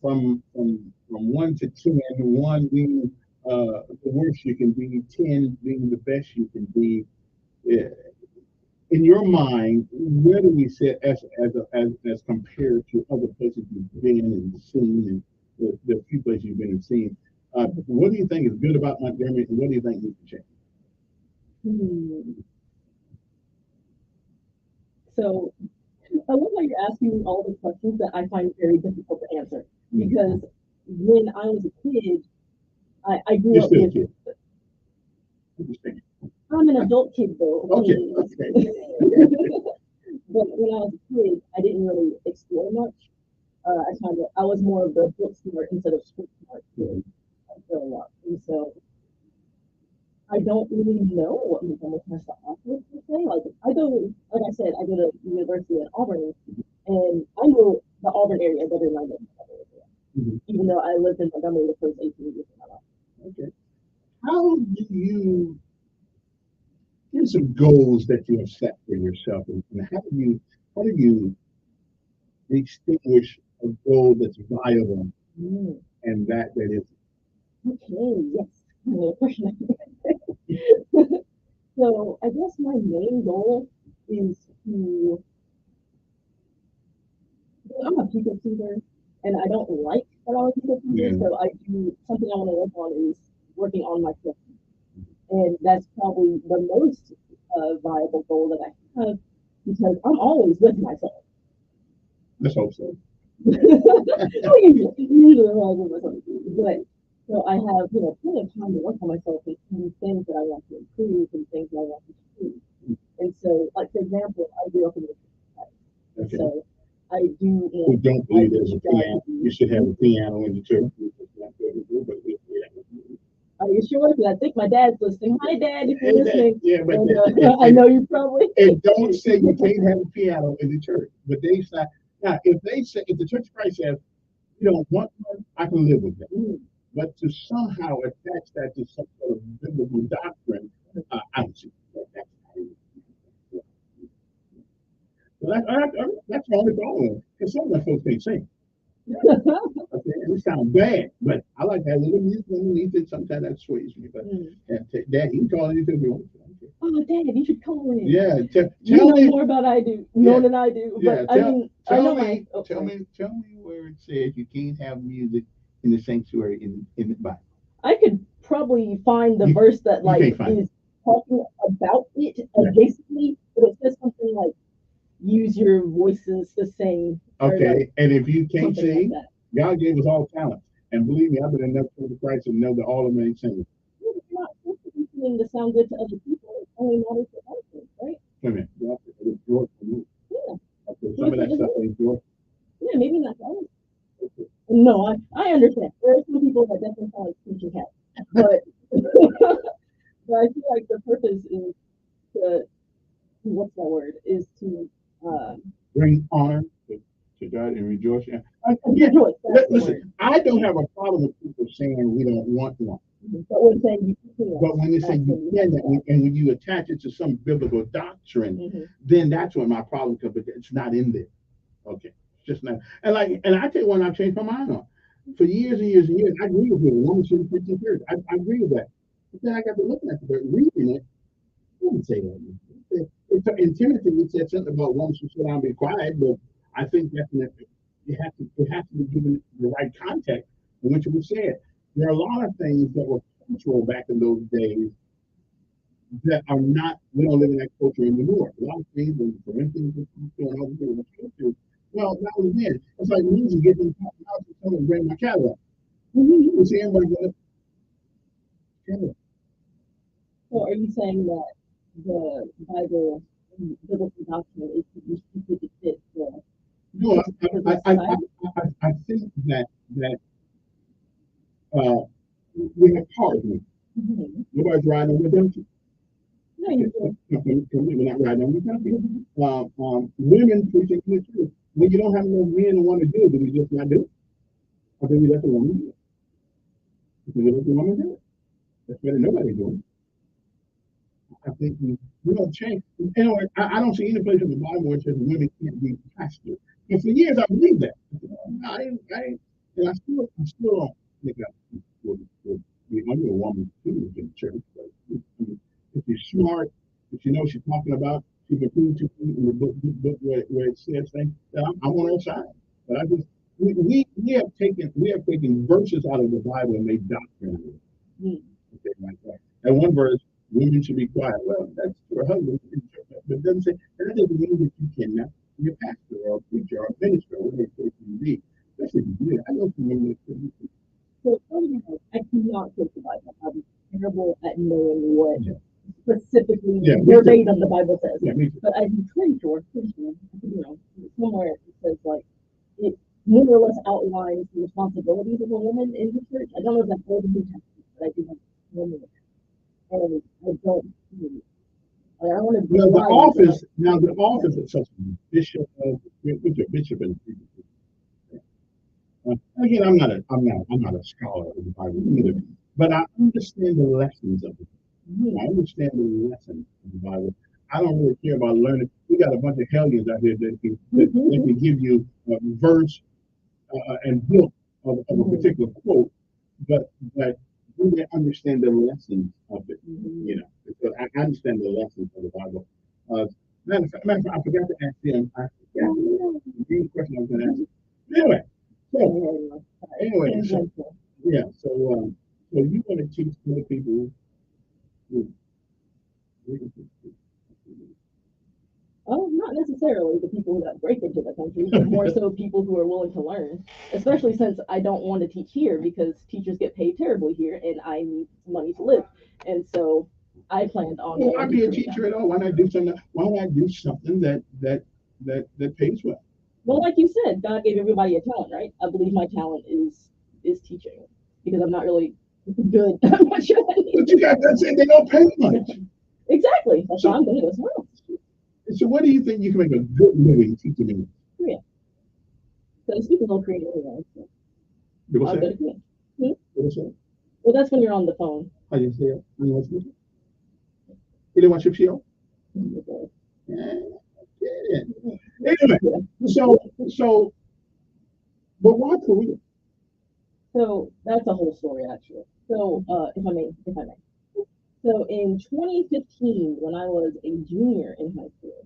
from 1 to 10, 1 being the worst you can be, 10 being the best you can be. In your mind, where do we sit as compared to other places you've been and seen, and the few places you've been and seen? What do you think is good about Montgomery, and what do you think needs to change? So I love how you're asking me all the questions that I find very difficult to answer because when I was a kid, I grew up with. I'm an adult kid though. Okay. But when I was a kid, I didn't really explore much. I was more of the book smart instead of street smart kid growing up, and so I don't really know what Montgomery has to offer per se. Like I said, I go to university at Auburn, and I know the Auburn area better than I know the Montgomery area, even though I lived in Montgomery the first 18 years of my life. Okay. How do you? Here's some goals that you have set for yourself, and how do you distinguish a goal that's viable and that isn't? Okay. Yes. Another question. So I guess my main goal is to. I'm a people pleaser, and I don't like that I'm a people pleaser. So I do something I want to work on is working on my question, and that's probably the most viable goal that I have because I'm always with myself. Let's hope so. Usually I'm always with myself, but. So I have, plenty of time to work on myself and see things that I want to improve and things that I want to improve. And so, like for example, I grew up in the church. So I do. We don't believe there's a piano. You should have a piano in the church. Are you sure? Because I think my dad's listening. Hi, Dad, if you're listening. Yeah, but I know you probably. And don't say you can't have a piano in the church. But they say now if the Church of Christ says you don't want one, I can live with that. But to somehow attach that to some sort of biblical doctrine, I don't see that. So that's the only problem. Because some of the folks can't sing. Okay, and it sounds bad, but I like that little music underneath it. Sometimes that sways me. But Dad, you can call anything you want. Oh, Dad, you should call in. Yeah, you know more about I do, more than I do. Yeah, but tell me where it says you can't have music in the sanctuary in the Bible. I could probably find the verse that is talking about it adjacently, but it says something like use your voices to sing. Or Okay, like and if you can't something like sing, that. God gave us all talent. And believe me, I've been enough for the Christ to know that all of them ain't singing. Yeah, but you're not supposed to be singing to sound good to other people. It only matters to other people, right? Wait a minute. You have to- it's yours for me. Yeah. Okay, some of that stuff ain't yours. Yeah, maybe not. No, I understand. There are some people that definitely sound like teaching cats, but but I feel like the purpose is to what's that word? Is to Bring honor to God and rejoice. And again, rejoice. That's the listen, word. I don't have a problem with people saying we don't want one. But when saying you can, But when you say you can, and when you attach it to some biblical doctrine, then that's when my problem comes. But it's not in there. Okay, it's just not. And I tell you one, I've changed my mind on. For years and years and years, I agree with you. A woman shouldn't preach in church. I agree with that. But then I got to looking at it, reading it. I wouldn't say that. In Timothy, it said something about women should sit down and be quiet, but I think definitely it has to be given the right context in which it was said. There are a lot of things that were cultural back in those days that are not, we don't live in that culture anymore. A lot of things, and Corinthians and all these things, well, that was then. It's like music getting out to someone bring my Cadillac. You see everybody go, Cadillac. So are you saying that the Bible, biblical doctrine is to be specific fit the No, I think that we have cars now. Nobody's riding on the donkey. No, you don't. We're not riding on the donkey. Women preaching in the church. When you don't have enough men who want to do it, do we just not do it? Or do we let the woman do it? If we let the woman do it, that's better than nobody doing it. I think we don't change. Anyway, I don't see any place in the Bible where it says women can't be pastors. And for years I believed that. And I still don't think I would be under a woman too in church. But if she's smart, if she knows what she's talking about, she can prove to me in the book where it says things, then I'm on her side. But I just we have taken verses out of the Bible and made doctrine of it. Okay, like that. And one verse, women should be quiet. Well, that's for husbands, but it doesn't say that doesn't mean that you cannot be a pastor or a preacher or a minister or whatever it may be. Especially if you do it. I know some women that couldn't. So I cannot quote the Bible. I'm terrible at knowing what specifically verbatim the Bible says. But I'm pretty sure, somewhere it says like it more or less outlines the responsibilities of a woman in the church. I don't know if that's all the New Testament, but I do have women. And I don't want to be the office of such a bishop, bishop and again, I'm not a scholar of the Bible either, but I understand the lessons of it. I understand the lessons of the Bible. I don't really care about learning. We got a bunch of hellions out here that can give you a verse and book of a particular quote, but do they understand the lessons of it? Because I understand the lessons of the Bible. Matter of fact, I forgot to ask them. The question I was going to ask. So you want to teach other people? Not necessarily the people that break into the country, but more so people who are willing to learn. Especially since I don't want to teach here because teachers get paid terribly here, and I need money to live. And so I planned on. Well, why be a teacher at all? Why not do something? Why not do something that pays well? Well, like you said, God gave everybody a talent, right? I believe my talent is teaching because I'm not really good. I'm not sure. But you got that saying they don't pay much. Exactly. That's why I'm doing it as well. So what do you think you can make a good living teaching English? Yeah. Because people don't create anyway. So. What's that? What's that? Well, that's when you're on the phone. How do you say it? You didn't want your show? Anyway, so, but why Korea? So that's a whole story, actually. So, if I may. So in 2015, when I was a junior in high school,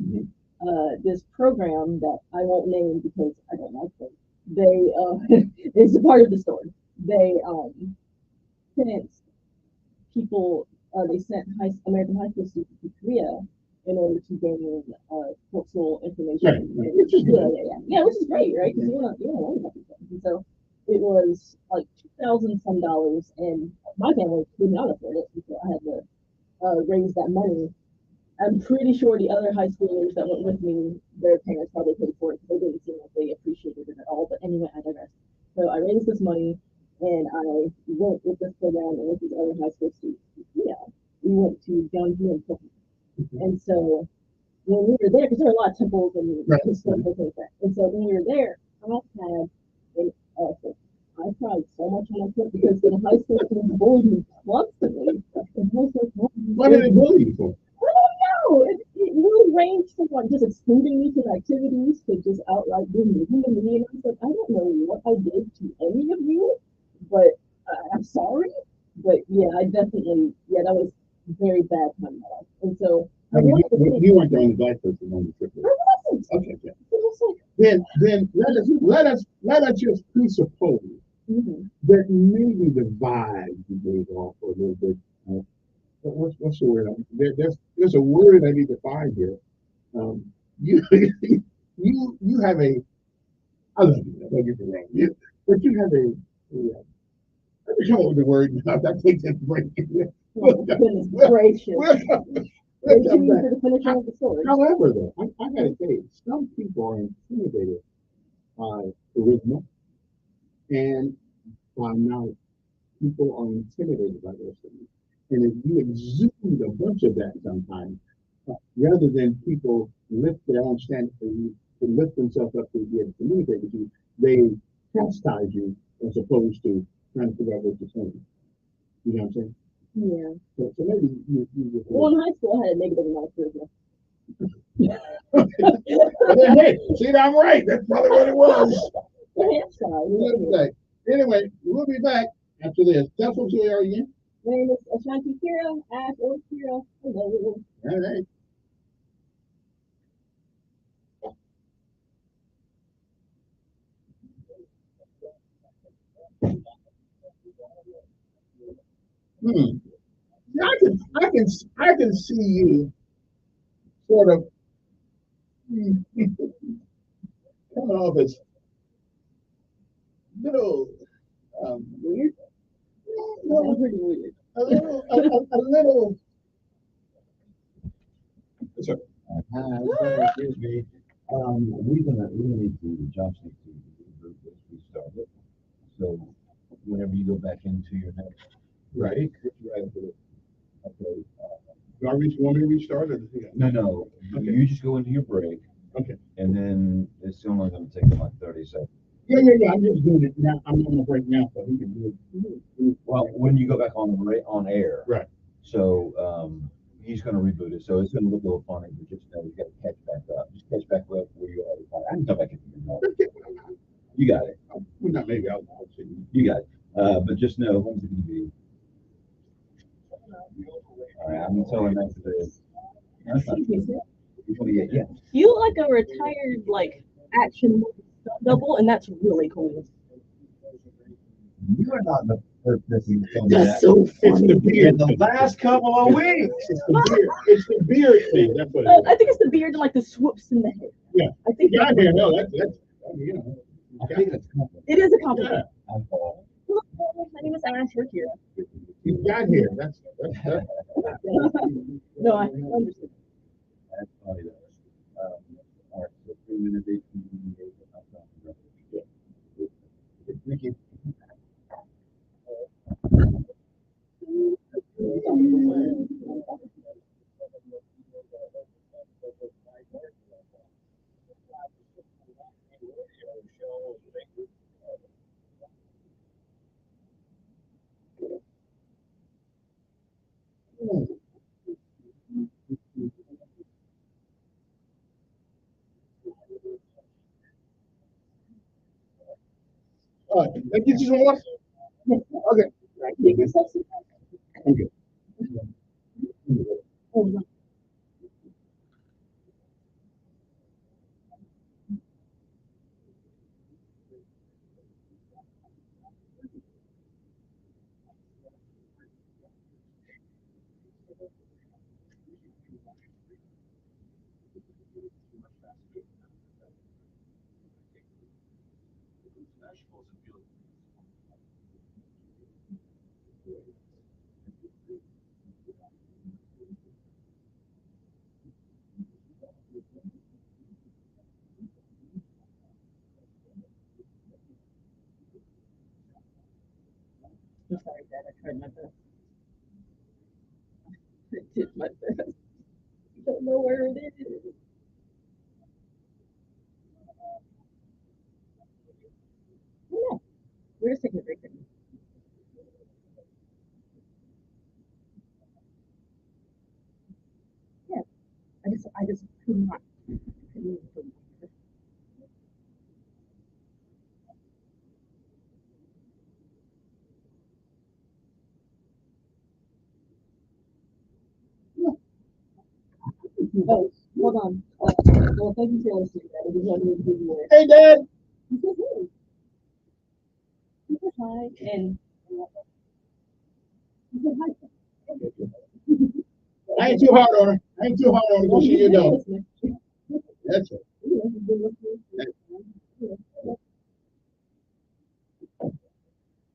this program that I won't name because I don't like them, they it's a part of the story. They sent people. They sent American high school students to Korea in order to gain cultural Right, information, right. which is good. Yeah, which is great, right? Because you want to learn about these things. And so it was like $2,000 some dollars, and my family could not afford it, because I had to raise that money. I'm pretty sure the other high schoolers that went with me, their parents probably paid for it, because they didn't seem like they appreciated it at all. But anyway, I digress. So I raised this money, and I went with this program and with these other high school students. Yeah, we went to John Deere and Portland. And so when we were there, because there are a lot of temples and Right. historical things like that. And so when we were there, I had an awful. I cried so much on my trip, because the high school students bullied me constantly. What did they bully you for? I don't know. It really ranged from like just excluding me from activities to just outright being mean to me. And I was like, I don't know what I did to any of you, but I'm sorry. But yeah, I definitely, that was a very bad time in my life. And so I mean, you weren't the only black person on the trip. I wasn't. Okay, okay. Then let us just presuppose that maybe the vibe you gave off a little bit. What's the word? There's a word I need to find here. You you have a. I love you. Don't get me wrong. But you have a. Let me come up with the word. I take that break. Goodness gracious. However, though, I gotta say, some people are intimidated by charisma, and by now people are intimidated by those things. And if you exude a bunch of that sometimes, rather than people lift their own standard, to lift themselves up to be able to communicate with you, they chastise you as opposed to trying to figure out what you're saying. You know what I'm saying? Yeah. So maybe you just. Well, in high school, I had a negative amount of charisma. Hey, see, I'm right. That's probably what it was. Anyway, we'll be back after this. Tell folks who you are again. My name is Ashanti Kira, Ash or Kira. Hello. All right. I can see you sort of coming off as little weird. No, pretty weird. A little. Sorry. Excuse me. We need to Johnson to we started. So whenever you go back into your next Right. right. Okay. You want me to restart it? No. Okay. You just go into your break. Okay. And then it's only going to take them like 30 seconds. Yeah. I'm just doing it now. I'm on the break now, so we can do it. Well, when you go back on air. Right. So he's going to reboot it. So it's going to look a little funny, but just know you got to catch back up. Just catch back up where you are. I can come back into your notes. You got it. Well, not maybe. I'll see. You got it. But just know when's it going to be. All right, I'm telling that to the. Yeah. You look like a retired action double, and that's really cool. You are not the first person to tell me That's that. so funny. It's the beard. In the last couple of weeks. It's the beard. It's the beard thing. That's what it is. I think it's the beard and the swoops in the hair. Yeah. I think Yeah, no, that's you know. I think it's it is a compliment. Yeah. My name is Ash Kira. You got here. That's No, I understand. That's funny though. All right, so 3 minutes, 18 minutes. Thank you. All right, let's get you some water. Okay. Okay. I'm sorry, Dad. I tried my best. I did my best. I don't know where it is. Oh, no. We're just taking a break. Yeah. I just could not. Couldn't even put it. Oh, hold on. Well, thank you for listening. I just wanted to give you a. Hey, Dad. He said, hey. He said hi. And he said hi. I ain't too hard on her. I ain't too hard on her. Go see your dog. That's it.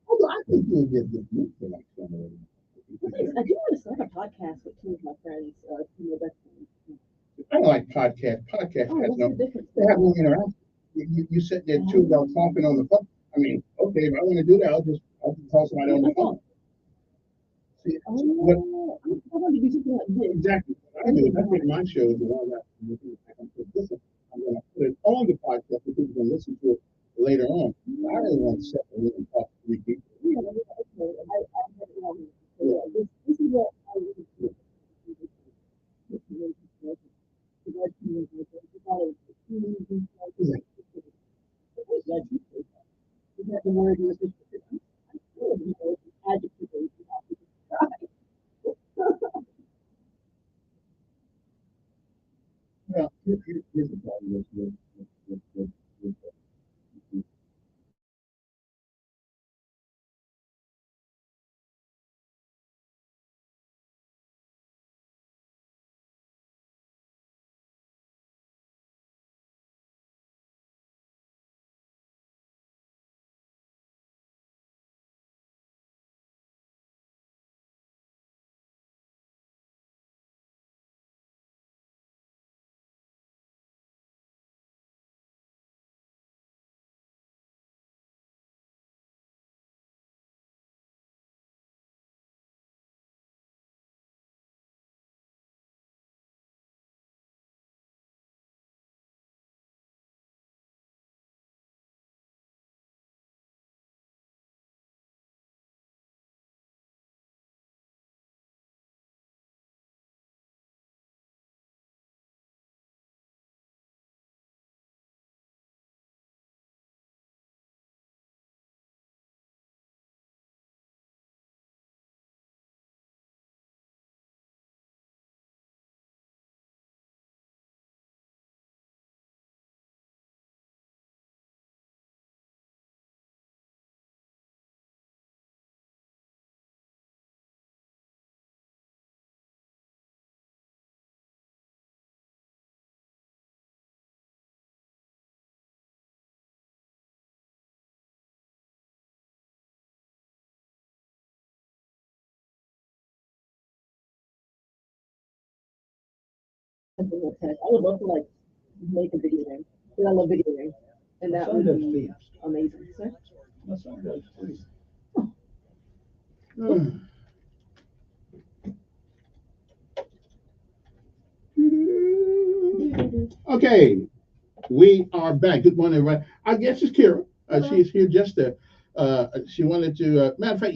Although I think you'll get this move for like some of them. I do want to start a podcast with two of my friends, two of my best friends. I don't like podcasts. Podcast Oh, has what's no, the difference? they have no interaction. You sit there too about talking on the phone. I mean, okay, if I want to do that, I'll just call somebody on the phone. See, what, I want to do something like this. exactly. I do. I think my show is the one that I'm going to put it on the podcast so people can listen to it later on. I really want to sit and really talk to three people. Yeah, okay. This is what I would do. The word was adjective. Well, here's the problem with I would love to like make a video game. Because I love video games. And that would be amazing. Sir? That sounds good. Okay, we are back. Good morning, everybody. Our guest is Kira. She's here just to. She wanted to. Matter of fact,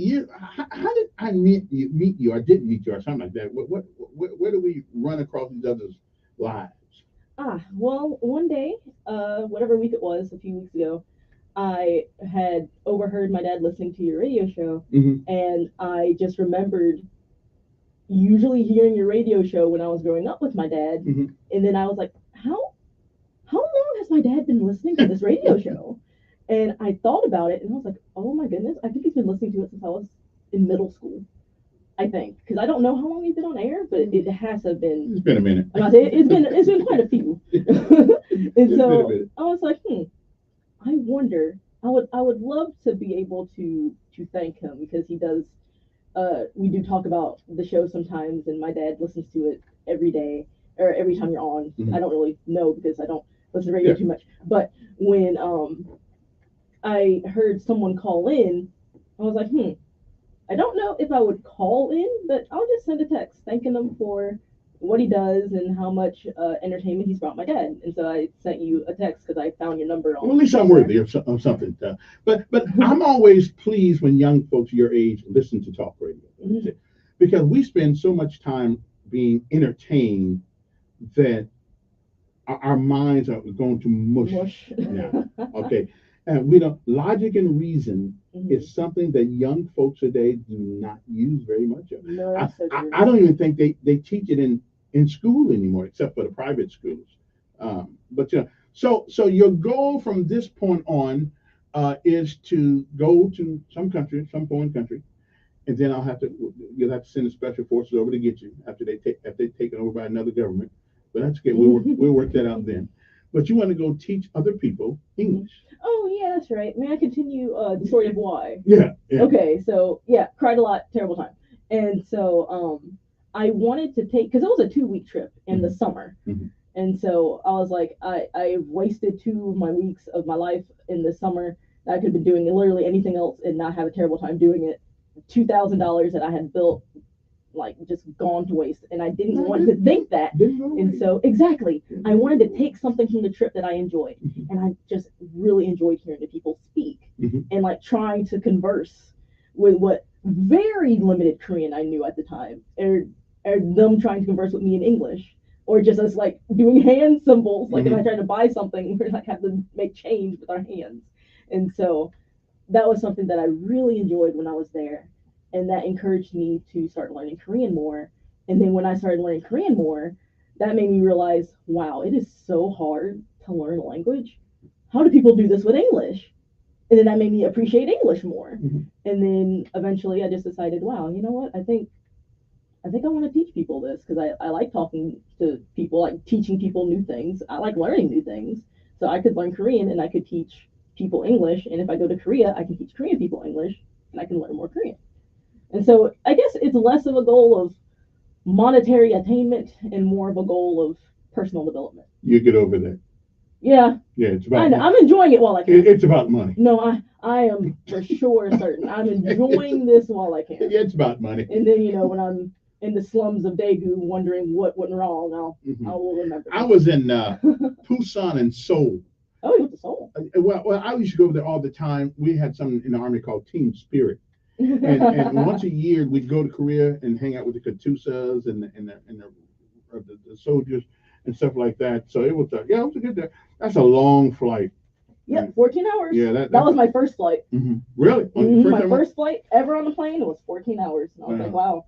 how did I meet you? I didn't meet you, or something like that. Where do we run across each other's lives? Well, one day, whatever week it was, a few weeks ago, I had overheard my dad listening to your radio show, and I just remembered usually hearing your radio show when I was growing up with my dad, and then I was like, how long has my dad been listening to this radio show? And I thought about it, and I was like, oh my goodness, I think he's been listening to it since I was in middle school. I think, because I don't know how long he's been on air, but it has to have been. It's been a minute. It's been quite a few. And so I was like, I wonder. I would love to be able to thank him because he does. We do talk about the show sometimes, and my dad listens to it every day or every time you're on. Mhm. I don't really know because I don't listen to radio too much. But when I heard someone call in, I was like, I don't know if I would call in, but I'll just send a text thanking him for what he does and how much entertainment he's brought my dad. And so I sent you a text because I found your number on. Well, at least I'm worthy of something. But I'm always pleased when young folks your age listen to talk radio, because we spend so much time being entertained that our minds are going to mush. now. Okay, and we don't. Logic and reason is something that young folks today do not use very much of. No, that's so true. I don't even think they teach it in school anymore, except for the private schools. But so your goal from this point on is to go to some foreign country, and then you'll have to send the special forces over to get you after they've taken over by another government. But that's okay. We'll work that out then. But you want to go teach other people English. Oh yeah, that's right. May I continue the story of why? Yeah. Okay, so cried a lot, terrible time, and so I wanted to take because it was a 2-week trip in the summer, and so I was like, I wasted 2 of my weeks of my life in the summer that I could have been doing literally anything else and not have a terrible time doing it. $2,000 that I had built just gone to waste, and I didn't want to think that. And so exactly, I wanted to take something from the trip that I enjoyed, and I just really enjoyed hearing the people speak and trying to converse with what very limited Korean I knew at the time, or them trying to converse with me in English, or just us doing hand symbols, if I tried to buy something, we're have to make change with our hands. And so that was something that I really enjoyed when I was there. And that encouraged me to start learning Korean more. And then when I started learning Korean more, that made me realize, wow, it is so hard to learn a language. How do people do this with English? And then that made me appreciate English more. And then eventually I just decided, wow, you know what? I think I want to teach people this because I like talking to people, like teaching people new things. I like learning new things. So I could learn Korean and I could teach people English. And if I go to Korea, I can teach Korean people English and I can learn more Korean. And so I guess it's less of a goal of monetary attainment and more of a goal of personal development. You get over that. Yeah. Yeah, it's about. I'm enjoying it while I can. It's about money. No, I am for sure certain. I'm enjoying this while I can. Yeah, it's about money. And then when I'm in the slums of Daegu wondering what went wrong, I will remember. I was in Busan and Seoul. Oh, you went to Seoul? Well, I used to go over there all the time. We had something in the Army called Team Spirit. and once a year we'd go to Korea and hang out with the Katusas and the soldiers and stuff like that. So it was it was a good day. That's a long flight. Yeah, 14 hours. Yeah, that was my first flight. Really? My first flight ever on the plane was 14 hours. And I was like, wow,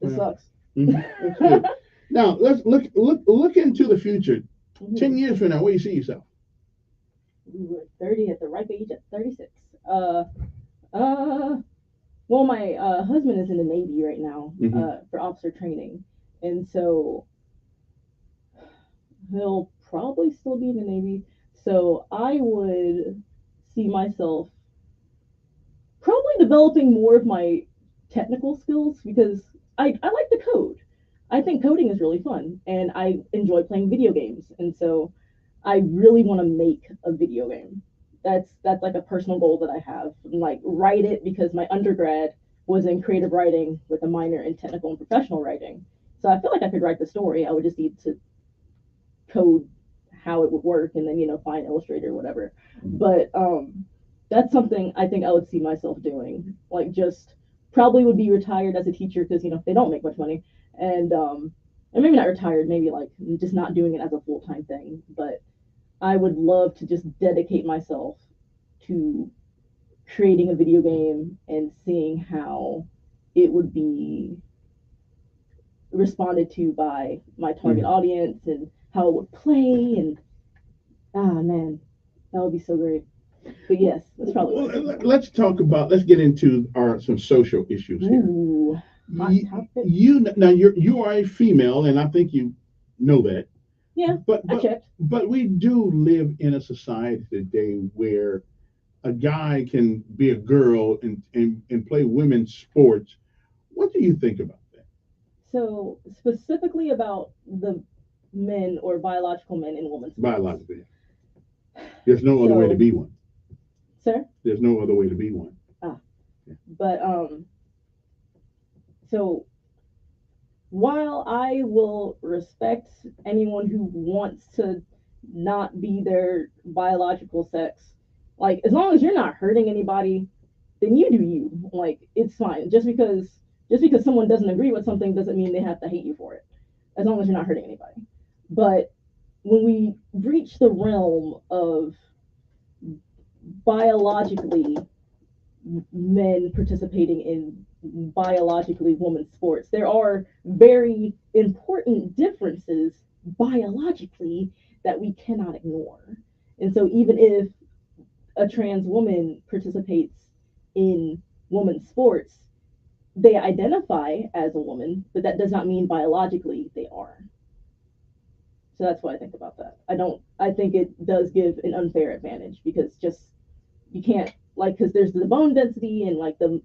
this sucks. That's good. Now let's look into the future. 10 years from now, where do you see yourself? We were 30 at the ripe age at 36. Well, my husband is in the Navy right now for officer training, and so he'll probably still be in the Navy. So I would see myself probably developing more of my technical skills because I like to code. I think coding is really fun, and I enjoy playing video games, and so I really want to make a video game. That's like a personal goal that I have. Write it because my undergrad was in creative writing with a minor in technical and professional writing. So I feel like I could write the story. I would just need to code how it would work and then find Illustrator or whatever. But that's something I think I would see myself doing. Just probably would be retired as a teacher because they don't make much money, and maybe not retired, maybe just not doing it as a full-time thing. But I would love to just dedicate myself to creating a video game and seeing how it would be responded to by my target audience and how it would play. And man, that would be so great. But yes, that's probably let's get into some social issues here. hot topic. You are a female, and I think you know that. Yeah, I checked. But we do live in a society today where a guy can be a girl and play women's sports. What do you think about that? So specifically about the men or biological men in women's sports. Biologically. There's no other way to be one. Sir? There's no other way to be one. But so while I will respect anyone who wants to not be their biological sex, like as long as you're not hurting anybody, then you do you. Like it's fine. Just because someone doesn't agree with something doesn't mean they have to hate you for it. As long as you're not hurting anybody. But when we reach the realm of biologically men participating in biologically women's sports, there are very important differences biologically that we cannot ignore. And so even if a trans woman participates in women's sports, they identify as a woman, but that does not mean biologically they are. So that's what I think about that. I think it does give an unfair advantage because you can't, like, because there's the bone density and like the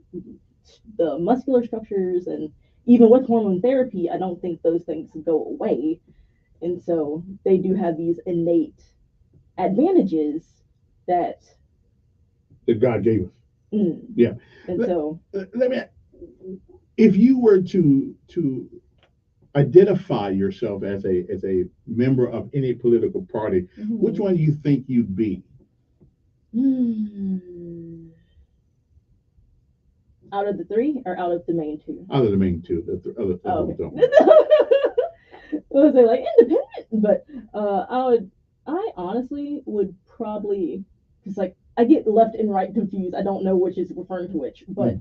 muscular structures, and even with hormone therapy, I don't think those things go away. And so they do have these innate advantages that God gave us. Yeah. And so let me, if you were to identify yourself as a member of any political party, which one do you think you'd be? Out of the three or out of the main two? Out of the main two. Okay. I was like independent, but I honestly would probably, because like I get left and right confused. I don't know which is referring to which, but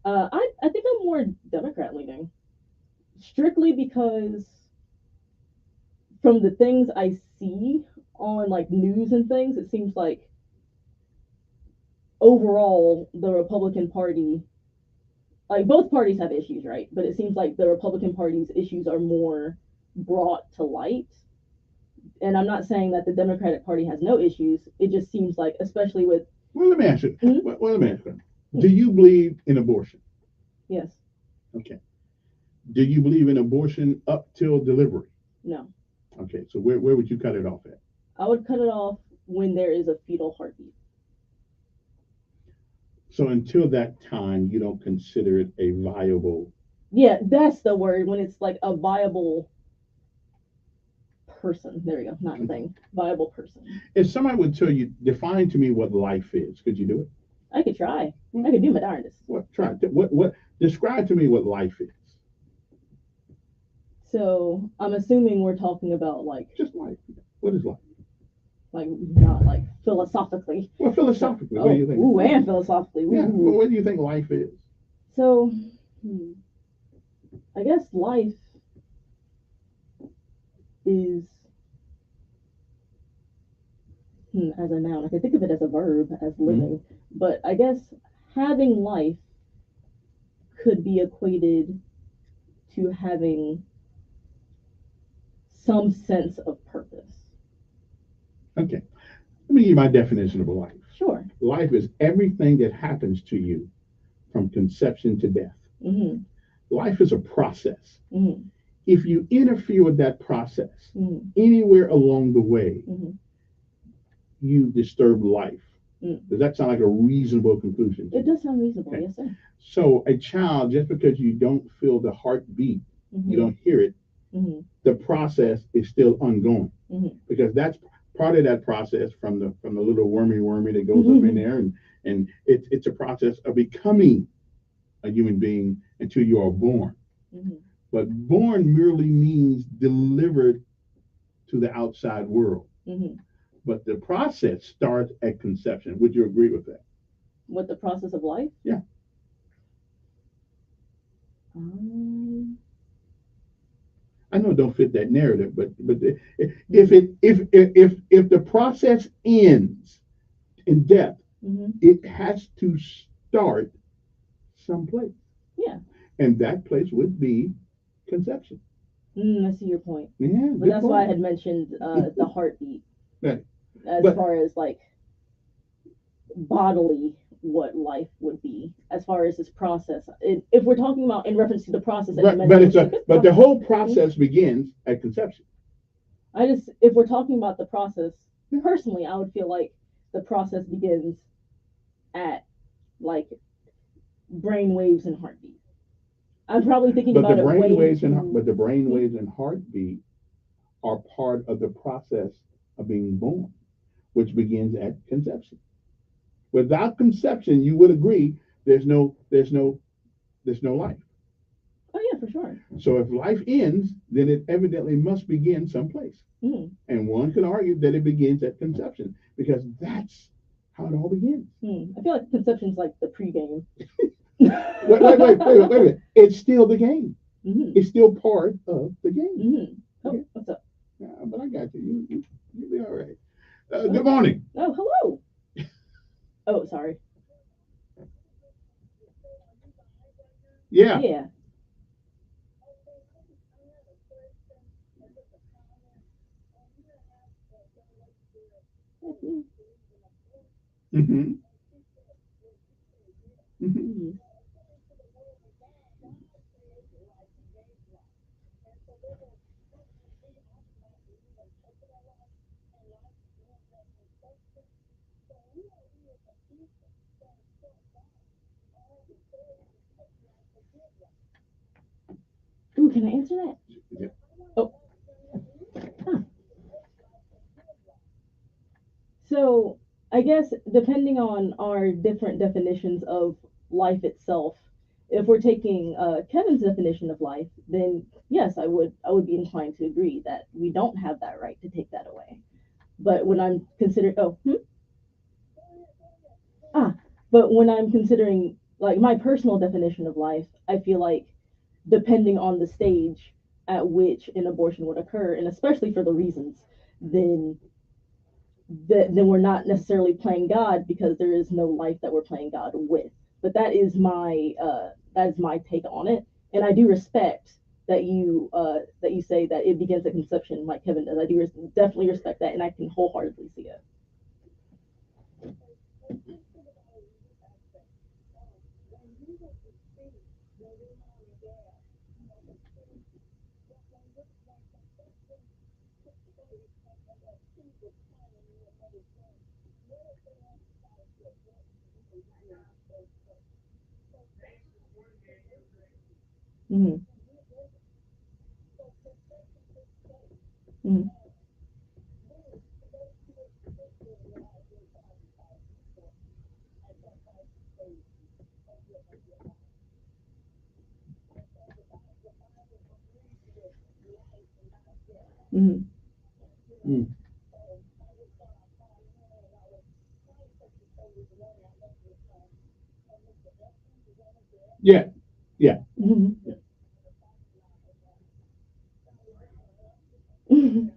I think I'm more Democrat leaning, strictly because from the things I see on like news and things, it seems like overall the Republican Party, like both parties have issues, right? But it seems like the Republican Party's issues are more brought to light. And I'm not saying that the Democratic Party has no issues. It just seems like, especially with... Well, let me ask you. Let me ask you. Do you believe in abortion? Yes. Okay. Do you believe in abortion up till delivery? No. Okay. So where would you cut it off at? I would cut it off when there is a fetal heartbeat. So until that time, you don't consider it a viable... Yeah, that's the word, when it's like a viable person. There we go, not thing. Viable person. If somebody would tell you, define to me what life is, could you do it? I could try. I could do my darndest. What? Try. What? Describe to me what life is. So I'm assuming we're talking about like... Just life. What is life? Like, not like philosophically. Well, philosophically, what do you think? Ooh, and philosophically. Ooh. Yeah, well, what do you think life is? So, I guess life is, as a noun, I can think of it as a verb, as living, but I guess having life could be equated to having some sense of purpose. Okay. Let me give you my definition of life. Sure. Life is everything that happens to you from conception to death. Mm-hmm. Life is a process. Mm-hmm. If you interfere with that process anywhere along the way, you disturb life. Does that sound like a reasonable conclusion? It does sound reasonable, okay. Yes, sir. So a child, just because you don't feel the heartbeat, you don't hear it, the process is still ongoing. Because that's part of that process from the little wormy that goes up in there, and it's a process of becoming a human being until you are born. But born merely means delivered to the outside world. But the process starts at conception. Would you agree with that? With the process of life? Yeah. I know it don't fit that narrative, but if the process ends in death, it has to start someplace. Yeah. And that place would be conception. I see your point. Yeah, But good that's why I point. had mentioned the heartbeat Right. as But- far as like bodily what life would be as far as this process. If we're talking about in reference to the process that you But it's mentioned, but the whole process begins at conception. if we're talking about the process, personally, I would feel like the process begins at like brain waves and heartbeat. I'm probably thinking But about the it way brain waves too. but the brain waves and heartbeat are part of the process of being born, which begins at conception. Without conception, you would agree there's no life. Oh yeah, for sure. So if life ends, then it evidently must begin someplace. And one could argue that it begins at conception because that's how it all begins. I feel like conception's like the pregame. Wait a minute. It's still the game. It's still part of the game. Oh, what's up? Yeah, but I got you. You'll be all right. Good morning. Oh, hello. Oh, sorry. Yeah. Yeah. Mm-hmm. Mm-hmm. Ooh, can I answer that? Yeah. Oh. Huh. So I guess depending on our different definitions of life itself, if we're taking Kevin's definition of life, then yes, I would be inclined to agree that we don't have that right to take that away. But when I'm considering but when I'm considering like my personal definition of life, I feel like depending on the stage at which an abortion would occur, and especially for the reasons, then we're not necessarily playing God because there is no life that we're playing God with. But that is my take on it, and I do respect that you say that it begins at conception, like Kevin does. I do definitely respect that, and I can wholeheartedly see it. Mm-hmm. Mm-hmm. Mm-hmm. Mm. Yeah. Yeah. Mm-hmm. Mm-hmm.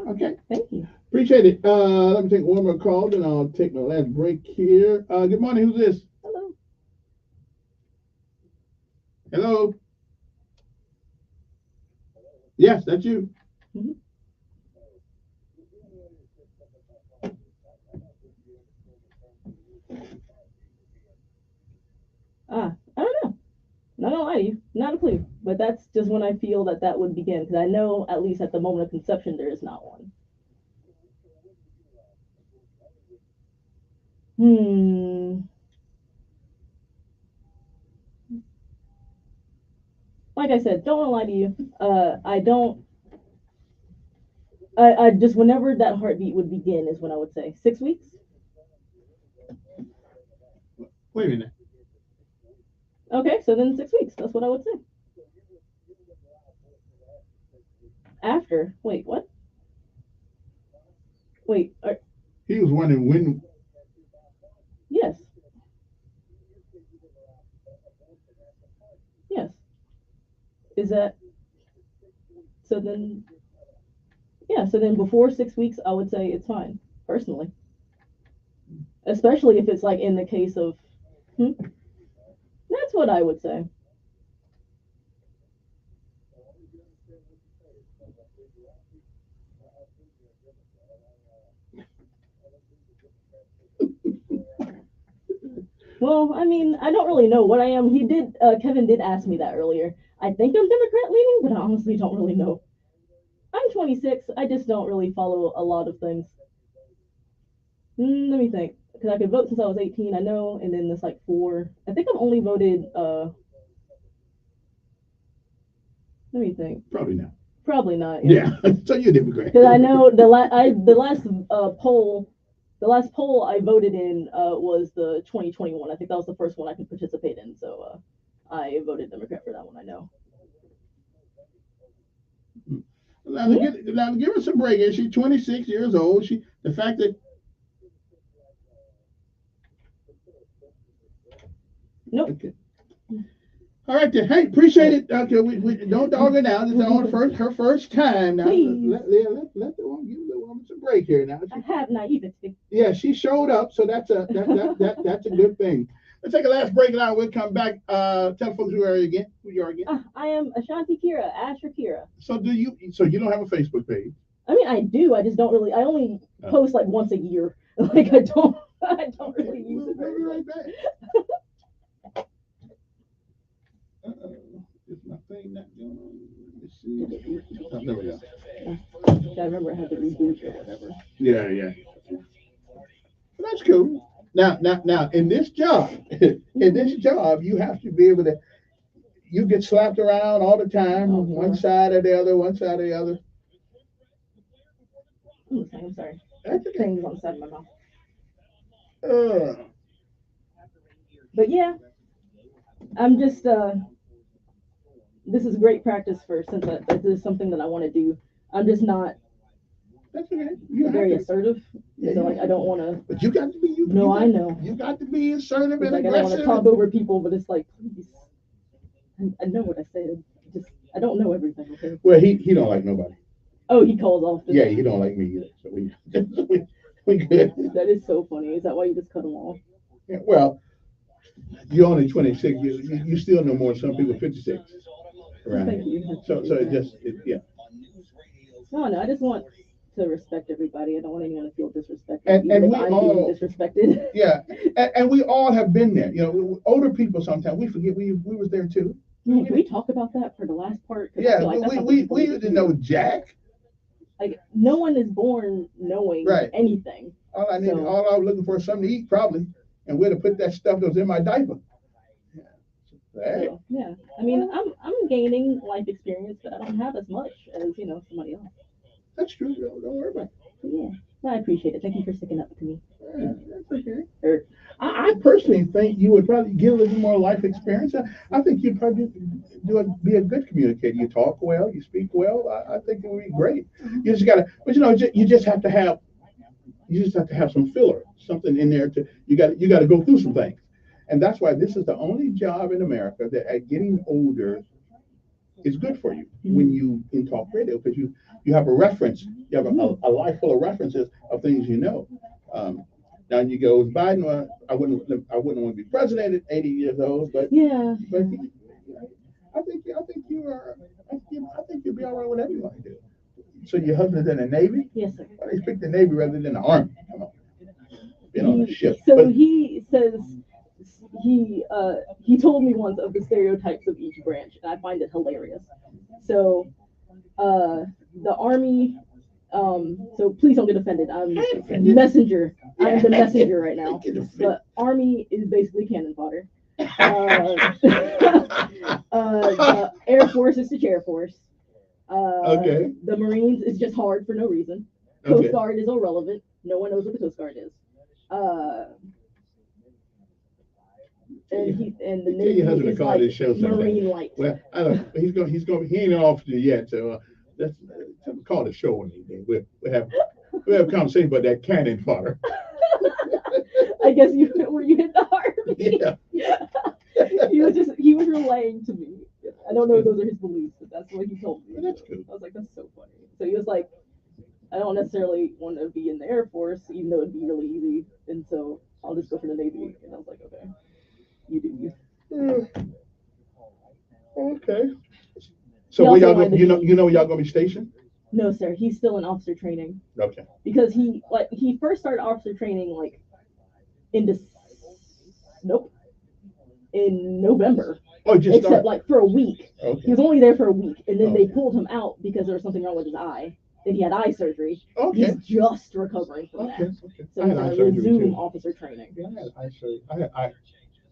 Okay. Thank you. Appreciate it. Let me take one more call, then I'll take my last break here. Good morning. Who's this? Hello. Hello. Yes, that's you. Mm-hmm. I don't know. Not gonna lie to you, not a clue. But that's just when I feel that would begin, because I know at least at the moment of conception there is not one. Like I said, don't want to lie to you. I don't. I just whenever that heartbeat would begin is when I would say 6 weeks. Wait a minute. Okay, so then 6 weeks. That's what I would say. After. Wait, what? Wait. He was wondering when. Yes. Yes. Is that so then? Yeah. So then before 6 weeks, I would say it's fine. Personally. especially if it's like in the case of. That's what I would say. Well, I mean, I don't really know what I am. Kevin did ask me that earlier. I think I'm Democrat leaning, but I honestly don't really know. I'm 26. I just don't really follow a lot of things. Let me think. Because I could vote since I was 18, I know, and then there's like 4. I think I've only voted, let me think. Probably not. Probably not. Yeah. So you're Democrat. Because I know the last poll I voted in was the 2021. I think that was the first one I could participate in. So I voted Democrat for that one. I know. Now give her some break. She's 26 years old. The fact that. Nope. Okay. All right then. Hey, appreciate it. Okay, we don't dog her now. This is on her first time now. Let the woman give the woman some break here now. I have naivety. Yeah, she showed up, so that's a good thing. Let's take a last break now. We'll come back. Tell folks who you are again. I am Ashanti Kira, Asher Kira. So you don't have a Facebook page? I mean, I do. I just don't really. I only post like once a year. Like I don't really use it very much. Is my thing not going on? Let's see. Oh, there we go. I remember I had to reboot or whatever. Yeah. Well, that's cool. Now, in this job, you have to be able to. You get slapped around all the time, one side or the other, one side or the other. I'm sorry. Things on the side of my mouth. But yeah, I'm just. This is great practice since this is something that I want to do. I'm just not. That's okay. Very assertive. Yeah, so like I don't want to. But you got to be. I know. You got to be assertive and like, aggressive. I don't want to talk over people, but it's like, please. I know what I said. I don't know everything. Okay. Well, he don't like nobody. Oh, he calls off. Yeah, he don't like me either. So we good. That is so funny. Is that why you just cut him off? Yeah, well, you're only 26. You still know more than some people 56. Right. Thank you. So yeah. No, I just want to respect everybody. I don't want anyone to feel disrespected. And we I'm all being disrespected. Yeah, and we all have been there. You know, older people sometimes we forget we was there too. Can we talk about that for the last part? Yeah, we didn't know Jack. Like no one is born knowing anything. All I was looking for is something to eat probably, and where to put that stuff that was in my diaper. Hey. So, yeah, I mean, I'm gaining life experience, but I don't have as much as somebody else. That's true. Don't worry about it. Yeah, I appreciate it. Thank you for sticking up to me. Yeah, that's okay. I personally think you would probably get a little more life experience. I think you'd probably be a good communicator. You talk well, you speak well. I think it would be great. You just gotta, but you just have to have some filler, something in there you got to go through some things. And that's why this is the only job in America that at getting older is good for you when you can talk radio, because you have a reference. You have a life full of references of things you know. Now you go with Biden. Well, I wouldn't want to be president at 80 years old, but yeah. But I think you'll be all right with everyone. So your husband's in the Navy? Yes, sir. Why they pick the Navy rather than the Army? Come on. Been on a ship. So he says. He told me once of the stereotypes of each branch, and I find it hilarious. So, the Army, so please don't get offended. I'm messenger. I'm the messenger right now. But Army is basically cannon fodder. The Air Force is the chair force. Okay. The Marines is just hard for no reason. Okay. Coast Guard is irrelevant. No one knows what the Coast Guard is. And the Navy is like Marine light. Well, I don't. He ain't an officer yet, so let's call the show one day. We'll have a conversation about that cannon fodder. I guess you hit the Army. Yeah. he was relaying to me. I don't know if those are his beliefs, but that's what he told me. That's cool. I was like, that's so funny. So he was like, I don't necessarily want to be in the Air Force, even though it'd be really easy. And so I'll just go for the Navy. And I was like, okay, you do you. Okay. He So where also y'all wanted go, to be- you know where y'all gonna be stationed? No, sir, he's still in officer training Okay. because he first started officer training like in in November. Oh, just except started. like for a week. Okay. He was only there for a week, and then they Okay. pulled him out because there was something wrong with his eye. Then he had eye surgery. Okay. He's just recovering from that. Okay. So I he's had eye gonna surgery resume too. officer training. Yeah, I had eye surgery.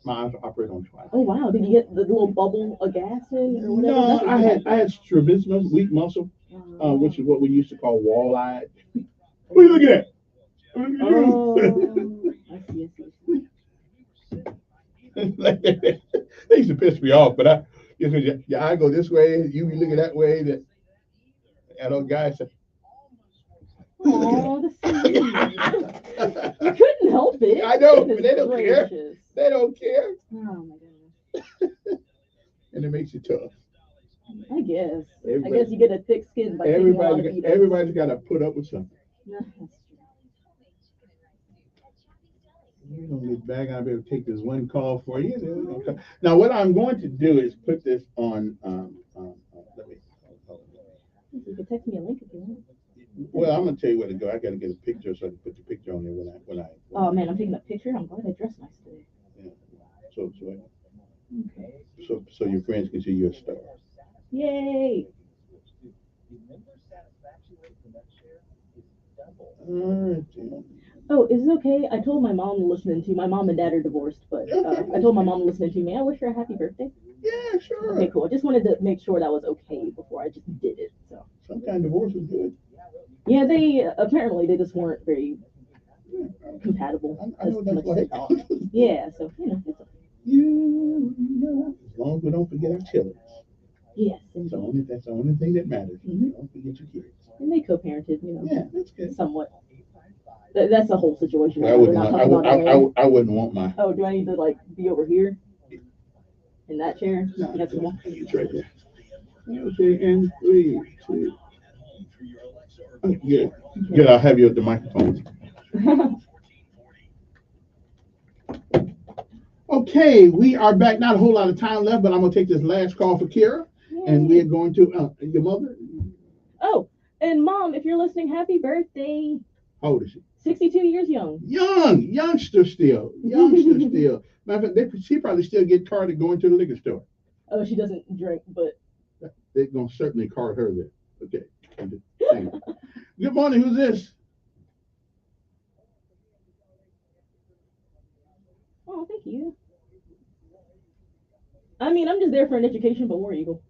My eyes were operated on twice. Oh wow! Did you get the little bubble of gas in or whatever? No, That's what I he had strabismus, weak muscle, which is what we used to call wall-eyed. What are you looking at? I see. They used to piss me off, but your eye go this way, you be looking that way. And those guys say, Oh, that's sweet. You couldn't help it. I know, Goodness but they don't care. gracious. They don't care. Oh my goodness. And it makes you tough. I guess. Everybody- I guess you get a thick skin by taking a lot of beatings. Everybody's got to put up with something. Yeah, that's true. We're going to get back. I'll be able to take this one call for you. Then we're gonna come. Now, what I'm going to do is put this on. Let me. You can text me a link if you want. Well, I'm going to tell you where to go. I got to get a picture so I can put the picture on there when I. Oh man, I'm taking a picture. I'm glad I dressed nice today. Yeah. So your friends can see you're a star. Yay! All right. Then. Oh, is it okay? I told my mom listening to my mom and dad are divorced, but I told my mom listening to me. I wish her a happy birthday. Yeah, sure. Okay, cool. I just wanted to make sure that was okay before I just did it. So. Some kind of divorce is good. Yeah, they apparently they just weren't very compatible. I know as that's much as they like. thought. Yeah, so it's okay. As long as we don't forget our children. Yes, That's the only thing that matters. Mm-hmm. Don't forget your kids. And they co-parented, Yeah, that's good. somewhat. That's the whole situation. Well, I wouldn't want my. Oh, do I need to like be over here in that chair? No, That's cool. it's right there. Okay, and 3, 2. Oh, good. I'll have you at the microphone. Okay, we are back. Not a whole lot of time left, but I'm gonna take this last call for Kira, and we're going to your mother. Oh, and Mom, if you're listening, happy birthday! How old is she? 62 years young. Youngster still. Matter of fact, she probably still get carded going to the liquor store. Oh, she doesn't drink, but They're gonna certainly card her there. Okay. Good morning. Who's this? oh, thank you. I mean, I'm just there for an education, but War Eagle.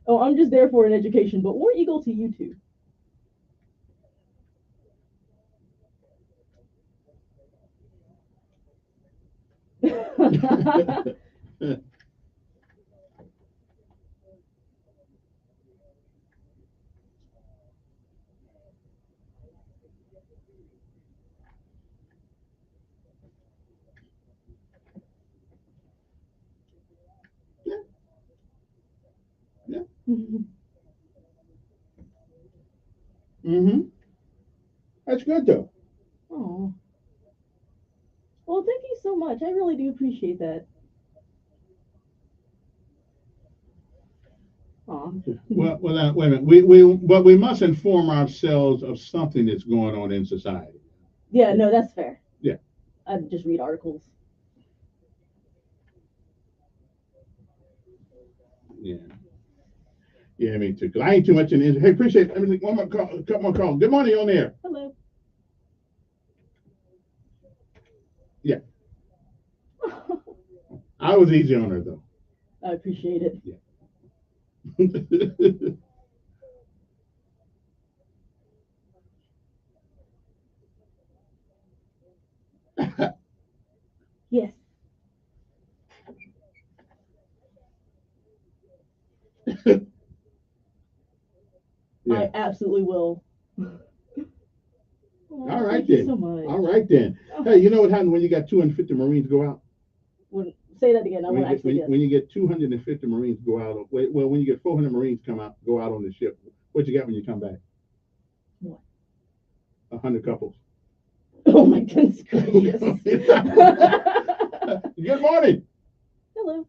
Oh, I'm just there for an education, but War Eagle to you too. Mm-hmm. That's good though. Oh. Well, thank you so much. I really do appreciate that. Aw. Well, wait a minute. But we must inform ourselves of something that's going on in society. Yeah, no, that's fair. Yeah. I just read articles. Yeah. Yeah, me too. 'Cause I ain't too much in it. Hey, appreciate everything. One more call. A couple more calls. Good morning, on there. Hello. Yeah. I was easy on her though. I appreciate it. Yeah. Yes. Yeah. I absolutely will. All right Thank you then. so much. All right then. Hey, you know what happens when you got 250 Marines go out? Say that again. I won't actually guess. When you get 250 Marines go out, well, when you get 400 Marines go out on the ship, what you got when you come back? What? 100 couples. Oh my goodness gracious. Good morning. Hello.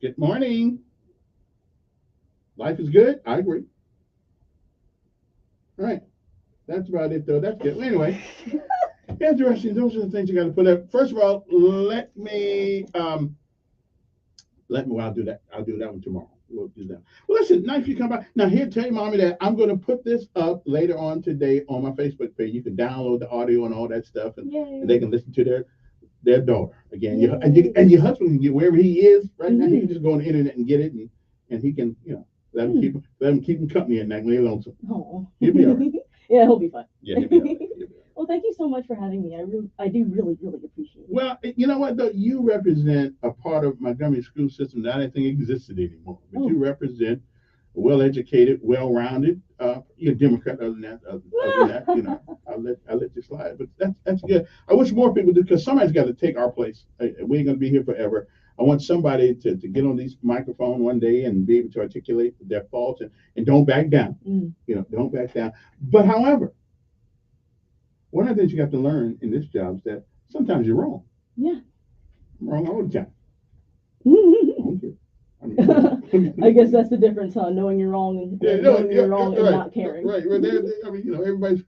Good morning. Life is good. I agree. All right. That's about it, though. That's good. Well, anyway, interesting. Those are the things you got to put up. First of all, let me. Well, I'll do that. I'll do that one tomorrow. We'll do that. Well, listen, nice you come by. Now, here, tell your mommy that I'm going to put this up later on today on my Facebook page. You can download the audio and all that stuff, and they can listen to their daughter again. And your husband can get wherever he is right now. He can just go on the internet and get it, and he can, let him keep him company at night when they're lonesome. Oh, He'll be all right. Yeah, he'll be fine. Yeah, he'll be all right. Well, thank you so much for having me. I do really appreciate it. Well, you know what, though? You represent a part of Montgomery school system that I don't think existed anymore. But you represent a well-educated, well-rounded, you're a Democrat. Other than that, I'll let you slide. But that's good. I wish more people do, because somebody's got to take our place. We ain't going to be here forever. I want somebody to get on these microphones one day and be able to articulate their faults and don't back down. Don't back down. But however, one of the things you have to learn in this job is that sometimes you're wrong. Yeah. I'm wrong all the time. I guess that's the difference, huh? Knowing you're wrong and knowing you're wrong and not caring. Right. I mean,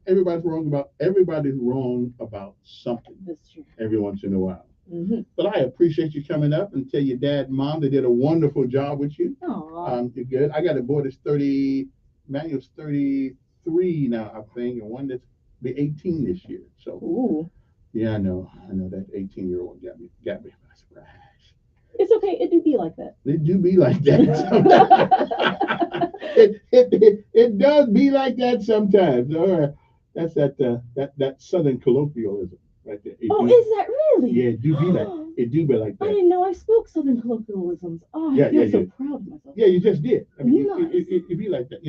everybody's wrong about something. That's true. Every once in a while. But I appreciate you coming up and tell your dad and mom they did a wonderful job with you. You're good. I got a boy that's 33 now, I think, and one that's be 18 this year. So yeah, I know that 18-year-old got me by surprise. It's okay. It do be like that. It do be like that. it does be like that sometimes. All right, that's that Southern colloquialism right there. Is that really? Yeah, it do be like that. I didn't know I spoke Southern colloquialisms. Oh, I feel so proud of myself. Yeah, you just did. I mean, it be like that,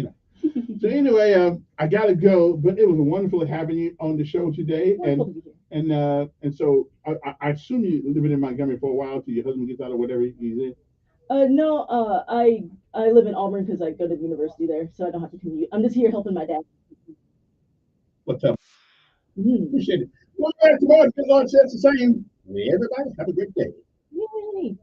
So anyway, I gotta go, but it was wonderful having you on the show today. And so I assume you living in Montgomery for a while till your husband gets out or whatever he's in. No, I live in Auburn because I go to the university there, so I don't have to commute. I'm just here helping my dad. What's up? Appreciate it. Well, tomorrow, good Lord says the same. Everybody have a good day. Yay.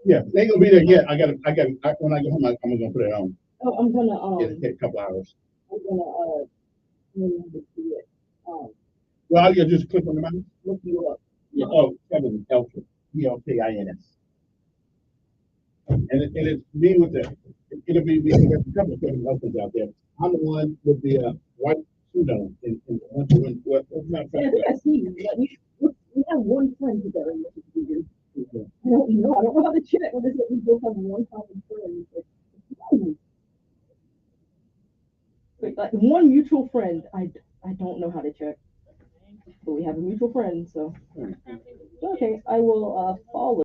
Yeah, they ain't gonna be there yet. I got when I get home, I'm gonna put it on. Oh, I'm gonna take a couple hours. I'm gonna see it. Well, I'll just click on the mouse. Look you up. Yeah. Oh, Kevin Elkin, ELKINS. And it's me with it'll be a couple of Kevin Elkins out there. I'm the one with the white suit on in one. Well, I think I see you. We have one friend together. I don't know. I don't know how to check. What is it? We both have one common friend. Wait, like one mutual friend. I don't know how to check. But we have a mutual friend, so okay. I will follow.